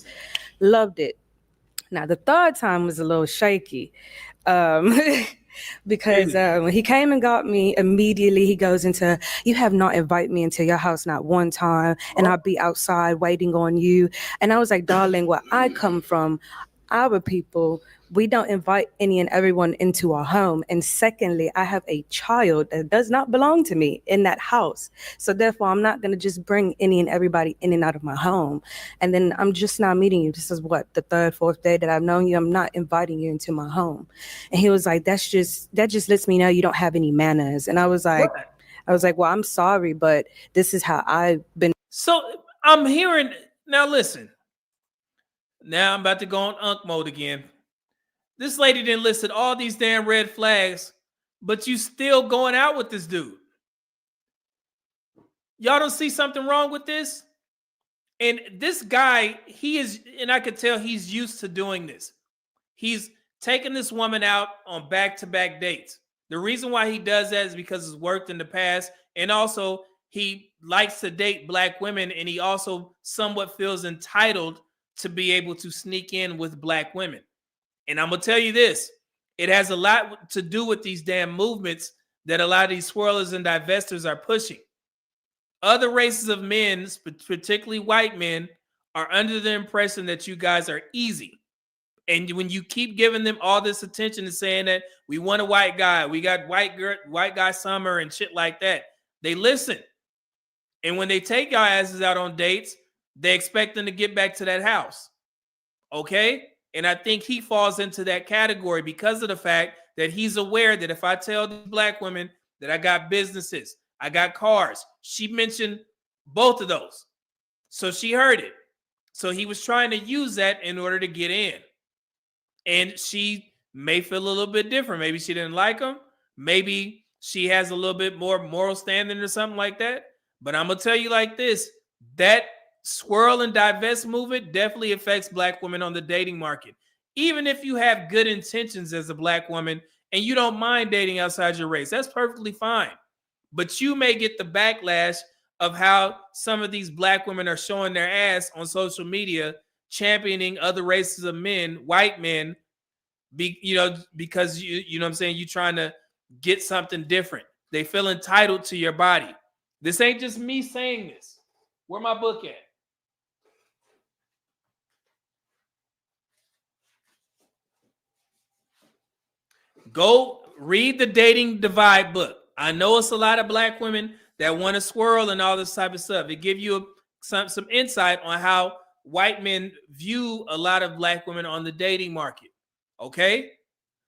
Loved it. Now, the third time was a little shaky. Because when he came and got me, immediately he goes into, you have not invited me into your house not one time, and I'll be outside waiting on you. And I was like, darling, where I come from, our people, we don't invite any and everyone into our home. And secondly, I have a child that does not belong to me in that house. So therefore, I'm not going to just bring any and everybody in and out of my home. And then I'm just now meeting you. This is what, the third, fourth day that I've known you. I'm not inviting you into my home. And he was like, that just lets me know you don't have any manners. And I was like, well, I'm sorry, but this is how I've been. So I'm hearing, now listen. Now I'm about to go on Unk mode again. This lady didn't listed all these damn red flags, but you still going out with this dude. Y'all don't see something wrong with this? And this guy, he is, and I could tell he's used to doing this. He's taking this woman out on back-to-back dates. The reason why he does that is because it's worked in the past, and also he likes to date black women, and he also somewhat feels entitled to be able to sneak in with black women. And I'm going to tell you this, it has a lot to do with these damn movements that a lot of these swirlers and divestors are pushing. Other races of men, particularly white men, are under the impression that you guys are easy. And when you keep giving them all this attention and saying that we want a white guy, we got white guy summer and shit like that, they listen. And when they take your asses out on dates, they expect them to get back to that house. Okay? And I think he falls into that category because of the fact that he's aware that if I tell these black women that I got businesses, I got cars, she mentioned both of those. So she heard it. So he was trying to use that in order to get in. And she may feel a little bit different. Maybe she didn't like him. Maybe she has a little bit more moral standing or something like that. But I'm going to tell you like this, that swirl and divest movement definitely affects black women on the dating market. Even if you have good intentions as a black woman and you don't mind dating outside your race, that's perfectly fine. but you may get the backlash of how some of these black women are showing their ass on social media, championing other races of men, white men, because you know what I'm saying, you trying to get something different. They feel entitled to your body. This ain't just me saying this. Where my book at? Go read the Dating Divide book. I know it's a lot of black women that want to swirl and all this type of stuff. It give you some insight on how white men view a lot of black women on the dating market. Okay,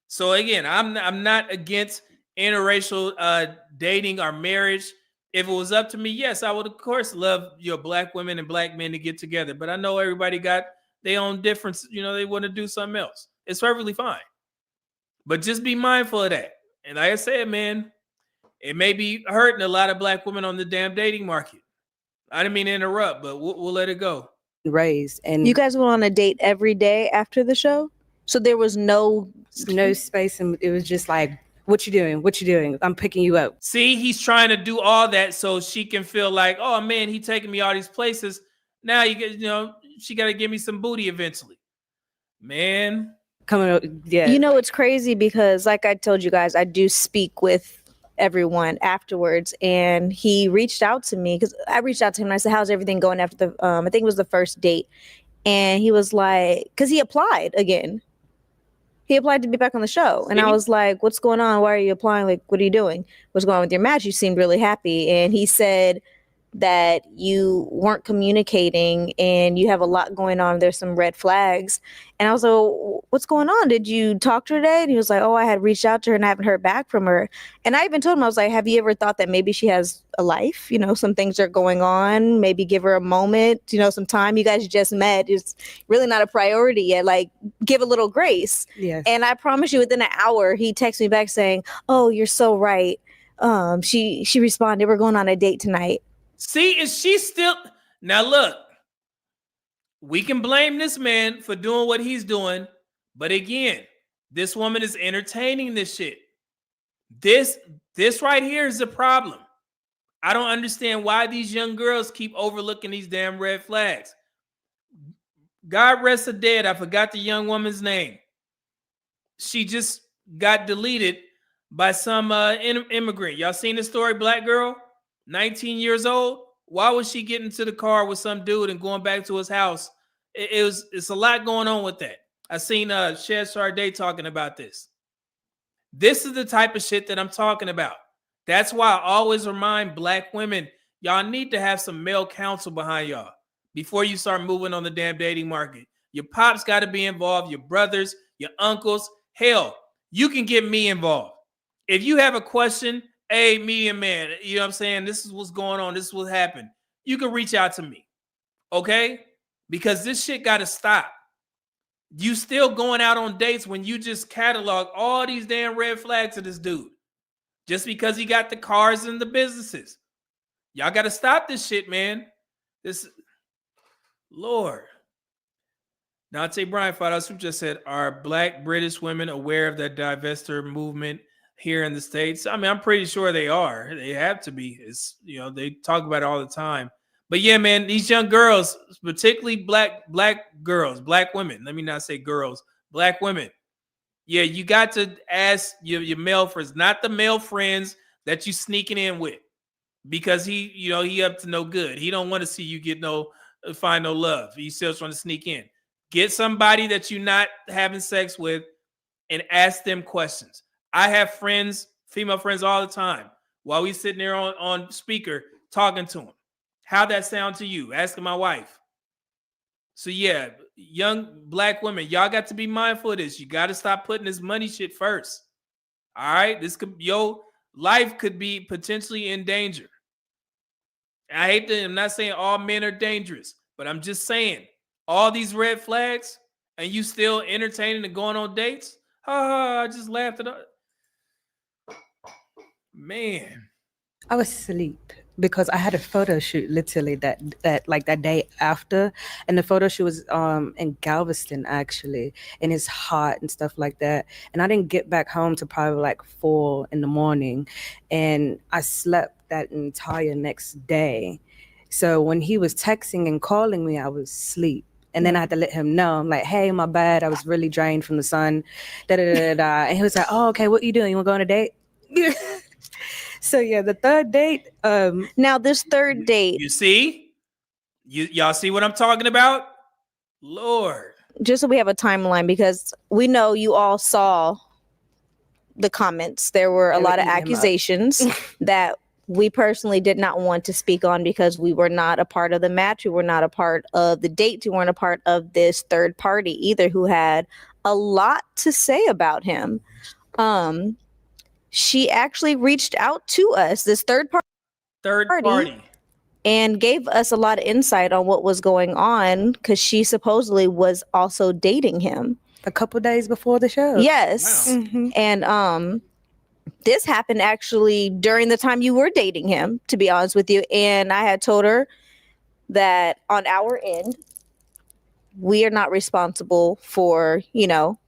so again, I'm not against interracial dating or marriage. If it was up to me, yes, I would of course love your black women and black men to get together. But I know everybody got their own difference. You know, they want to do something else. It's perfectly fine. But just be mindful of that. And like I said, man, it may be hurting a lot of black women on the damn dating market. I didn't mean to interrupt, but we'll let it go. Raised, and you guys went on a date every day after the show, so there was no space, and it was just like, what you doing? What you doing? I'm picking you up. See, he's trying to do all that so she can feel like, oh man, he taking me all these places. Now she got to give me some booty eventually, man. coming up. Yeah. You know, it's crazy because, like I told you guys, I do speak with everyone afterwards, and he reached out to me because I reached out to him and I said, how's everything going after the I think it was the first date, and he was like, because he applied again. He applied to be back on the show. And I was like, what's going on? Why are you applying? Like, what are you doing? What's going on with your match? You seemed really happy. And he said that you weren't communicating and you have a lot going on. There's some red flags. And I was like, what's going on? Did you talk to her today? And he was like, oh, I had reached out to her and I haven't heard back from her. And I even told him, I was like, have you ever thought that maybe she has a life? You know, some things are going on. Maybe give her a moment, you know, some time. You guys just met. It's really not a priority yet. Like, give a little grace. Yes. And I promise you, within an hour, he texted me back saying, oh, you're so right. She responded, we're going on a date tonight. See, is she still now? Look, we can blame this man for doing what he's doing, but again, this woman is entertaining this shit. This right here is a problem. I don't understand why these young girls keep overlooking these damn red flags. God rest her dead. I forgot the young woman's name. She just got deleted by some immigrant. Y'all seen the story? Black girl, 19 years old. Why was she getting to the car with some dude and going back to his house? It's a lot going on with that. I seen Shed Sharday talking about this. This is the type of shit that I'm talking about. That's why I always remind black women, y'all need to have some male counsel behind y'all before you start moving on the damn dating market. Your pops got to be involved, your brothers, your uncles. Hell, you can get me involved. If you have a question, hey, media man, you know what I'm saying? This is what's going on. This is what happened. You can reach out to me, okay? Because this shit got to stop. You still going out on dates when you just catalog all these damn red flags of this dude just because he got the cars and the businesses. Y'all got to stop this shit, man. This, Lord. Dante Bryan, who just said, are black British women aware of the divestor movement here in the States? I mean, I'm pretty sure they are. They have to be. It's, you know, they talk about it all the time. But yeah, man, these young girls, particularly black girls, black women, let me not say girls, black women. Yeah, you got to ask your male friends, not the male friends that you sneaking in with, because he up to no good. He don't want to see you find no love. He's still trying to sneak in. Get somebody that you're not having sex with and ask them questions. I have friends, female friends all the time, while we sitting there on speaker talking to them. How that sound to you? Asking my wife. So yeah, young black women, y'all got to be mindful of this. You got to stop putting this money shit first. All right? Your life could be potentially in danger. I'm not saying all men are dangerous, but I'm just saying all these red flags and you still entertaining and going on dates. I just laughed at it. Man. I was asleep because I had a photo shoot literally that day after, and the photo shoot was in Galveston actually, and it's hot and stuff like that. And I didn't get back home to probably like 4 in the morning, and I slept that entire next day. So when he was texting and calling me, I was asleep. And then I had to let him know. I'm like, hey, my bad. I was really drained from the sun. Da da da da. Da. And he was like, oh, okay. What you doing? You want to go on a date? So yeah, the third date. Now this third date. You see, y'all see what I'm talking about? Lord. Just so we have a timeline, because we know you all saw the comments. There were a lot of accusations that we personally did not want to speak on because we were not a part of the match. We were not a part of the date. We weren't a part of this third party either, who had a lot to say about him. She actually reached out to us, this third party, and gave us a lot of insight on what was going on, because she supposedly was also dating him a couple days before the show. Yes. Wow. Mm-hmm. And this happened actually during the time you were dating him, to be honest with you. And I had told her that on our end, we are not responsible for,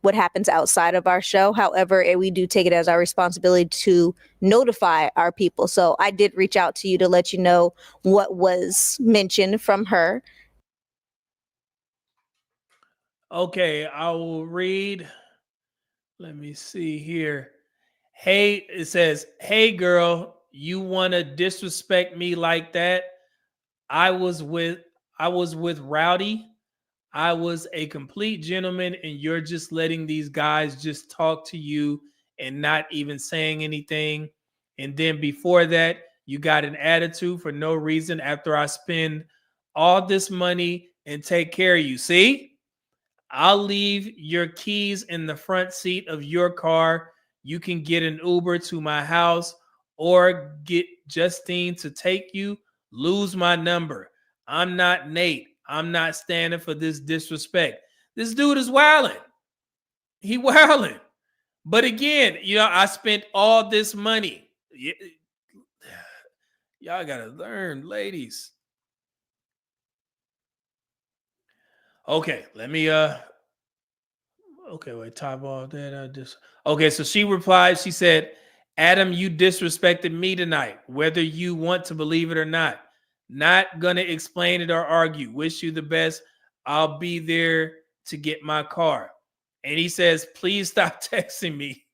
what happens outside of our show. However, we do take it as our responsibility to notify our people. So I did reach out to you to let you know what was mentioned from her. Okay, I will read. Let me see here. Hey, it says, hey girl, you want to disrespect me like that? I was with Rowdy. I was a complete gentleman, and you're just letting these guys just talk to you and not even saying anything. And then before that, you got an attitude for no reason after I spend all this money and take care of you. See? I'll leave your keys in the front seat of your car. You can get an Uber to my house or get Justine to take you. Lose my number. I'm not Nate. I'm not standing for this disrespect. This dude is wilding. He wilding. But again, I spent all this money. Y'all gotta learn, ladies. Okay, let me okay, wait, top off that. Okay, so she replied, she said, Adam, you disrespected me tonight, whether you want to believe it or not. Not gonna explain it or argue. Wish you the best. I'll be there to get my car. And he says, please stop texting me.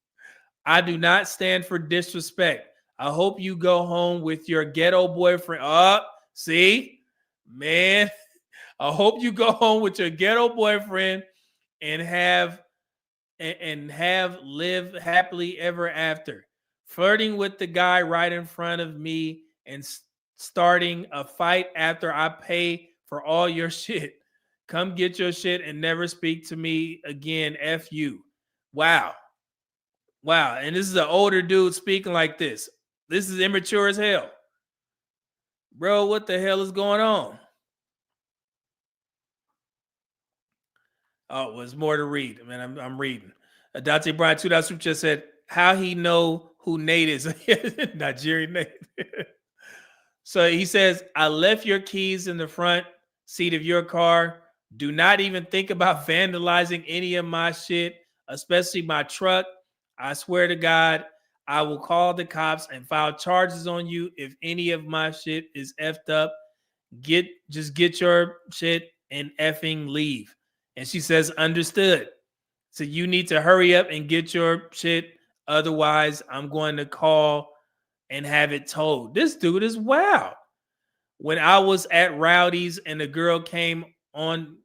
I do not stand for disrespect. I hope you go home with your ghetto boyfriend. See? Man, I hope you go home with your ghetto boyfriend and have live happily ever after. Flirting with the guy right in front of me and starting a fight after I pay for all your shit. Come get your shit and never speak to me again. F you. Wow. Wow. And this is an older dude speaking like this. This is immature as hell. Bro, what the hell is going on? Oh, there's more to read. I mean, I'm reading. Dante Bryan, $2 super just said, how he know who Nate is. Nigerian Nate. So he says, I left your keys in the front seat of your car. Do not even think about vandalizing any of my shit, especially my truck. I swear to God, I will call the cops and file charges on you if any of my shit is effed up. Just get your shit and effing leave. And she says, understood. So you need to hurry up and get your shit. Otherwise, I'm going to call and have it towed. This dude is wild. When I was at Rowdy's and the girl came on,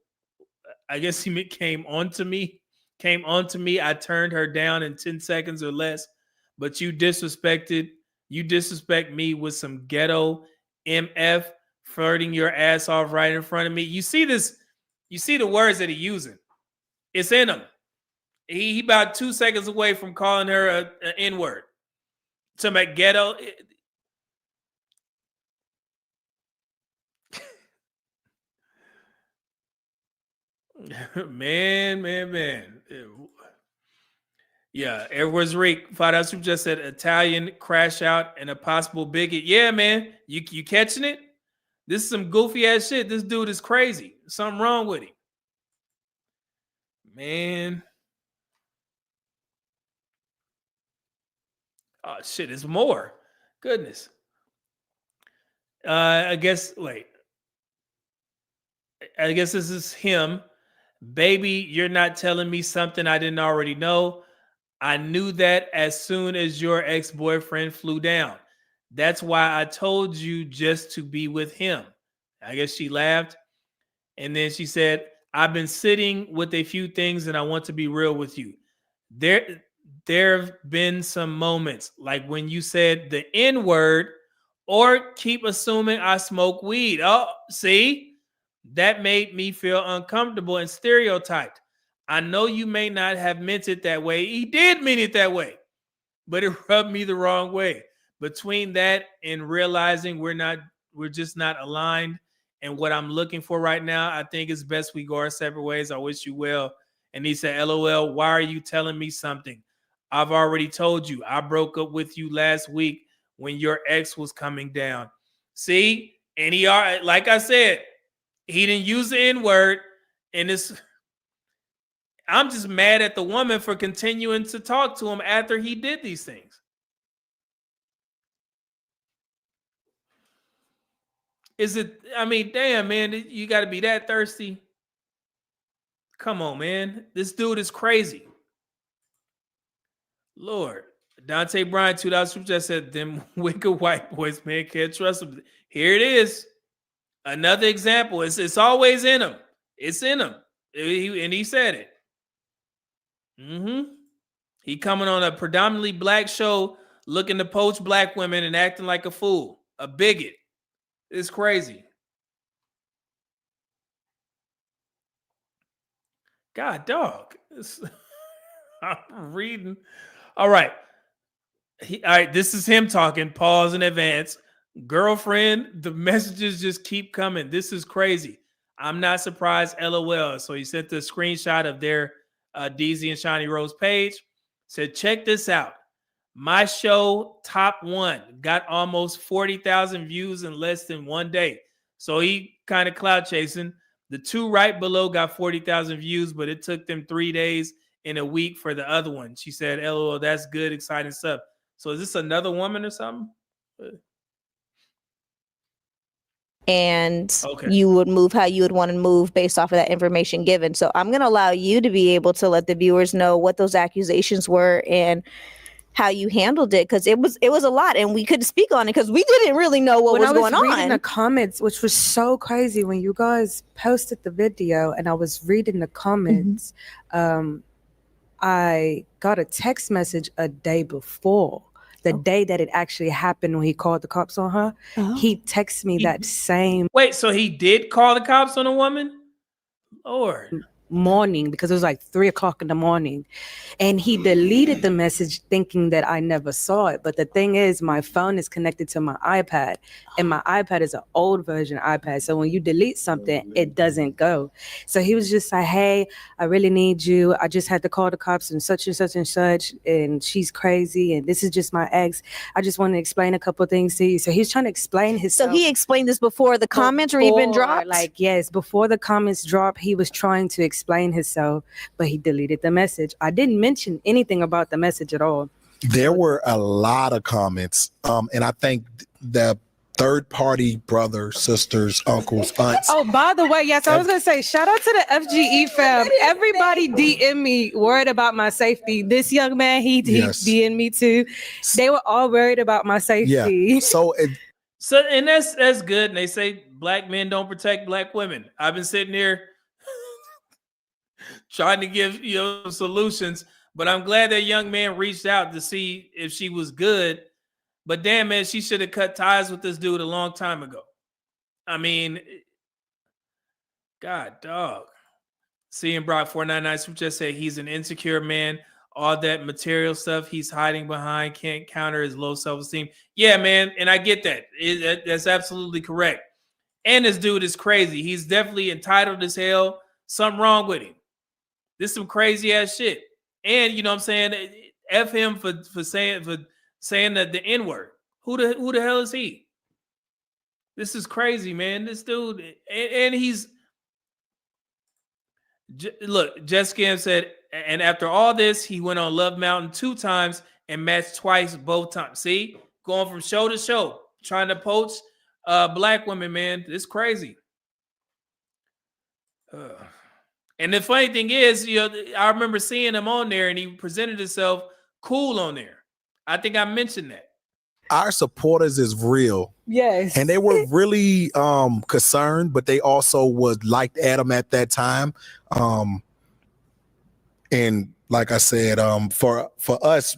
I guess he came onto me. I turned her down in 10 seconds or less. But you disrespect me with some ghetto MF flirting your ass off right in front of me. You see this? You see the words that he's using? It's in him. He about 2 seconds away from calling her an N-word. To my ghetto. Man. Yeah, Edwards Rick, $5 super just said Italian crash out and a possible bigot. Yeah, man, you catching it? This is some goofy ass shit. This dude is crazy. Something wrong with him, man. Oh shit, it's more. Goodness. I guess. Wait. I guess this is him. Baby, you're not telling me something I didn't already know. I knew that as soon as your ex-boyfriend flew down. That's why I told you just to be with him. I guess she laughed. And then she said, I've been sitting with a few things and I want to be real with you. There have been some moments like when you said the N-word or keep assuming I smoke weed. Oh, see? That made me feel uncomfortable and stereotyped. I know you may not have meant it that way. He did mean it that way, but it rubbed me the wrong way. Between that and realizing we're just not aligned and what I'm looking for right now, I think it's best we go our separate ways. I wish you well. And he said, LOL, why are you telling me something? I've already told you. I broke up with you last week when your ex was coming down. See? And he, like I said, he didn't use the N-word, and I'm just mad at the woman for continuing to talk to him after he did these things. Is it, I mean, damn, man, you got to be that thirsty? Come on, man. This dude is crazy. Lord. Dante Bryan, $2 just said, them wicked white boys, man, can't trust them. Here it is. Another example. It's always in him. It's in him. And he said it. He coming on a predominantly black show looking to poach black women and acting like a fool. A bigot. It's crazy. God, dog. I'm reading. All right. All right, this is him talking. Pause in advance. Girlfriend, the messages just keep coming. This is crazy. I'm not surprised, LOL. So he sent the screenshot of their DZ and Shiny Rose page. Said, check this out. My show, Top One, got almost 40,000 views in less than 1 day. So he kind of cloud chasing. The two right below got 40,000 views, but it took them 3 days and a week for the other one. She said, LOL, that's good, exciting stuff. So is this another woman or something? And you would move how you would want to move based off of that information given. So I'm going to allow you to be able to let the viewers know what those accusations were and how you handled it, because it was a lot and we couldn't speak on it because we didn't really know what was going on. I was reading the comments, which was so crazy when you guys posted the video and I was reading the comments. I got a text message a day before. The day that it actually happened when he called the cops on her, he texted me that same. Wait, so he did call the cops on a woman? Lord. Morning, because it was like 3:00 in the morning, and he deleted the message thinking that I never saw it. But the thing is, my phone is connected to my iPad, and my iPad is an old version iPad, so when you delete something it doesn't go. So he was just like, hey, I really need you, I just had to call the cops and such and such and such, and she's crazy and this is just my ex, I just want to explain a couple things to you. So he's trying to explain himself. So he explained this before the comments were even dropped? Like, yes, before the comments dropped, he was trying to explain himself, but he deleted the message. I didn't mention anything about the message at all. There were a lot of comments, and I think the third-party brothers, sisters, uncles, aunts. Oh, by the way, yes, I was gonna say, shout out to the FGE fam. Everybody DM me worried about my safety. This young man, he DM'd me too. They were all worried about my safety. Yeah. So and that's good. And they say black men don't protect black women. I've been sitting here trying to give solutions, but I'm glad that young man reached out to see if she was good. But damn, man, she should have cut ties with this dude a long time ago. I mean, God, dog. Seeing Brock 499 just said he's an insecure man. All that material stuff he's hiding behind can't counter his low self-esteem. Yeah, man, and I get that. That's absolutely correct. And this dude is crazy. He's definitely entitled as hell. Something wrong with him. This is some crazy ass shit. And you know what I'm saying? F him for saying that the N-word. Who the hell is he? This is crazy, man. This dude, and he's look. Jessica said, and after all this, he went on Love Mountain 2 times and matched twice both times. See, going from show to show, trying to poach black women, man. It's crazy. And the funny thing is, I remember seeing him on there, and he presented himself cool on there. I think I mentioned that. Our supporters is real. Yes. And they were really concerned, but they also was liked Adam at that time. And like I said, for us,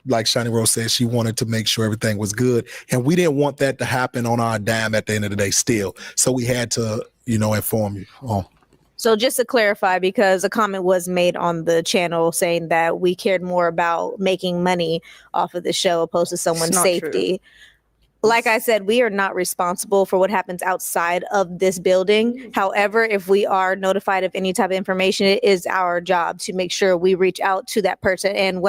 like Shani Rose said, she wanted to make sure everything was good. And we didn't want that to happen on our dime at the end of the day still. So we had to, inform you. So just to clarify, because a comment was made on the channel saying that we cared more about making money off of the show opposed to someone's safety. Like I said, we are not responsible for what happens outside of this building. However, if we are notified of any type of information, it is our job to make sure we reach out to that person. And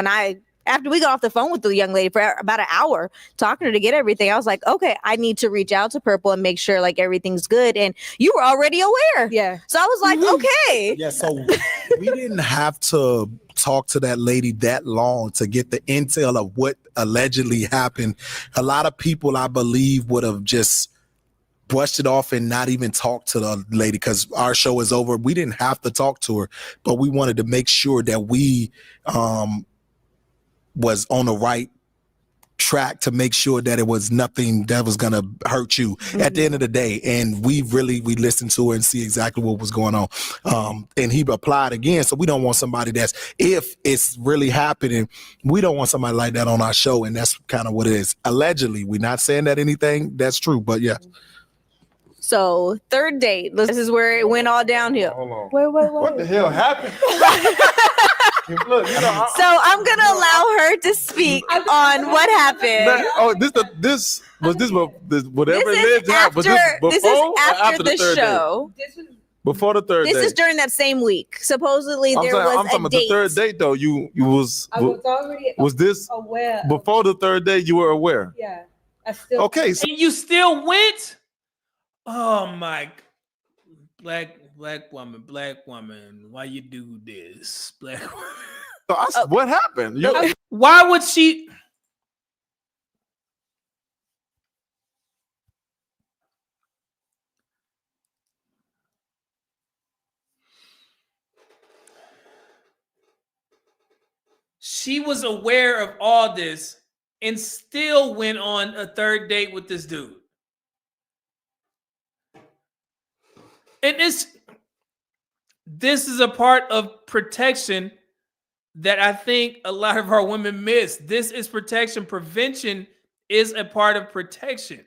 after we got off the phone with the young lady for about an hour talking to her to get everything, I was like, okay, I need to reach out to Purple and make sure like everything's good. And you were already aware. Yeah. So I was like, okay. Yeah, so we didn't have to talk to that lady that long to get the intel of what allegedly happened. A lot of people, I believe, would have just brushed it off and not even talked to the lady because our show is over. We didn't have to talk to her, but we wanted to make sure that we was on the right track to make sure that it was nothing that was going to hurt you at the end of the day. And we listened to her and see exactly what was going on. And he applied again. So we don't want somebody if it's really happening, we don't want somebody like that on our show. And that's kind of what it is. Allegedly, we're not saying that anything that's true, but yeah. So third date, this is where it went all downhill. Hold on. Wait. What the hell happened? Look, so I'm gonna allow her to speak on what happened. This whatever This is lived happened. Was this before this is or after after the third show. Day? Before the third day. This is during that same week. Supposedly I'm there talking was a about date. the third date though. You was already this aware before the third day? You were aware. Yeah. I still Okay. So And you still went? Oh my, black woman, why you do this, black woman? So what happened? Why would she? She was aware of all this and still went on a third date with this dude. And this is a part of protection that I think a lot of our women miss. This is protection. Prevention is a part of protection.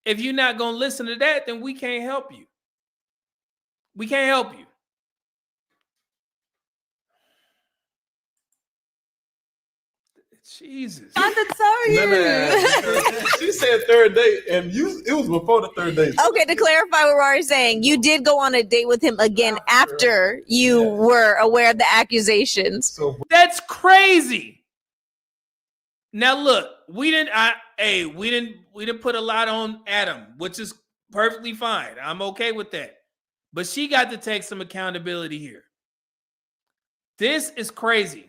If you're not going to listen to that, then we can't help you. We can't help you. Jesus. She said third date, and it was before the third date. Okay, to clarify what Rory's saying, you did go on a date with him again after you were aware of the accusations. So that's crazy. Now look, we didn't put a lot on Adam, which is perfectly fine. I'm okay with that. But she got to take some accountability here. This is crazy.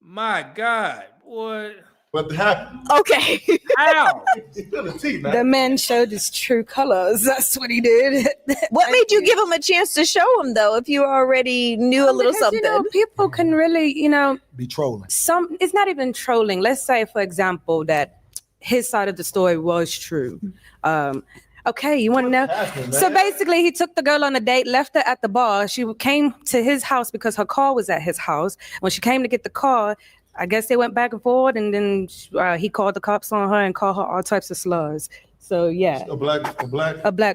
My God, boy. What happened? Okay. How? The man showed his true colors. That's what he did. What made you give him a chance to show him, though, if you already knew a little something? People can really, be trolling. It's not even trolling. Let's say, for example, that his side of the story was true. Okay, you want to know? So basically, he took the girl on a date, left her at the bar. She came to his house because her car was at his house. When she came to get the car, I guess they went back and forth, and then he called the cops on her and called her all types of slurs. So yeah, a black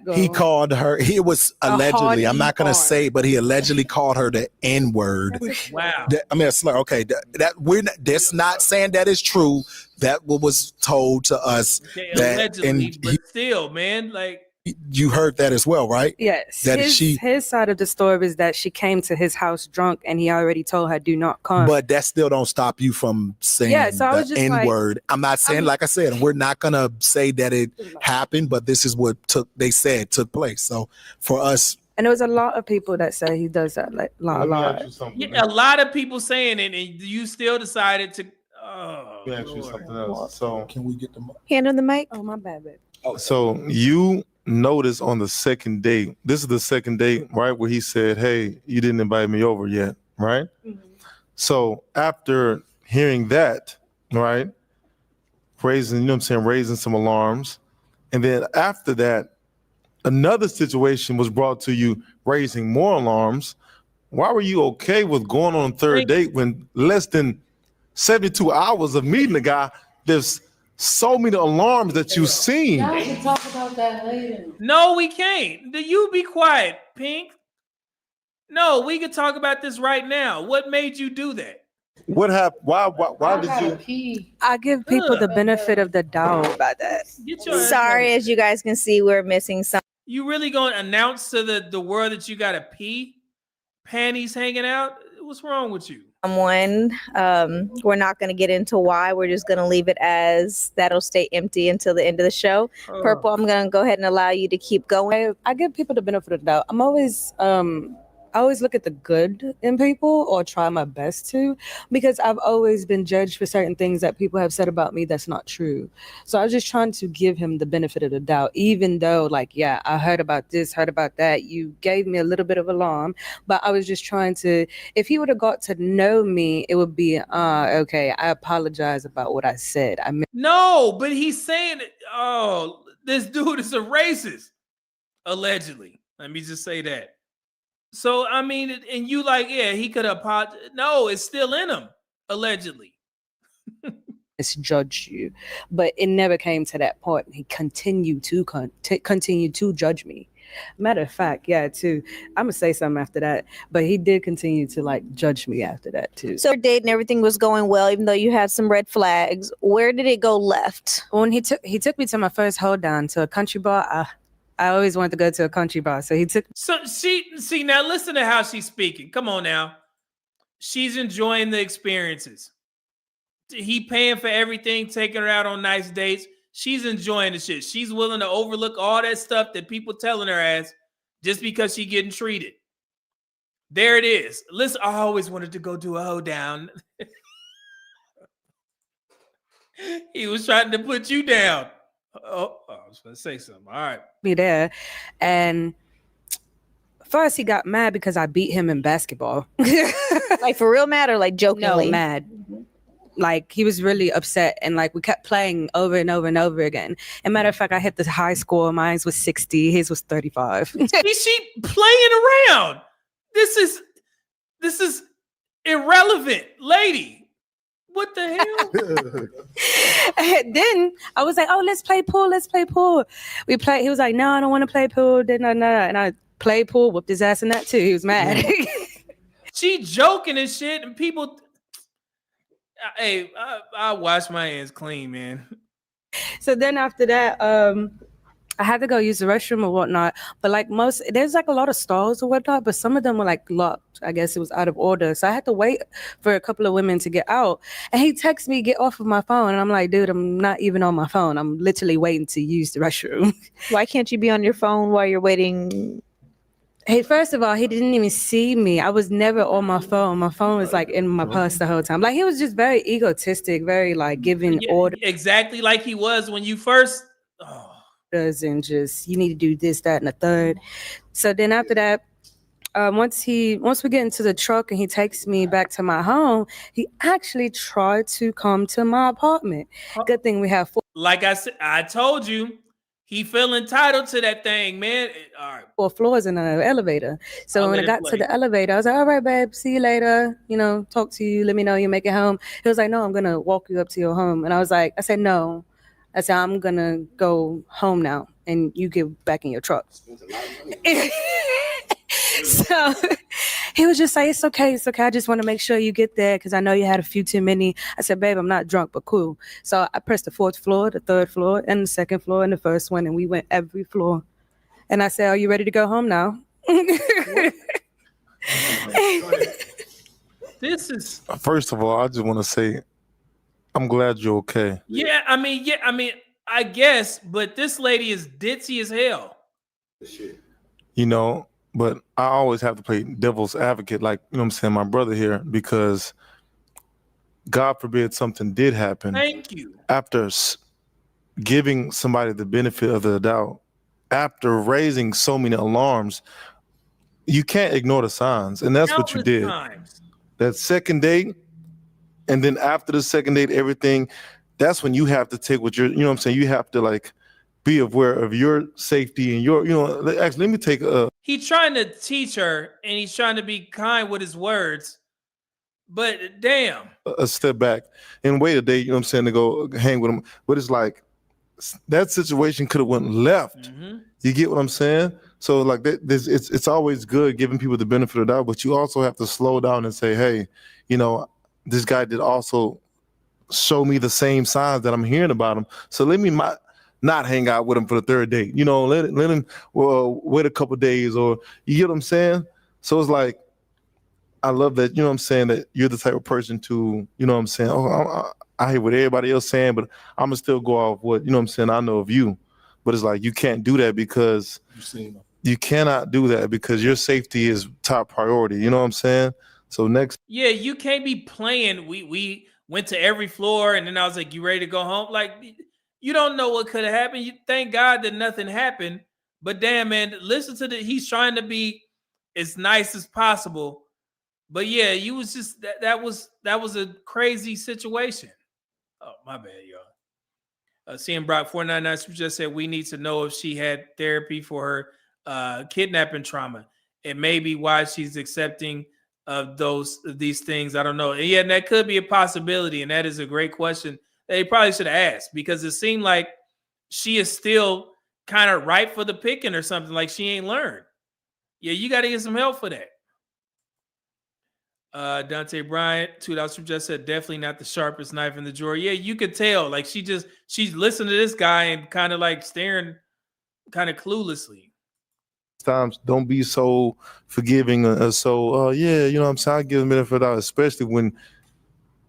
girl. He called her. He was allegedly. I'm not gonna say, but he allegedly called her the N-word. Wow. A slur. Okay, that's not saying that is true. That was told to us. Okay, that, allegedly, but still, man, like You heard that as well, right? Yes. That his side of the story is that she came to his house drunk and he already told her, do not come. But that still don't stop you from saying so I was the just N-word. I'm not saying, like I said, we're not gonna say that it happened, but this is what took place. So for us, and there was a lot of people that say he does that, like a lot. Yeah, a lot of people saying it, and you still decided to. Oh, Let me ask you something else. So can we get the hand on the mic? Oh, my bad, babe. So you notice on the second date, this is the second date, right? Where he said, hey, you didn't invite me over yet, right? Mm-hmm. So after hearing that, right, raising some alarms. And then after that, another situation was brought to you raising more alarms. Why were you okay with going on a third date when less than 72 hours of meeting the guy, there's so many alarms that you've seen? Y'all can talk about that later. No, we can't. You be quiet, Pink. No, we can talk about this right now. What made you do that? What happened? Why did you? I give people the benefit of the doubt by that. Sorry, as you guys can see, we're missing some. You really gonna announce to the world that you got a pee? Panties hanging out? What's wrong with you? Someone. We're not going to get into why. We're just going to leave it as that'll stay empty until the end of the show. Purple, I'm going to go ahead and allow you to keep going. I give people the benefit of the doubt. I always look at the good in people, or try my best to, because I've always been judged for certain things that people have said about me that's not true. So I was just trying to give him the benefit of the doubt, even though, like, yeah, I heard about this, heard about that. You gave me a little bit of alarm, but I was just trying to, if he would have got to know me, it would be, okay, I apologize about what I said. No, but he's saying, oh, this dude is a racist, allegedly. Let me just say that. So, I mean, and you like, yeah, he could apologize. No, it's still in him, allegedly. Misjudge you, but it never came to that point. He continued to continue to judge me. Matter of fact, yeah, too. I'm gonna say something after that, but he did continue to like judge me after that too. So date and everything was going well, even though you had some red flags. Where did it go left? When he took me to my first hold down to a country bar. I always wanted to go to a country bar, so he took. So see now, listen to how she's speaking. Come on now, she's enjoying the experiences. He paying for everything, taking her out on nice dates. She's enjoying the shit. She's willing to overlook all that stuff that people telling her ass just because she getting treated. There it is. Listen, I always wanted to go do a hold down. He was trying to put you down. Oh, I was going to say something. All right. Me there. And first he got mad because I beat him in basketball. Like for real mad or like jokingly? No, mad. Like he was really upset, and like we kept playing over and over and over again. And matter of fact, I hit the high score. Mine was 60. His was 35. She playing around. This is irrelevant, lady. What the hell? And then I was like, oh, let's play pool. We played. He was like, no, I don't want to play pool. And I played pool, whooped his ass in that too. He was mad. She joking and shit, and people. Hey, I wash my hands clean, man. So then after that, I had to go use the restroom or whatnot. But like there's like a lot of stalls or whatnot, but some of them were like locked. I guess it was out of order. So I had to wait for a couple of women to get out. And he texts me, get off of my phone. And I'm like, dude, I'm not even on my phone. I'm literally waiting to use the restroom. Why can't you be on your phone while you're waiting? Hey, first of all, he didn't even see me. I was never on my phone. My phone was like in my purse the whole time. Like he was just very egotistic, very like giving orders. Exactly like he was when you first. And just you need to do this, that, and the third. So then after that, once we get into the truck and he takes me back to my home, he actually tried to come to my apartment. Good thing we have 4. Like I said, I told you. He feel entitled to that thing, man. All right. 4 floors in an elevator. So when I got to the elevator, I was like, all right, babe, see you later. Talk to you. Let me know you make it home. He was like, no, I'm going to walk you up to your home. And I said, no. I said, I'm going to go home now and you get back in your truck. So he was just like, it's okay. I just want to make sure you get there because I know you had a few too many. I said, babe, I'm not drunk, but cool. So I pressed the 4th floor, the 3rd floor, and the 2nd floor, and the 1st one, and we went every floor. And I said, "Are you ready to go home now?" This is First of all, I just want to say, I'm glad you're okay. I mean, I guess, but this lady is ditzy as hell. You know, but I always have to play devil's advocate, like, you know what I'm saying, my brother here, because God forbid something did happen. Thank you. After giving somebody the benefit of the doubt, after raising so many alarms, you can't ignore the signs. And that's what you Countless did. times. That second date, and then after the second date, everything, that's when you have to take what you're, you know what I'm saying, you have to like be aware of your safety and your, you know, actually, let me take He's trying to teach her and he's trying to be kind with his words, but damn. a step back and wait a day, you know what I'm saying, to go hang with him. But it's like, that situation could have went left. You get what I'm saying? So like that, it's always good giving people the benefit of the doubt, but you also have to slow down and say, hey, you know, this guy did also show me the same signs that I'm hearing about him. So let me not hang out with him for the third date. You know, let him wait a couple days, or you get what I'm saying? So it's like, I love that, you know what I'm saying, that you're the type of person to, you know what I'm saying, I hear what everybody else saying, but I'm gonna still go off what, you know what I'm saying, I know of you. But it's like, you can't do that because you cannot do that because your safety is top priority. You know what I'm saying? So next. Yeah, you can't be playing. We went to every floor and then I was like, you ready to go home? Like, you don't know what could have happened. You thank God that nothing happened. But damn, man, listen to he's trying to be as nice as possible. But yeah, you was just that was a crazy situation. Oh, my bad, y'all. CM Brock 499 just said we need to know if she had therapy for her kidnapping trauma and maybe why she's accepting of these things. I don't know. And yeah, that could be a possibility, and that is a great question that he probably should have asked, because it seemed like she is still kind of ripe for the picking or something, like she ain't learned. Yeah, you got to get some help for that. Dante Bryant, $2 just said definitely not the sharpest knife in the drawer. Yeah, you could tell. Like she's listening to this guy and kind of like staring kind of cluelessly. Times don't be so forgiving yeah, you know what I'm saying, I give a minute for that, especially when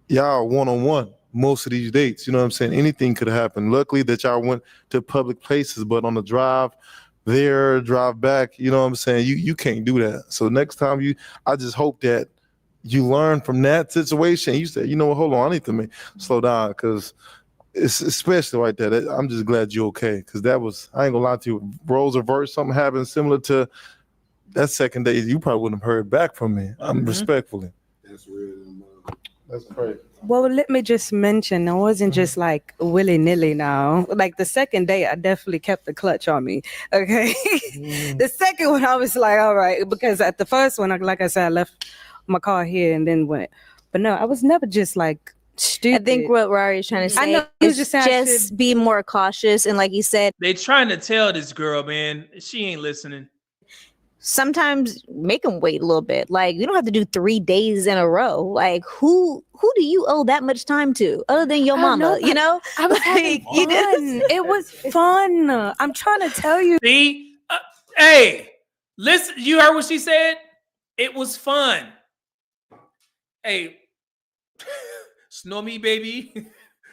y'all one-on-one most of these dates, you know what I'm saying, anything could happen. Luckily that y'all went to public places, but on the drive there, drive back, you know what I'm saying, you can't do that. So next time I just hope that you learn from that situation. You said, you know what, hold on, I need to slow down, because it's especially right there. I'm just glad you're okay, because that was, I ain't gonna lie to you, roles reversed, something happened similar to that second day, you probably wouldn't have heard back from me. I'm respectfully. That's real. That's crazy. Well, let me just mention, it wasn't just like willy-nilly now. Like the second day, I definitely kept the clutch on me, okay? The second one, I was like, all right, because at the first one, like I said, I left my car here and then went. But no, I was never just like stupid. I think what Rari is trying to say, I know, is just be more cautious. And like you said, they trying to tell this girl, man, she ain't listening. Sometimes make them wait a little bit. Like, you don't have to do 3 days in a row. Like, who do you owe that much time to other than your mama? You know, I was having fun. It was fun. I'm trying to tell you. See, hey, listen, you heard what she said? It was fun. Hey, snore me, baby.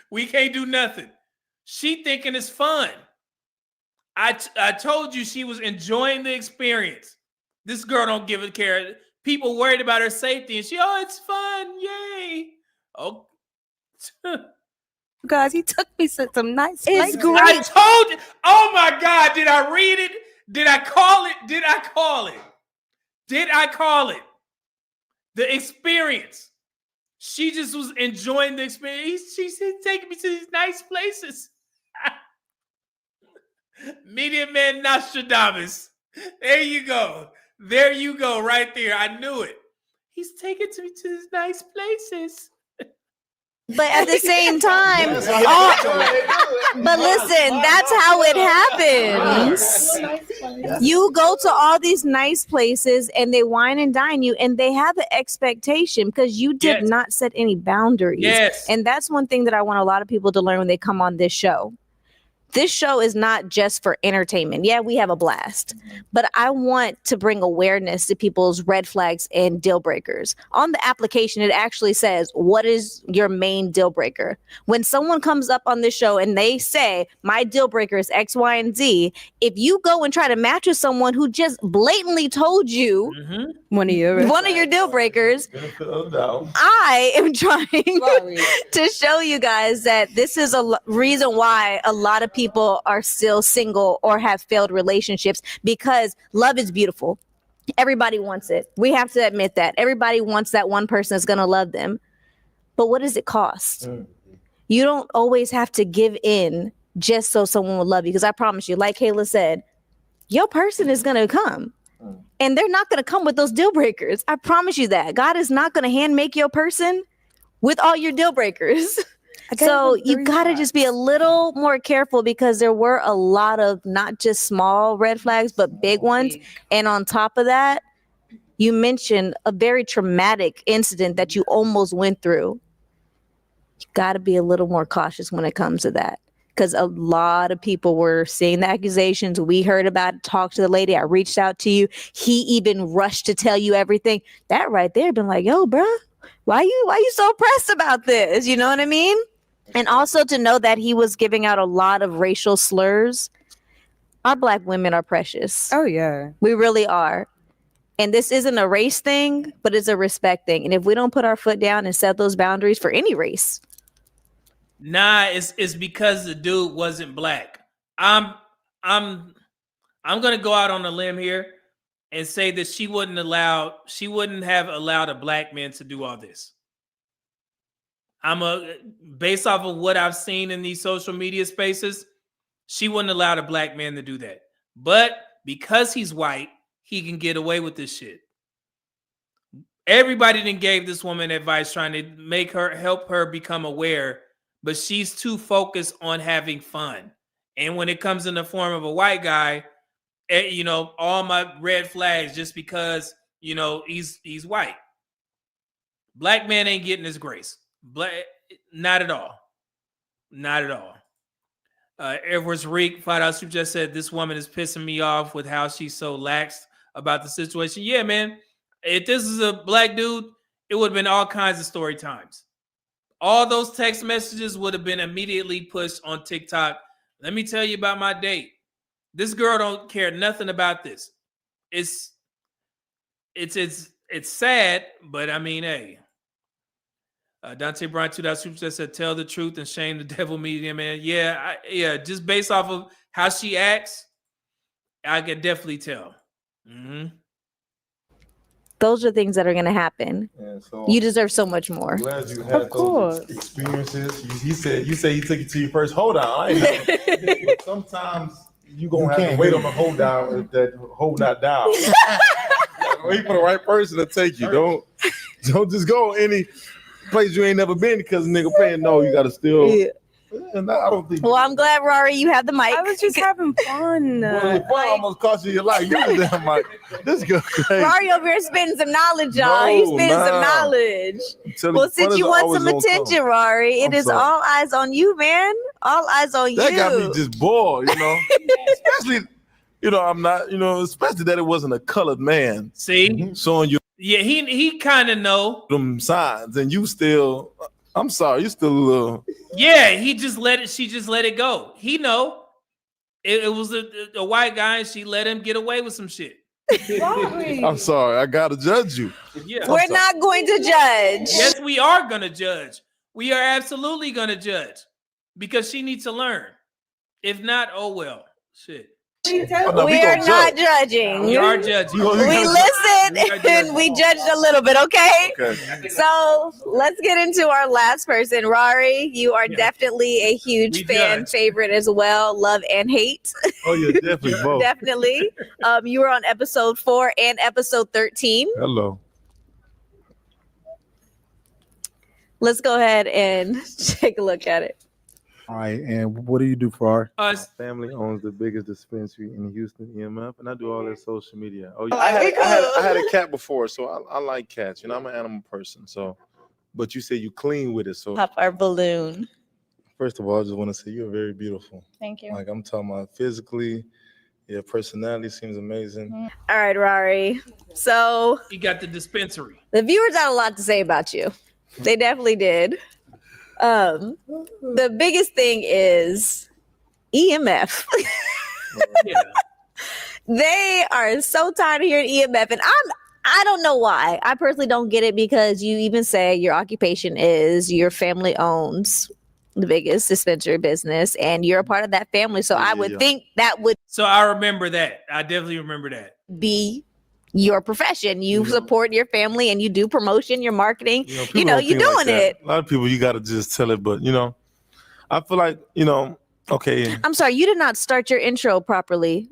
We can't do nothing. She thinking it's fun. I told you she was enjoying the experience. This girl don't give a care. People worried about her safety, and it's fun, yay! Oh, guys, he took me to some nice places. It's great. I told you. Oh my God! Did I read it? Did I call it? Did I call it? Did I call it? The experience. She just was enjoying the experience. She's taking me to these nice places. Media Man Nostradamus. There you go. There you go, right there. I knew it. He's taking me to these nice places. But at the same time, but listen, that's how it happens. You go to all these nice places and they wine and dine you, and they have an expectation because you did not set any boundaries. Yes. And that's one thing that I want a lot of people to learn when they come on this show. this show is not just for entertainment. Yeah, we have a blast, but I want to bring awareness to people's red flags and deal breakers. On the application, it actually says, what is your main deal breaker? When someone comes up on this show and they say, my deal breaker is X, Y, and Z, if you go and try to match with someone who just blatantly told you one of your deal breakers, I am trying to show you guys that this is a reason why a lot of people are still single or have failed relationships, because love is beautiful. Everybody wants it. We have to admit that. Everybody wants that one person that's going to love them. But what does it cost? You don't always have to give in just so someone will love you. Because I promise you, like Kayla said, your person is going to come. And they're not going to come with those deal breakers. I promise you that. God is not going to hand make your person with all your deal breakers. So you got to just be a little more careful, because there were a lot of not just small red flags, but big ones. And on top of that, you mentioned a very traumatic incident that you almost went through. You got to be a little more cautious when it comes to that, because a lot of people were seeing the accusations. We heard about it, talked to the lady. I reached out to you. He even rushed to tell you everything. That right there been like, yo, bro, why you so pressed about this? You know what I mean? And also to know that he was giving out a lot of racial slurs. Our Black women are precious. Oh, yeah. We really are. And this isn't a race thing, but it's a respect thing. And if we don't put our foot down and set those boundaries for any race. Nah, it's because the dude wasn't Black. I'm gonna go out on a limb here and say that she wouldn't have allowed a Black man to do all this. Based off of what I've seen in these social media spaces, she wouldn't allow a Black man to do that. But because he's white, he can get away with this shit. Everybody then gave this woman advice trying to help her become aware, but she's too focused on having fun. And when it comes in the form of a white guy, all my red flags just because, he's white. Black man ain't getting his grace. Not at all. Not at all. Edwards Reek, $5 super just said, this woman is pissing me off with how she's so lax about the situation. Yeah, man. If this is a Black dude, it would have been all kinds of story times. All those text messages would have been immediately pushed on TikTok. Let me tell you about my date. This girl don't care nothing about this. It's sad, but I mean, hey. Dante Bryan, $2 super chat said, tell the truth and shame the devil media, man. Yeah, just based off of how she acts, I can definitely tell. Mm-hmm. Those are things that are going to happen. So you deserve so much more. Glad you had those experiences. You say he took you to your first hold down. But sometimes you gonna have to wait on the hold down that hold that down. Wait for the right person to take you. Don't just go any place you ain't never been because nigga paying. No, you gotta still. Yeah. And I don't think. Well, I'm glad, Rory, you have the mic. I was just having fun. Well, fun almost cost you your life. You the damn mic. This girl crazy. Rory over here spitting some knowledge, y'all. He's spitting some knowledge. Well, since you want some attention, Rory, it is all eyes on you, man. All eyes on you. That got me just bored, Especially, I'm not, especially that it wasn't a colored man. See? Showing you. Yeah, he kind of know them signs, and you still. I'm sorry, you still a little. Yeah, she just let it go. He know it was a white guy, and she let him get away with some shit. I'm sorry, I gotta judge you. Yeah, we're not going to judge. Yes, we are gonna judge. We are absolutely gonna judge because she needs to learn. If not, oh well, shit. We are not judging. We are judging. We listened and we judged a little bit, okay? So let's get into our last person. Rory, you are definitely a huge fan favorite as well. Love and hate. Oh, yeah, definitely both. Definitely. You were on episode 4 and episode 13. Hello. Let's go ahead and take a look at it. All right, and what do you do for our family owns the biggest dispensary in Houston, EMF, and I do all that social media. Oh, yeah. I had a cat before, so I like cats. I'm an animal person. So, but you say you clean with it, so pop our balloon. First of all, I just want to say you're very beautiful. Thank you. Like I'm talking about physically, your personality seems amazing. All right, Rari. So He got the dispensary. the viewers had a lot to say about you. They definitely did. The biggest thing is EMF. Yeah. They are so tired of hearing EMF, and I don't know why. I personally don't get it because you even say your occupation is your family owns the biggest dispensary business, and you're a part of that family. So I would think that would. So I remember that. I definitely remember that. Be your profession. You support your family, and you do promotion, your marketing. People You know, don't you're think doing like that. it. A lot of people, you got to just tell it, but I feel like okay. I'm sorry, you did not start your intro properly.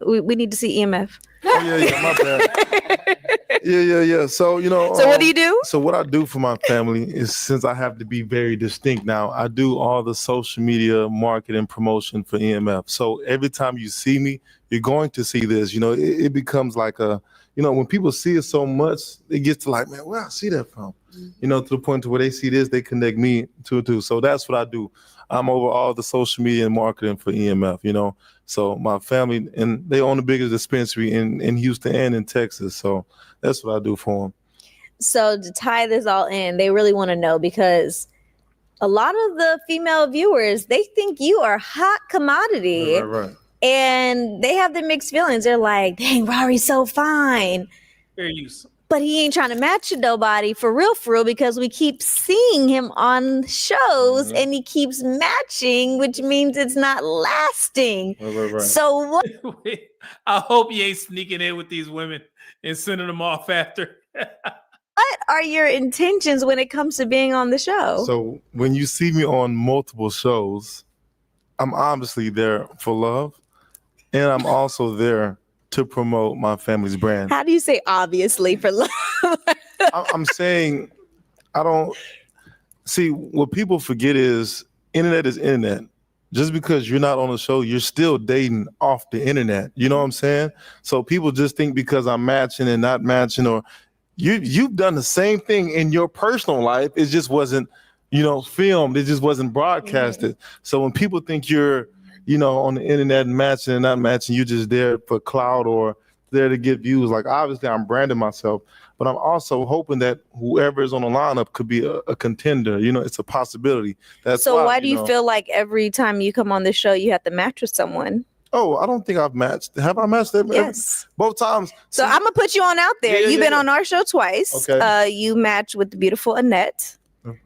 We need to see EMF. Oh yeah, my bad. Yeah. So So what do you do? So what I do for my family is, since I have to be very distinct now, I do all the social media marketing promotion for EMF. So every time you see me, you're going to see this. It becomes like when people see it so much, it gets to like, man, where I see that from? To the point to where they see this, they connect me to it too. So that's what I do. I'm over all the social media and marketing for EMF, So my family, and they own the biggest dispensary in Houston and in Texas. So that's what I do for them. So to tie this all in, they really want to know, because a lot of the female viewers, they think you are hot commodity. Right. And they have the mixed feelings. They're like, dang, Rari's so fine. Fair use. But he ain't trying to match nobody for real, because we keep seeing him on shows and he keeps matching, which means it's not lasting. Right. So what? I hope you ain't sneaking in with these women and sending them off after. What are your intentions when it comes to being on the show? So when you see me on multiple shows, I'm obviously there for love, and I'm also there to promote my family's brand. How do you say obviously for love? I'm saying, I don't see what people forget is internet is internet. Just because you're not on the show, you're still dating off the internet. You know what I'm saying? So people just think because I'm matching and not matching, or you've done the same thing in your personal life. It just wasn't, filmed. It just wasn't broadcasted. So when people think you're, on the internet and matching and not matching, you're just there for clout or there to get views. Like, obviously I'm branding myself, but I'm also hoping that whoever is on the lineup could be a contender. It's a possibility. That's So why do you feel like every time you come on the show, you have to match with someone? Oh, I don't think I've matched. Have I matched them? Yes. Both times. So I'm gonna put you on out there. You've been on our show twice. Okay. You matched with the beautiful Annette.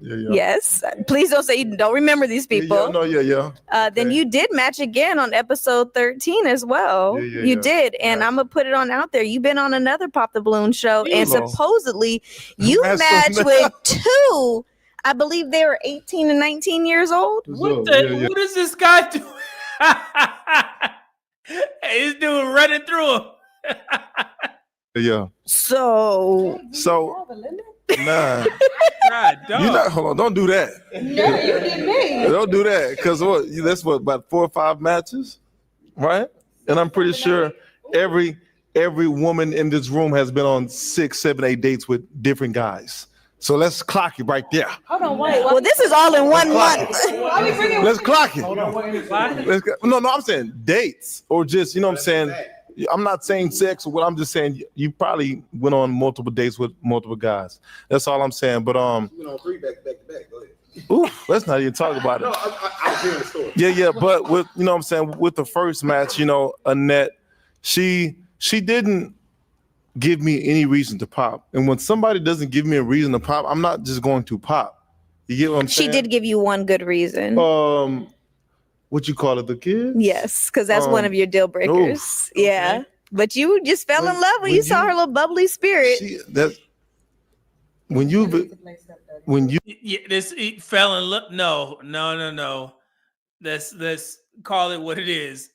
Yeah. Yes. Please don't say you don't remember these people. Yeah. Then you did match again on episode 13 as well. You did. And I'm going to put it on out there. You've been on another Pop the Balloon show. And supposedly you matched with two. I believe they were 18 and 19 years old. What is this guy doing? Hey, this dude running through him. Yeah. So. Nah. God, Hold on, don't do that. No, you did me. Don't do that, because that's about 4 or 5 matches, right? And I'm pretty sure every woman in this room has been on 6, 7, 8 dates with different guys. So let's clock it right there. Hold on, wait. Well, this is all in one month. Why we bringing? Let's clock it. Hold on. No, I'm saying dates, or just, what I'm saying. I'm not saying sex, or what I'm just saying, you probably went on multiple dates with multiple guys. That's all I'm saying. But You know, 3 back to back. Go ahead. Oof, let's not even talk about it. No, I was hearing the story. Yeah. But with, what I'm saying, with the first match, Annette, she didn't give me any reason to pop. And when somebody doesn't give me a reason to pop, I'm not just going to pop. You get what I'm saying? She did give you one good reason. What you call it, the kid? Yes, because that's one of your deal breakers. Oof, yeah. okay. But you just fell in love when you saw her little bubbly spirit. When you He fell in love. No. Let's call it what it is.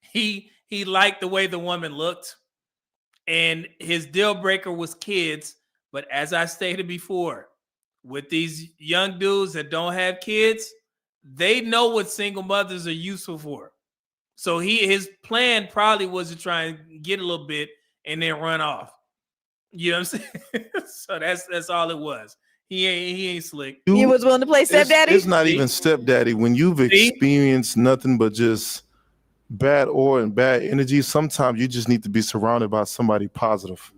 He liked the way the woman looked, and his deal breaker was kids. But as I stated before, with these young dudes that don't have kids, they know what single mothers are useful for. So his plan probably was to try and get a little bit and then run off. You know what I'm saying? So that's all it was. He ain't slick. You was willing to play stepdaddy? It's not even stepdaddy. When you've experienced nothing but just bad aura and bad energy, sometimes you just need to be surrounded by somebody positive.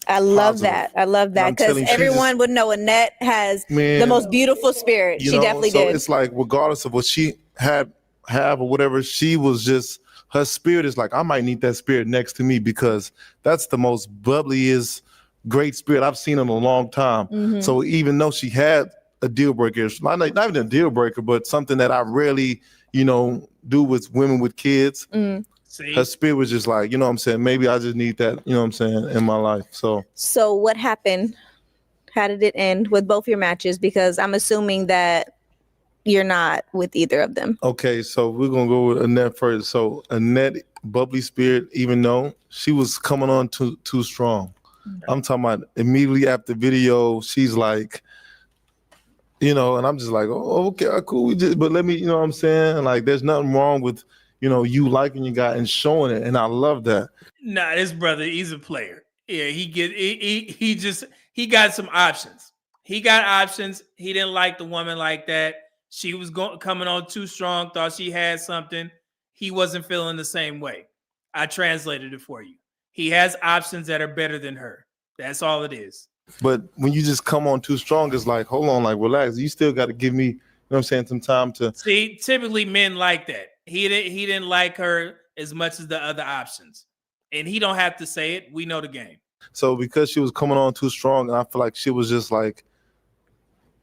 I love that. I love that because everyone would know Annette has the most beautiful spirit. She definitely did. It's like regardless of what she have or whatever, she was just, her spirit is like, I might need that spirit next to me because that's the most bubbliest, great spirit I've seen in a long time. Mhm. So even though she had a deal breaker, not even a deal breaker, but something that I rarely, do with women with kids. Her spirit was just like, you know what I'm saying? Maybe I just need that, you know what I'm saying, in my life. So what happened? How did it end with both your matches? Because I'm assuming that you're not with either of them. Okay, so we're gonna go with Annette first. So Annette, bubbly spirit, even though she was coming on too strong. I'm talking about immediately after video, she's like, and I'm just like, oh, okay, cool. But let me, you know what I'm saying? Like, there's nothing wrong with, you liking your guy and showing it. And I love that. Nah, this brother, he's a player. Yeah, he got some options. He got options. He didn't like the woman like that. She was coming on too strong, thought she had something. He wasn't feeling the same way. I translated it for you. He has options that are better than her. That's all it is. But when you just come on too strong, it's like, hold on, like, relax. You still got to give me, you know what I'm saying, some time to. See, typically men like that. He didn't like her as much as the other options. And he don't have to say it. We know the game. So because she was coming on too strong, and I feel like she was just like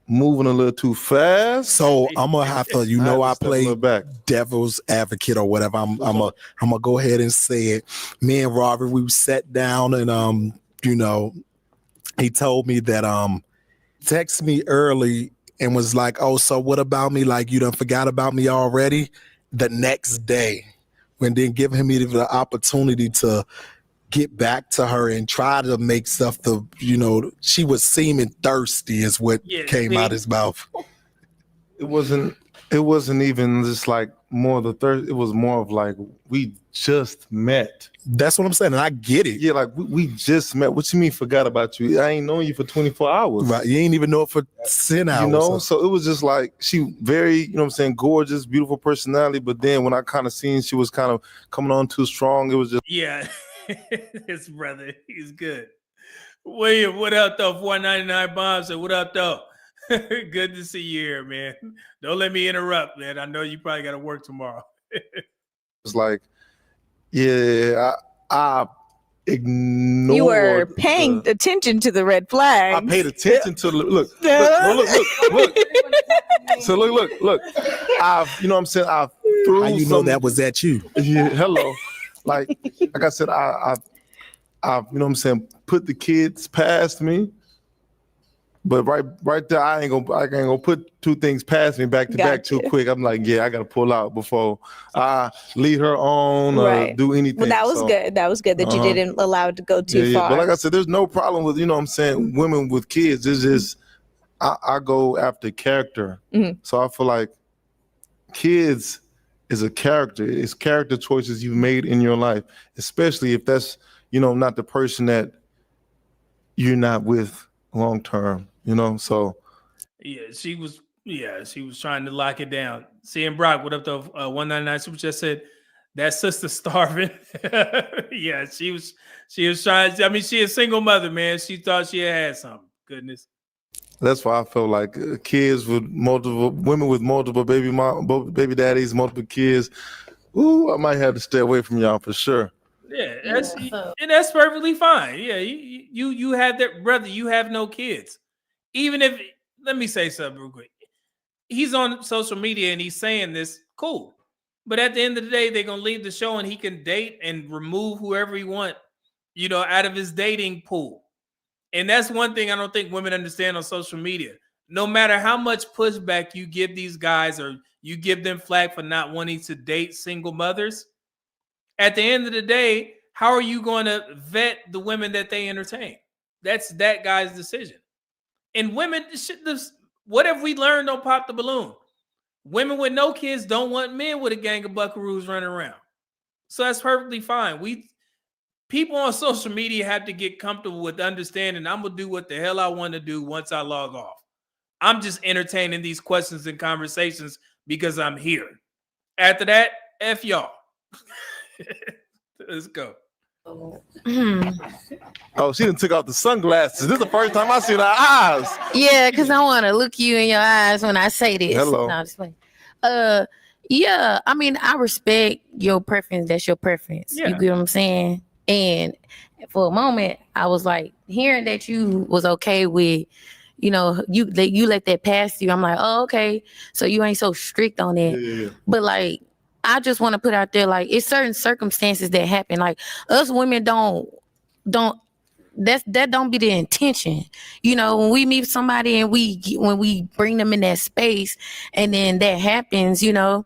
moving a little too fast. So I'm gonna have to, I play devil's advocate or whatever. I'm gonna go ahead and say it. Me and Robert, we sat down and he told me that text me early and was like, oh, so what about me? Like, you done forgot about me already? The next day, when then giving me the opportunity to get back to her and try to make stuff she was seeming thirsty is what came out his mouth. It wasn't even just like more the thirst. It was more of like, we just met. That's what I'm saying. And I get it. Yeah, like we just met. What you mean forgot about you? I ain't known you for 24 hours. Right. You ain't even know it for 10 hours. So it was just like, she very, gorgeous, beautiful personality. But then when I kind of seen she was kind of coming on too strong, it was just. Yeah. His brother, he's good. William, what up though? 499 bombs. What up though? Good to see you here, man. Don't let me interrupt, man. I know you probably got to work tomorrow. It's like, yeah, I ignored. You were paying attention to the red flags. I paid attention to the look. So look. I've, you know what I'm saying? I threw. How you know that was at you? Yeah, hello. Like I said, I you know what I'm saying, put the kids past me. But right there, I ain't gonna put two things past me back to back too quick. I'm like, yeah, I gotta pull out before I lead her on or do anything. Well, that was good. That was good that you didn't allow it to go too far. But like I said, there's no problem with, you know what I'm saying, women with kids. It's just I go after character. So I feel like kids is a character. It's character choices you've made in your life, especially if that's, not the person that you're not with long term, so. Yeah, she was trying to lock it down. Seeing Brock, what up though? 199 Super Chat said that sister starving. Yeah, she was trying. I mean, she a single mother, man. She thought she had something. Goodness. That's why I feel like kids with women with multiple baby daddies, multiple kids. Ooh, I might have to stay away from y'all for sure. Yeah, that's perfectly fine. Yeah, you have that, brother. You have no kids. Even if, let me say something real quick. He's on social media and he's saying this, cool. But at the end of the day, they're gonna leave the show and he can date and remove whoever he want, out of his dating pool. And that's one thing I don't think women understand on social media. No matter how much pushback you give these guys or you give them flack for not wanting to date single mothers, at the end of the day, how are you going to vet the women that they entertain? That's that guy's decision. And women, what have we learned on Pop the Balloon? Women with no kids don't want men with a gang of buckaroos running around. So that's perfectly fine. People on social media have to get comfortable with understanding I'm going to do what the hell I want to do once I log off. I'm just entertaining these questions and conversations because I'm here. After that, F y'all. Let's go. Oh, she done took off the sunglasses. This is the first time I seen her eyes. Yeah, because I want to look you in your eyes when I say this. Hello. No, I'm just playing. Yeah, I mean, I respect your preference. That's your preference. Yeah. You get what I'm saying? And for a moment, I was like, hearing that you was okay with, you know, you let that pass you. I'm like, oh, okay. So you ain't so strict on it. Yeah. But like, I just want to put out there, like, it's certain circumstances that happen. Like, us women don't that don't be the intention. You know, when we meet somebody and when we bring them in that space and then that happens, you know,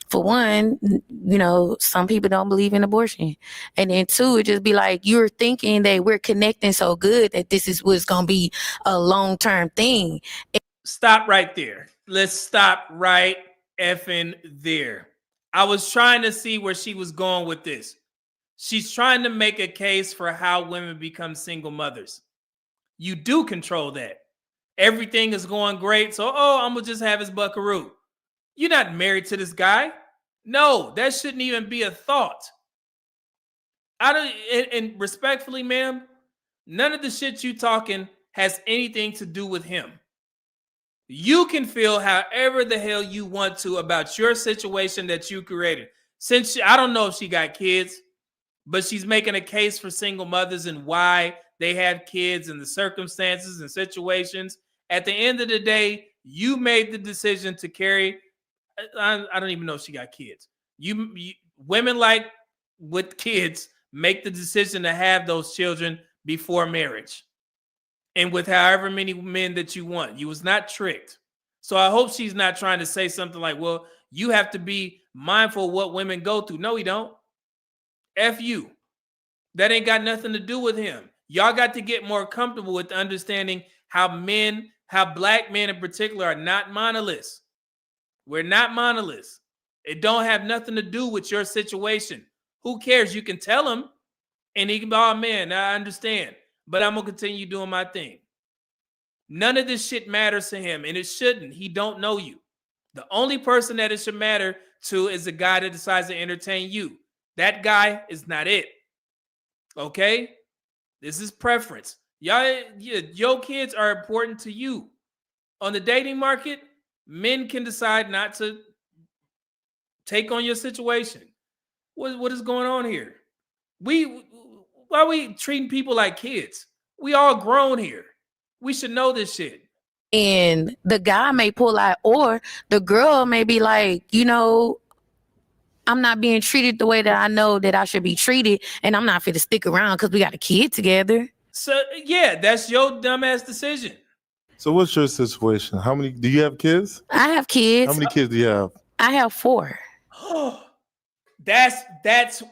for one, you know, some people don't believe in abortion. And then two, it just be like, you're thinking that we're connecting so good that this is what's going to be a long-term thing. Stop right there. Let's stop right effing there. I was trying to see where she was going with this. She's trying to make a case for how women become single mothers. You do control that. Everything is going great. So, I'm going to just have his buckaroo. You're not married to this guy. No, that shouldn't even be a thought. And respectfully, ma'am, none of the shit you talking has anything to do with him. You can feel however the hell you want to about your situation that you created. Since I don't know if she got kids, but she's making a case for single mothers and why they have kids and the circumstances and situations. At the end of the day, you made the decision to carry. I don't even know if she got kids. You women like with kids make the decision to have those children before marriage. And with however many men that you want. You was not tricked. So I hope she's not trying to say something like, well, you have to be mindful of what women go through. No, we don't. F you. That ain't got nothing to do with him. Y'all got to get more comfortable with understanding how black men in particular are not monoliths. We're not monoliths. It don't have nothing to do with your situation. Who cares? You can tell him and he can be, oh man, I understand. But I'm going to continue doing my thing. None of this shit matters to him, and it shouldn't. He don't know you. The only person that it should matter to is the guy that decides to entertain you. That guy is not it. Okay? This is preference. Your kids are important to you. On the dating market, men can decide not to take on your situation. What is going on here? Why are we treating people like kids? We all grown here. We should know this shit. And the guy may pull out, or the girl may be like, you know, I'm not being treated the way that I know that I should be treated, and I'm not fit to stick around because we got a kid together. So yeah, that's your dumbass decision. So what's your situation? How many do you have kids? I have kids. How many kids do you have? I have 4. That's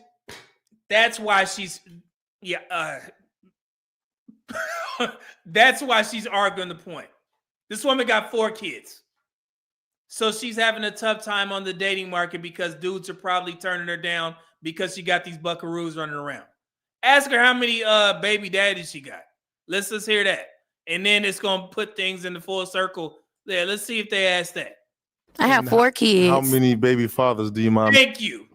why she's that's why she's arguing the point. This woman got 4 kids. So she's having a tough time on the dating market because dudes are probably turning her down because she got these buckaroos running around. Ask her how many baby daddies she got. Let's just hear that. And then it's going to put things in the full circle. Yeah, let's see if they ask that. I have 4 kids. How many baby fathers do you mind? Thank you.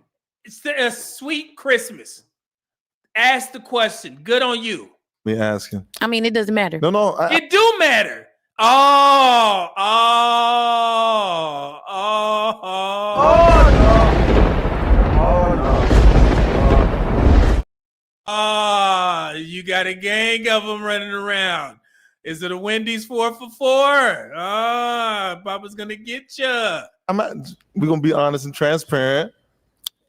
It's a sweet Christmas. Ask the question. Good on you. Me asking. I mean, it doesn't matter. No. It do matter. Oh, you got a gang of them running around. Is it a Wendy's 4 for 4? Papa's gonna get you. We're gonna be honest and transparent.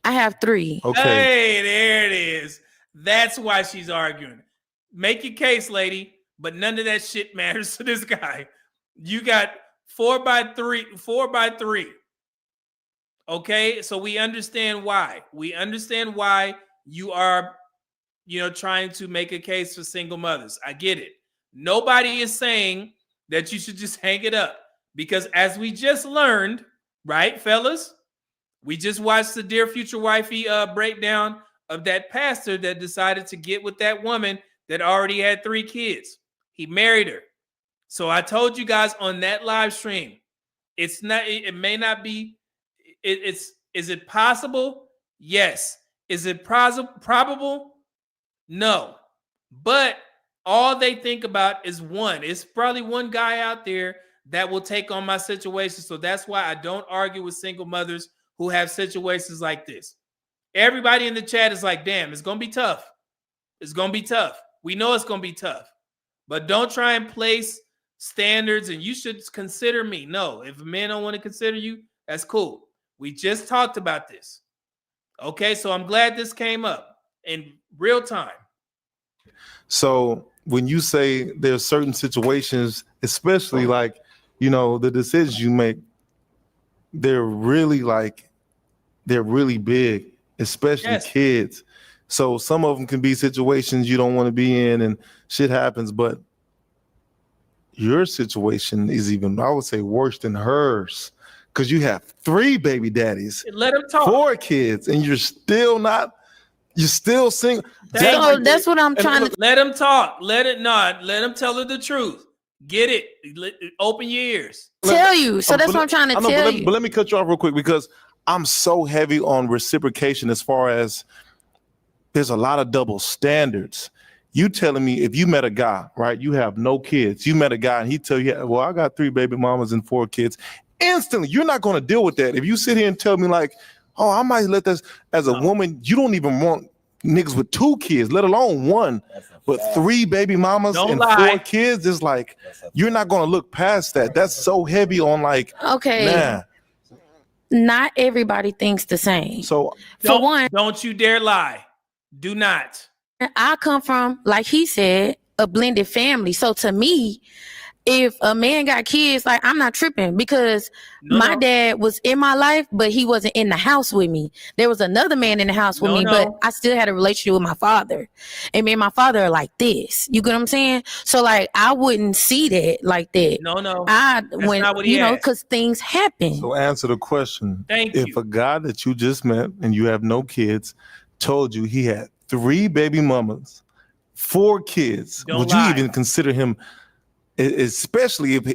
I have 3. Okay. Hey, there it is. That's why she's arguing. Make your case, lady. But none of that shit matters to this guy. You got 4 by 3. Okay, so we understand why. We understand why you are, trying to make a case for single mothers. I get it. Nobody is saying that you should just hang it up because as we just learned, right, fellas? We just watched the Dear Future Wifey breakdown of that pastor that decided to get with that woman that already had 3 kids. He married her. So I told you guys on that live stream, it's not. It may not be. It's. Is it possible? Yes. Is it probable? No. But all they think about is one. It's probably one guy out there that will take on my situation. So that's why I don't argue with single mothers who have situations like this. Everybody in the chat is like, damn, it's going to be tough. It's going to be tough. We know it's going to be tough. But don't try and place standards and you should consider me. No, if a man don't want to consider you, that's cool. We just talked about this. Okay, so I'm glad this came up in real time. So when you say there's certain situations, especially like, you know, the decisions you make, they're really big, especially kids. So some of them can be situations you don't want to be in and shit happens, but your situation is even, I would say, worse than hers because you have 3 baby daddies, let them talk. 4 kids, and you're still single. So that's what I'm trying to. Let them talk. Let them tell her the truth. Get it. Open your ears. Tell you. So that's what I'm trying to tell you. But let me cut you off real quick because I'm so heavy on reciprocation as far as there's a lot of double standards. You telling me if you met a guy, right, you have no kids, you met a guy and he tell you, well, I got 3 baby mamas and 4 kids. Instantly, you're not going to deal with that. If you sit here and tell me like, oh, I might let this, as a woman, you don't even want niggas with 2 kids, let alone 1, but 3 baby mamas and 4 kids. It's like, you're not going to look past that. That's so heavy on like, okay. Nah. Not everybody thinks the same. So for one, don't you dare lie. Do not. I come from, like he said, a blended family. So to me, if a man got kids, like I'm not tripping because my dad was in my life, but he wasn't in the house with me. There was another man in the house with me, but I still had a relationship with my father. And me and my father are like this. You get what I'm saying? So like I wouldn't see that like that. No. That's not what he asked. Because things happen. So answer the question. Thank you. If a guy that you just met and you have no kids told you he had 3 baby mamas, 4 kids, would you even consider him? Especially if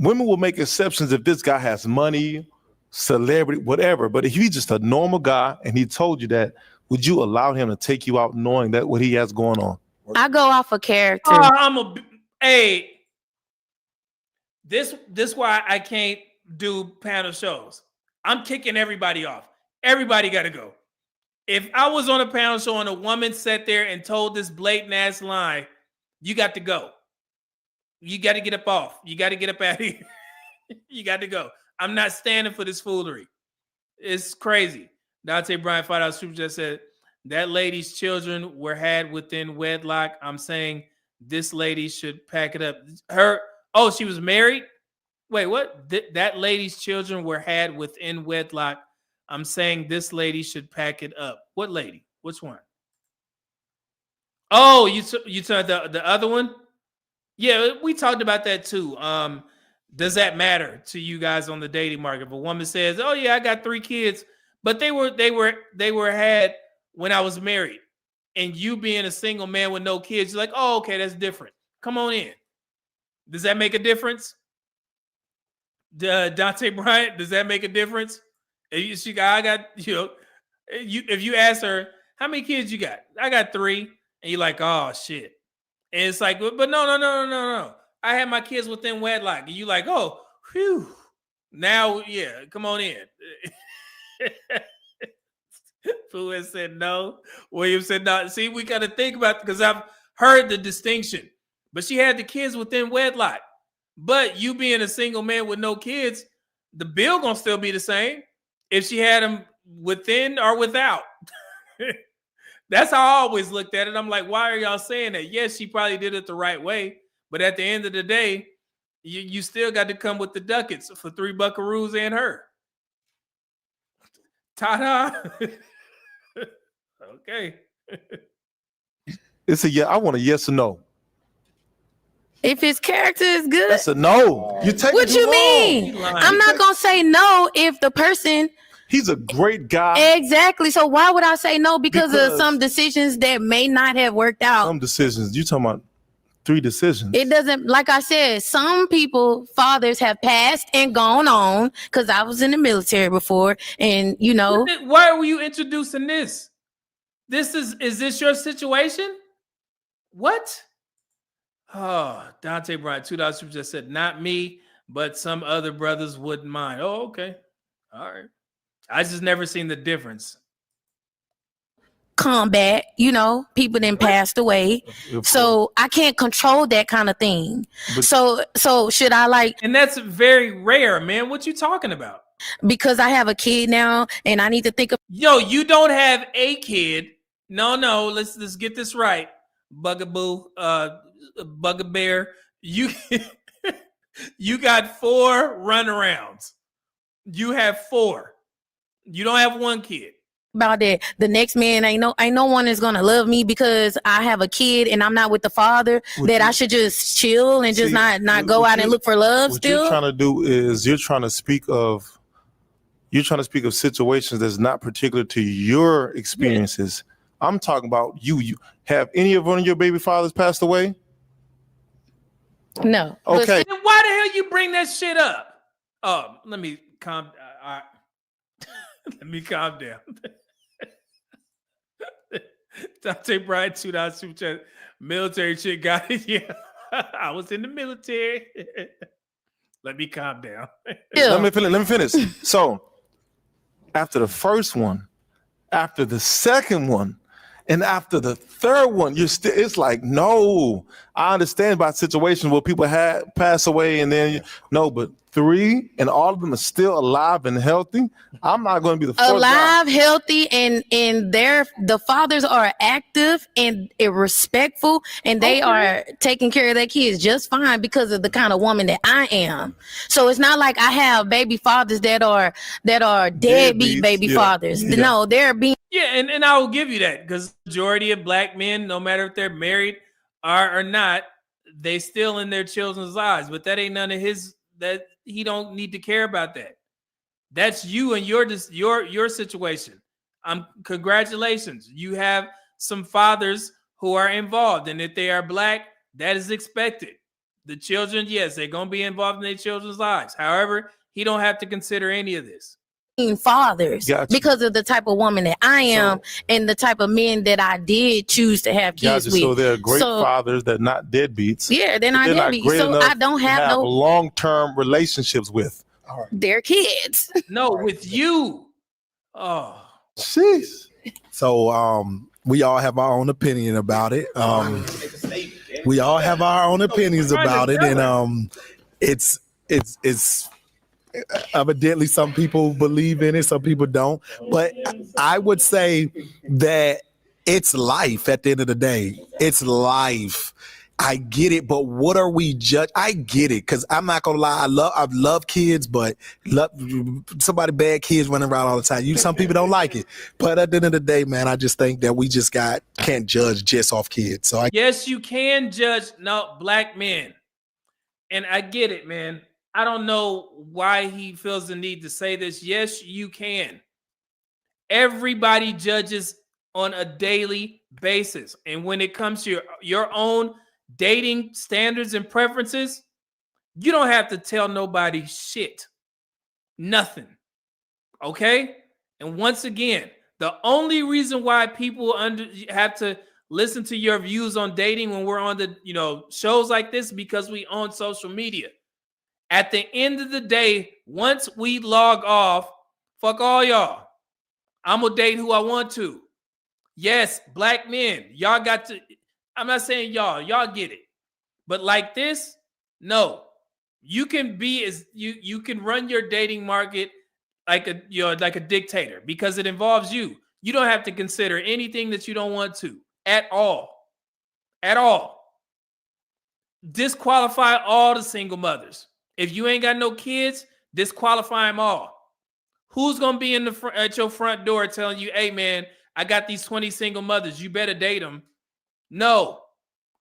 women will make exceptions if this guy has money, celebrity, whatever. But if he's just a normal guy and he told you that, would you allow him to take you out knowing that what he has going on? I go off of character. This why I can't do panel shows. I'm kicking everybody off. Everybody got to go. If I was on a panel show and a woman sat there and told this blatant ass lie, you got to go. You got to get up off. You got to get up out of here. You got to go. I'm not standing for this foolery. It's crazy. Dante Bryant, $5 super chat said that lady's children were had within wedlock. I'm saying this lady should pack it up. She was married? Wait, what? That lady's children were had within wedlock. I'm saying this lady should pack it up. What lady? Which one? Oh, you said the other one? Yeah, we talked about that too. Does that matter to you guys on the dating market? If a woman says, "Oh yeah, I got 3 kids," but they were had when I was married, and you being a single man with no kids, you're like, "Oh, okay, that's different. Come on in." Does that make a difference? Dante Bryant, does that make a difference? If you ask her, "How many kids you got?" "I got 3," and you're like, "Oh shit." And it's like, but no. I had my kids within wedlock. And you like, oh, whew. Now, yeah, come on in. Fluid said no. William said no. See, we got to think about it because I've heard the distinction. But she had the kids within wedlock. But you being a single man with no kids, the bill gonna still be the same if she had them within or without. That's how I always looked at it. I'm like, why are y'all saying that? Yes, she probably did it the right way. But at the end of the day, you still got to come with the ducats for 3 buckaroos and her. Ta-da. Okay. It's a yeah. I want a yes or no. If his character is good. That's a no. You take what you mean? I'm not going to say no if the person. He's a great guy. Exactly. So why would I say no? Because of some decisions that may not have worked out. Some decisions. You talking about 3 decisions. It doesn't, like I said, some people, fathers have passed and gone on, because I was in the military before, and you know. Why were you introducing this? Is this your situation? What? Oh, Dante Bryant, $2 just said, not me, but some other brothers wouldn't mind. Oh, okay. All right. I just never seen the difference. Combat, you know, people then passed away, so I can't control that kind of thing. So should I like? And that's very rare, man. What you talking about? Because I have a kid now, and I need to think of. Yo, you don't have a kid. No. Let's get this right, Bugaboo, Bugbear. You you got 4 runarounds. You have 4. You don't have 1 kid. About that, the next man, ain't no one is gonna love me because I have a kid and I'm not with the father. I should just chill and just not go out and look for love. What Still, you're trying to do is you're trying to speak of situations that's not particular to your experiences. Yeah. I'm talking about you. You have any of one of your baby fathers passed away? No. Okay. Then why the hell you bring that shit up? Oh, let me calm. Let me calm down. Dante Bryant, $2 super chat. Military shit got it. Yeah, I was in the military. Let me calm down. Let me finish. So, after the first one, after the second one, and after the third one, it's like, no. I understand about situations where people had passed away and then but 3 and all of them are still alive and healthy. I'm not going to be the fourth alive, healthy, and the fathers are active and respectful, and they are taking care of their kids just fine because of the kind of woman that I am. So it's not like I have baby fathers that are deadbeat baby fathers. Yeah. No, they're being. Yeah, and I will give you that, because majority of black men, no matter if they're married or not, they still in their children's lives. But that ain't none of his. That he don't need to care about that. That's you and your situation. Congratulations. You have some fathers who are involved, and if they are black, that is expected. The children, yes, they're gonna be involved in their children's lives. However, he don't have to consider any of this. Fathers, because of the type of woman that I am and the type of men that I did choose to have kids with. So they're great fathers that not deadbeats. Yeah, they're not deadbeats. So I don't have no long-term relationships with their kids. No, with you. Oh, jeez. So we all have our own opinion about it. We all have our own opinions about it, and it's evidently some people believe in it, some people don't. But I would say that it's life at the end of the day. It's life. I get it, but what are we judge? I get it, because I'm not gonna lie. I love kids, but somebody bad kids running around all the time. Some people don't like it, but at the end of the day, man, I just think that we just can't judge just off kids. So yes, you can judge black men, and I get it, man. I don't know why he feels the need to say this. Yes, you can. Everybody judges on a daily basis, and when it comes to your own dating standards and preferences, you don't have to tell nobody shit. Nothing. Okay? And once again, the only reason why people have to listen to your views on dating when we're on the shows like this, because we own social media. At the end of the day, once we log off, fuck all y'all. I'm gonna date who I want to. Yes, black men, y'all got to. I'm not saying y'all get it, but like this, no. You can be you can run your dating market like a dictator, because it involves you. You don't have to consider anything that you don't want to at all. At all. Disqualify all the single mothers. If you ain't got no kids, disqualify them all. Who's gonna be at your front door telling you, "Hey, man, I got these 20 single mothers. You better date them"? No.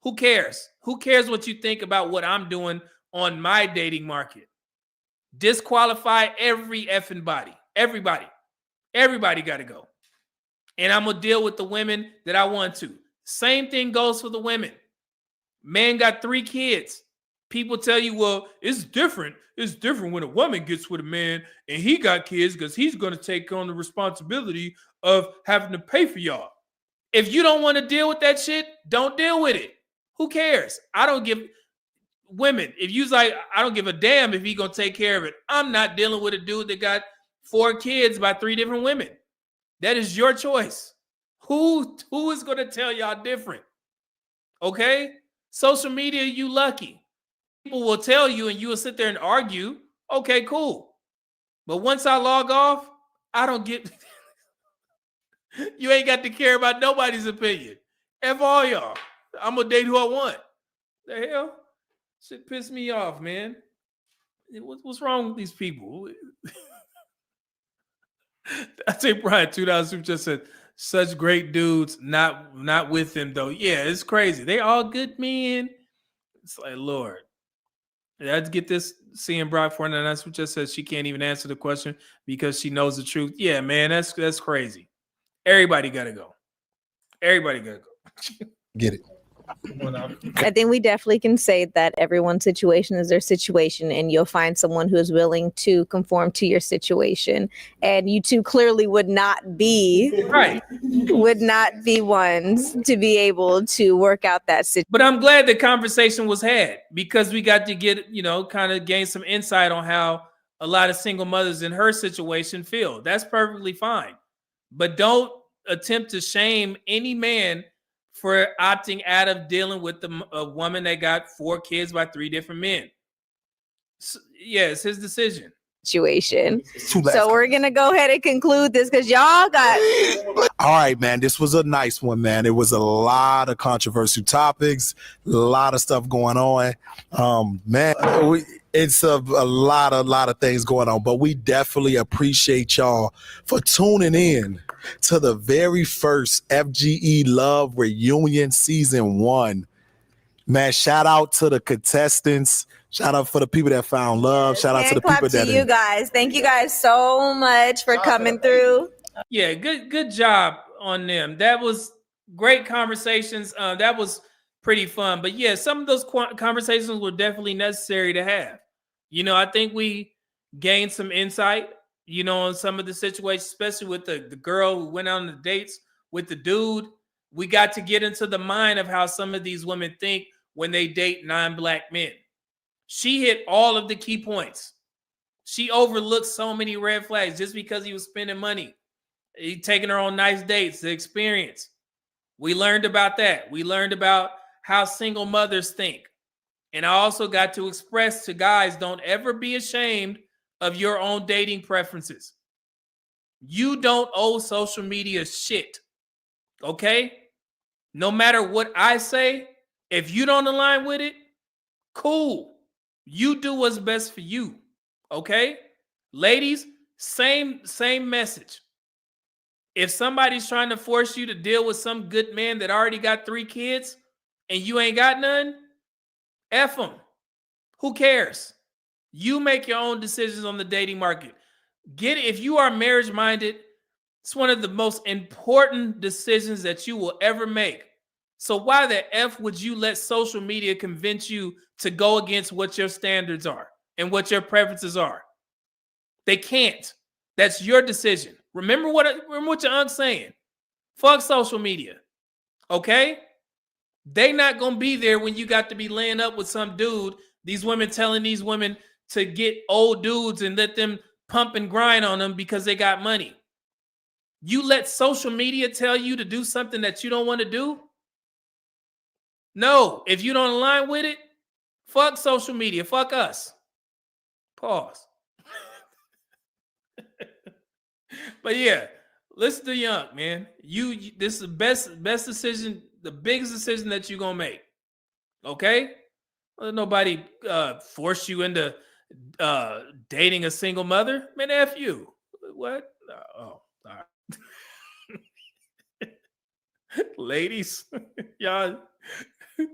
Who cares? Who cares what you think about what I'm doing on my dating market? Disqualify every effing body. Everybody. Everybody got to go. And I'm gonna deal with the women that I want to. Same thing goes for the women. Man got 3 kids. People tell you, well, it's different. It's different when a woman gets with a man and he got kids because he's going to take on the responsibility of having to pay for y'all. If you don't want to deal with that shit, don't deal with it. Who cares? I don't give women. If you's like, I don't give a damn if he going to take care of it. I'm not dealing with a dude that got 4 kids by 3 different women. That is your choice. Who is going to tell y'all different? Okay? Social media, you lucky. People will tell you and you will sit there and argue. Okay, cool. But once I log off, I don't get... You ain't got to care about nobody's opinion. F all y'all. I'm going to date who I want. The hell? Shit pissed me off, man. What's wrong with these people? I think Brian $2 just said, such great dudes, not with him though. Yeah, it's crazy. They all good men. It's like, Lord. Let's get this. Seeing Brock 499 Super just says she can't even answer the question because she knows the truth. Yeah, man, that's crazy. Everybody gotta go. Everybody gotta go. Get it. I think we definitely can say that everyone's situation is their situation, and you'll find someone who is willing to conform to your situation. And you two clearly would not be ones to be able to work out that situation. But I'm glad the conversation was had because we got to get, kind of gain some insight on how a lot of single mothers in her situation feel. That's perfectly fine. But don't attempt to shame any man for opting out of dealing with a woman that got 4 kids by 3 different men. So, yeah, it's his decision. Situation. So we're going to go ahead and conclude this because y'all got... All right, man, this was a nice one, man. It was a lot of controversial topics, a lot of stuff going on. Man, it's a lot of things going on, but we definitely appreciate y'all for tuning in to the very first FGE Love Reunion Season 1. Man, shout out to the contestants. Shout out for the people that found love. Shout out to the people that... you guys. Thank you guys so much for coming through. Yeah, good job on them. That was great conversations. That was pretty fun. But yeah, some of those conversations were definitely necessary to have. I think we gained some insight, on some of the situations, especially with the girl who went on the dates with the dude. We got to get into the mind of how some of these women think when they date non-black men. She hit all of the key points. She overlooked so many red flags just because he was spending money. He taking her on nice dates, the experience. We learned about that. We learned about how single mothers think. And I also got to express to guys, don't ever be ashamed of your own dating preferences. You don't owe social media shit. Okay? No matter what I say, if you don't align with it, cool. You do what's best for you. Okay? Ladies, same message. If somebody's trying to force you to deal with some good man that already got 3 kids and you ain't got none, F them. Who cares? You make your own decisions on the dating market. If you are marriage minded, it's one of the most important decisions that you will ever make. So why the F would you let social media convince you to go against what your standards are and what your preferences are? They can't. That's your decision. Remember what your unc's saying. Fuck social media. Okay? They not going to be there when you got to be laying up with some dude. These women telling these women to get old dudes and let them pump and grind on them because they got money. You let social media tell you to do something that you don't want to do? No. If you don't align with it, fuck social media. Fuck us. Pause. But yeah, listen to Young, man. This is the best decision, the biggest decision that you're gonna make. Okay? Well, nobody force you into dating a single mother. Man, F you. What? Oh, all right. Ladies, y'all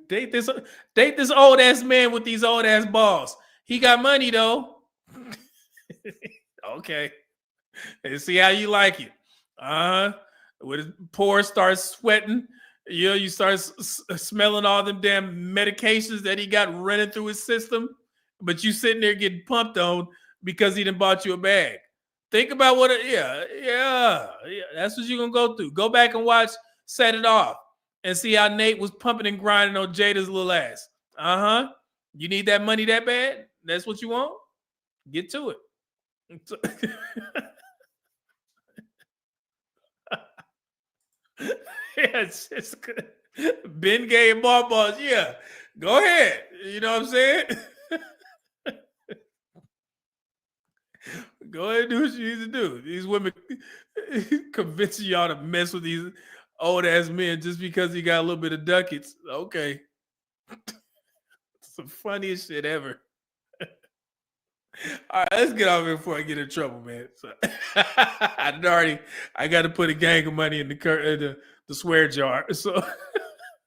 date this old ass man with these old ass balls. He got money though. Okay. And see how you like it. When his pores start sweating You know, you start smelling all them damn medications that he got running through his system, but you sitting there getting pumped on because he done bought you a bag. Think about what yeah. That's what you're gonna go through. Go back and watch Set It Off and see how Nate was pumping and grinding on Jada's little ass. You need that money that bad? That's what you want? Get to it. Yes, it's good. Ben Gay and Ball Balls. Yeah, go ahead. You know what I'm saying? Go ahead and do what you need to do. These women convincing y'all to mess with these old ass men just because he got a little bit of ducats. Okay. It's the funniest shit ever. All right, let's get off here before I get in trouble, man. So, I got to put a gang of money in the swear jar. So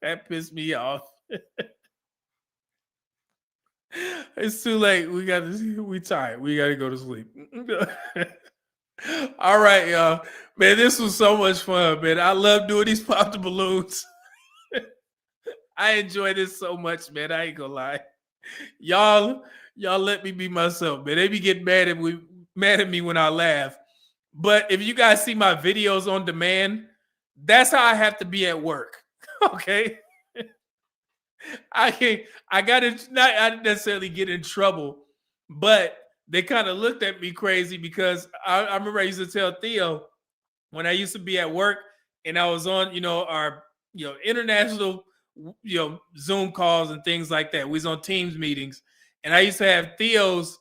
that pissed me off. It's too late. We tired. We got to go to sleep. All right, y'all. Man, this was so much fun, man. I love doing these pop the balloons. I enjoy this so much, man. I ain't gonna lie. Y'all let me be myself, man. They be getting mad at me when I laugh. But if you guys see my videos on demand, that's how I have to be at work. Okay. I didn't necessarily get in trouble, but they kind of looked at me crazy because I remember I used to tell Theo when I used to be at work and I was on, our, international, Zoom calls and things like that. We was on Teams meetings and I used to have Theo's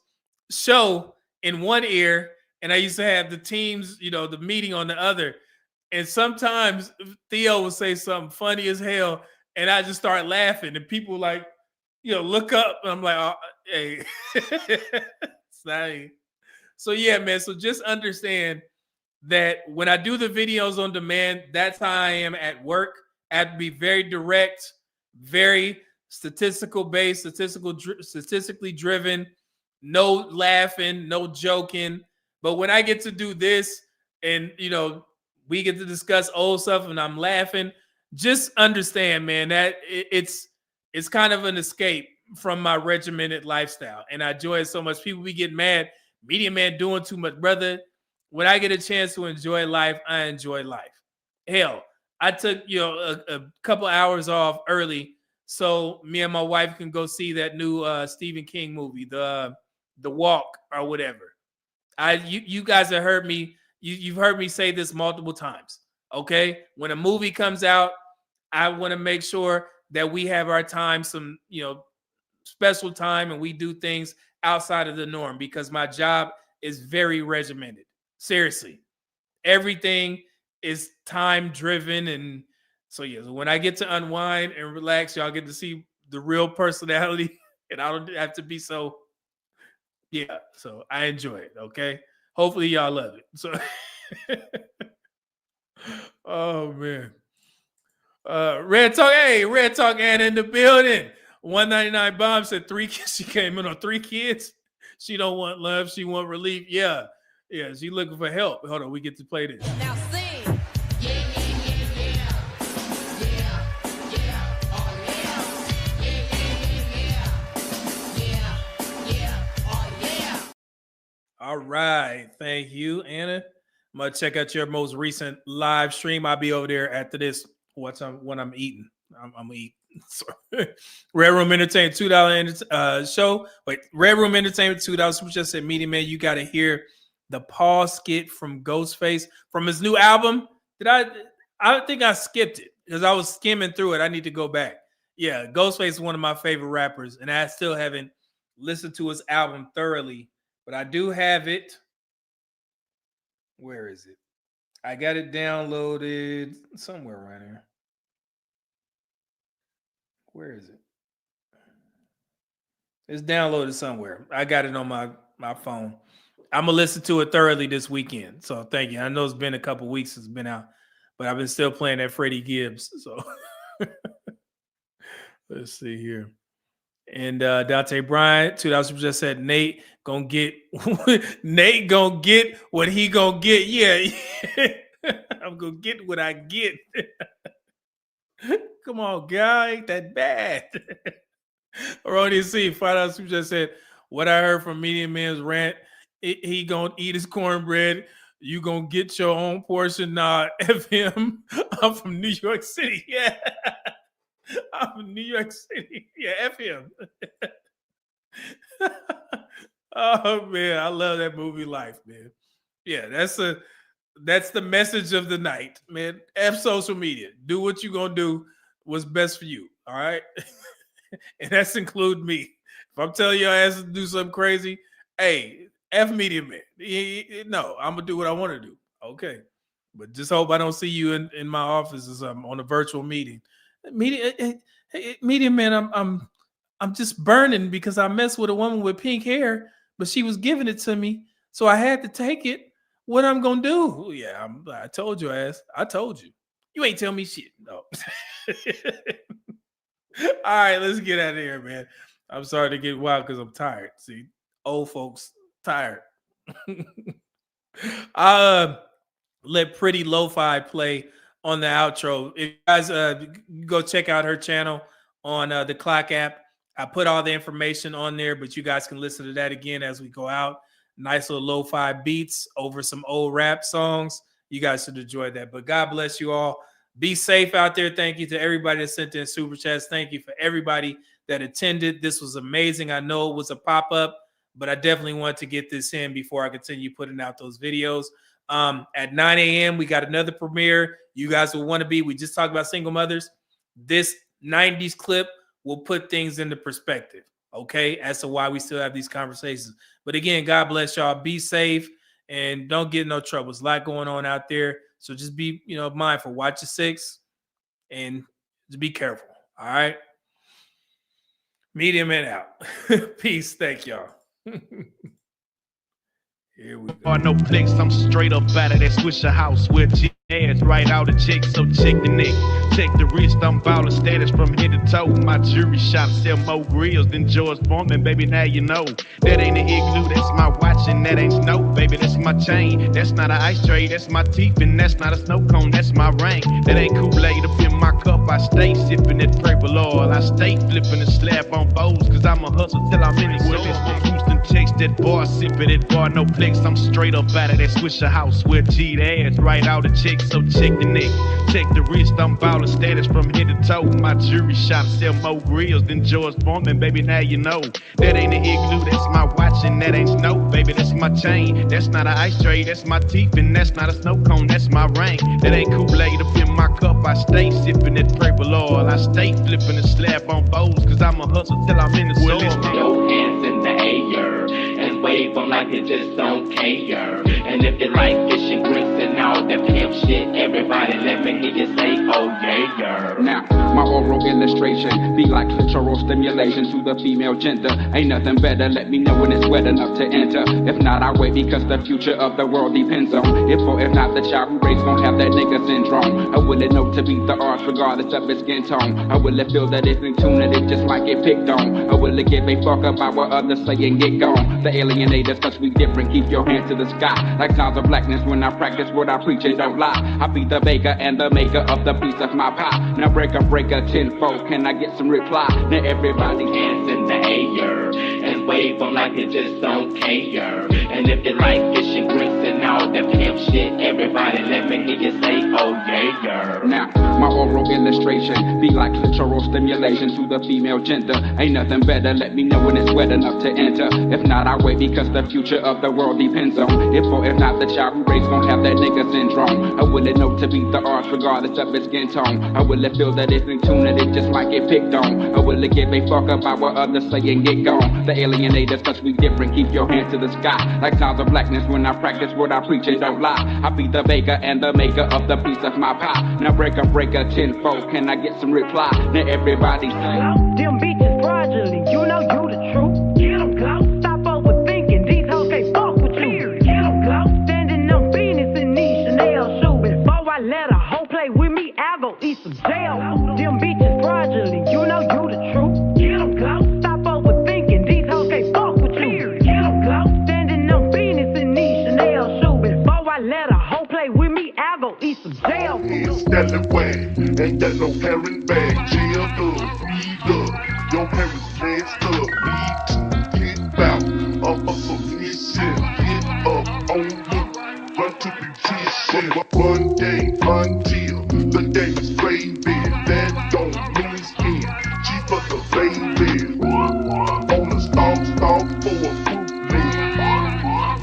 show in one ear and I used to have the Teams, the meeting on the other. And sometimes Theo would say something funny as hell and I just start laughing and people like, look up and I'm like, oh, hey. So yeah, man. So just understand that when I do the videos on demand, that's how I am at work. I have to be very direct, very statistical based, statistically driven, no laughing, no joking. But when I get to do this and, we get to discuss old stuff and I'm laughing, just understand, man, that it's kind of an escape from my regimented lifestyle. And I enjoy it so much. People be getting mad, media man doing too much. Brother, when I get a chance to enjoy life, I enjoy life. Hell, I took, a couple hours off early so me and my wife can go see that new Stephen King movie, The Walk or whatever. You guys have heard me, you've heard me say this multiple times. Okay? When a movie comes out, I want to make sure that we have our time, some, special time, and we do things outside of the norm because my job is very regimented. Seriously. Everything is time driven. And so, so when I get to unwind and relax, y'all get to see the real personality and I don't have to be so, so I enjoy it. Okay. Hopefully y'all love it. So, oh man. Red Talk Anna in the building. 199 Bomb said 3 kids. She came in on 3 kids. She don't want love. She want relief. Yeah. She looking for help. Hold on. We get to play this. Now sing. Yeah. All right. Thank you, Anna. I'm going to check out your most recent live stream. I'll be over there after this when I'm eating. I'm going to eat. Red Room Entertainment, $2 show. Wait, Red Room Entertainment, $2. Super just said, Media Man, you got to hear the Paul skit from Ghostface from his new album. I think I skipped it because I was skimming through it. I need to go back. Yeah, Ghostface is one of my favorite rappers, and I still haven't listened to his album thoroughly, but I do have it. Where is it? I got it downloaded somewhere around here. Where is it? It's downloaded somewhere. I got it on my phone. I'm gonna listen to it thoroughly this weekend. So thank you. I know it's been a couple weeks since it's been out, but I've been still playing that Freddie Gibbs. So let's see here. And Dante Bryant, $2 just said Nate gonna get what he gonna get. Yeah. I'm gonna get what I get. Come on, guy, ain't that bad. Ronnie C, $5 super just said, what I heard from Medium Man's rant, he gonna eat his cornbread. You gonna get your own portion. Nah, F him. I'm from New York City. Yeah. I'm from New York City. Yeah, F him. Oh man, I love that movie Life, man. Yeah, that's the message of the night, man. F social media. Do what you gonna do. What's best for you. All right. And that's include me. If I'm telling your ass to do something crazy, hey, F Media Man. No, I'm gonna do what I want to do. Okay. But just hope I don't see you in my office or something on a virtual meeting. Media Man, I'm just burning because I messed with a woman with pink hair, but she was giving it to me, so I had to take it. What I'm gonna do? Yeah, I told you, ass. I told you. You ain't tell me shit. No. All right, let's get out of here, man. I'm sorry to get wild because I'm tired. See, old folks tired. Let Pretty Lo-Fi play on the outro. If you guys go check out her channel on the Clock app. I put all the information on there, but you guys can listen to that again as we go out. Nice little lo-fi beats over some old rap songs. You guys should enjoy that. But God bless you all. Be safe out there. Thank you to everybody that sent in super chats. Thank you for everybody that attended. This was amazing. I know it was a pop-up, but I definitely want to get this in before I continue putting out those videos. At 9 a.m., we got another premiere. You guys will want to be. We just talked about single mothers. This 90s clip will put things into perspective, okay, as to why we still have these conversations. But again, God bless y'all. Be safe and don't get in no trouble. There's a lot going on out there. So just be, mindful. Watch your six and just be careful. All right. Medium Man out. Peace. Thank y'all. Here we go. No flicks, I'm straight up out of that Swisher house with G-ass right out of check, so check the neck. Check the wrist, I'm ballin' status from head to toe. My jewelry shop sell more grills than George Foreman, baby, now you know. That ain't an igloo, that's my watch, and that ain't snow, baby, that's my chain. That's not an ice tray, that's my teeth, and that's not a snow cone, that's my ring. That ain't Kool-Aid up in my cup, I stay sippin' that purple oil. I stay flippin' the slab on bowls, cause I'm a hustle till I'm in the store. Houston text that bar, sippin' that bar, no flex, I'm straight up out of that Swisher house with G-ass right out of check, so check the neck. Check the wrist, I'm ballin' status from head to toe. My jewelry shop sell more grills than George Foreman, baby, now you know. That ain't an igloo, that's my watch, and that ain't snow, baby, that's my chain. That's not an ice tray, that's my teeth, and that's not a snow cone, that's my ring. That ain't Kool-Aid up in my cup, I stay sippin' that purple oil. I stay flippin' the slab on bowls, cause I'm a hustle till I'm in the store. Your hands in the air and wave them like you just don't care. And if you like fishing grits and all that pimp shit, everybody let me hear you say, oh yeah. Now, my oral illustration be like clitoral stimulation to the female gender. Ain't nothing better, let me know when it's wet enough to enter. If not, I wait because the future of the world depends on if or if not the child who raised gon' have that nigga syndrome. Or will it know to beat the odds regardless of its skin tone? Or will it feel that it's in tune and it just might get picked on? Or will it give a fuck about what others say and get gone? The alienators, cause we different, keep your hand to the sky. Like sounds of blackness when I practice what I preach and don't lie. I be the baker and the maker of the piece of my pie. Now break a tenfold, can I get some reply? Now everybody hands in the air and wave them like you just don't care. And if you like fishing grits and all that pimp shit, everybody let me hear you say, oh yeah. Now, my oral illustration be like clitoral stimulation to the female gender. Ain't nothing better, let me know when it's wet enough to enter. If not, I wait because the future of the world depends on if or if not the child who raised gon' have that nigga syndrome. Or will it know to beat the odds regardless of its skin tone? Or will it feel that it's in tune and it just might get picked on? Or will it give a fuck about what others say and get gone? The alienators, cause we different, keep your hand to the sky. Like sounds of blackness when I practice what I preach and don't lie. I be the baker and the maker of the piece of my pie. Now break a tenfold, can I get some reply? Now everybody say, them bitches fraudulent, you know you the truth. Get 'em close, stop overthinking, these hoes can't fuck with you. Get 'em close, standing on business in these Chanel shoes. Before I let a hoe play with me, I'll go eat some jail. Them bitches fraudulent, you know you the truth. Get 'em close, stop overthinking, these hoes can't fuck with you. Get 'em close, standing on business in these Chanel shoes. Before I let a hoe play with me, I'll go eat some jail. head, scallywag. Ain't that no parent bag? Jail up, read up. Your parents messed up. Need to get bout. So listen, get up on the run to beautician. One day until the day is gravy. That don't mean skin. She for the baby. On the stalk for a fruit man.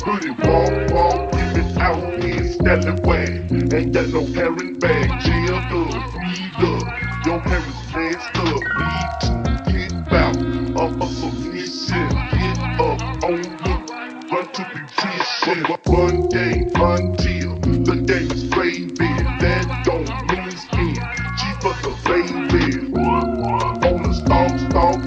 Pretty walk, give it out here, scallywag. Ain't that no parent bag? Jail up, read up. Your parents messed up. Need to get bout. So listen, get up on the run to beautician. One day until the day is gravy. That don't mean skin. She for the baby. On the stalk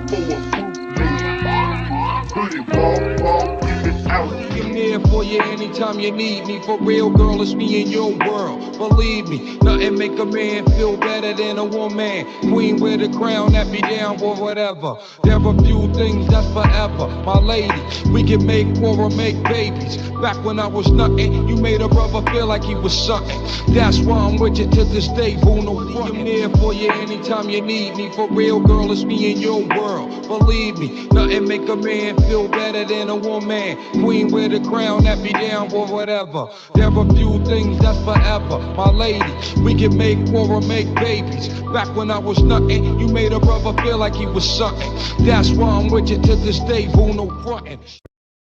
for a fruit man. Pretty walk, give it out. I'm here for you anytime you need me. For real, girl, it's me in your world. Believe me, nothing make a man feel better than a woman. Queen with a crown that be down for whatever. There are few things that's forever. My lady, we can make war or make babies. Back when I was nothing, you made a brother feel like he was something. That's why I'm with you to this day, fool. No front. I'm here for you anytime you need me. For real, girl, it's me in your world. Believe me, nothing make a man feel better than a woman. Queen with a crown that be down for whatever. There are few things that's forever. My lady, we can make war or make babies. Back when I was nothing, you made a brother feel like he was something. That's why I'm with you to this day, fool. No frontin'.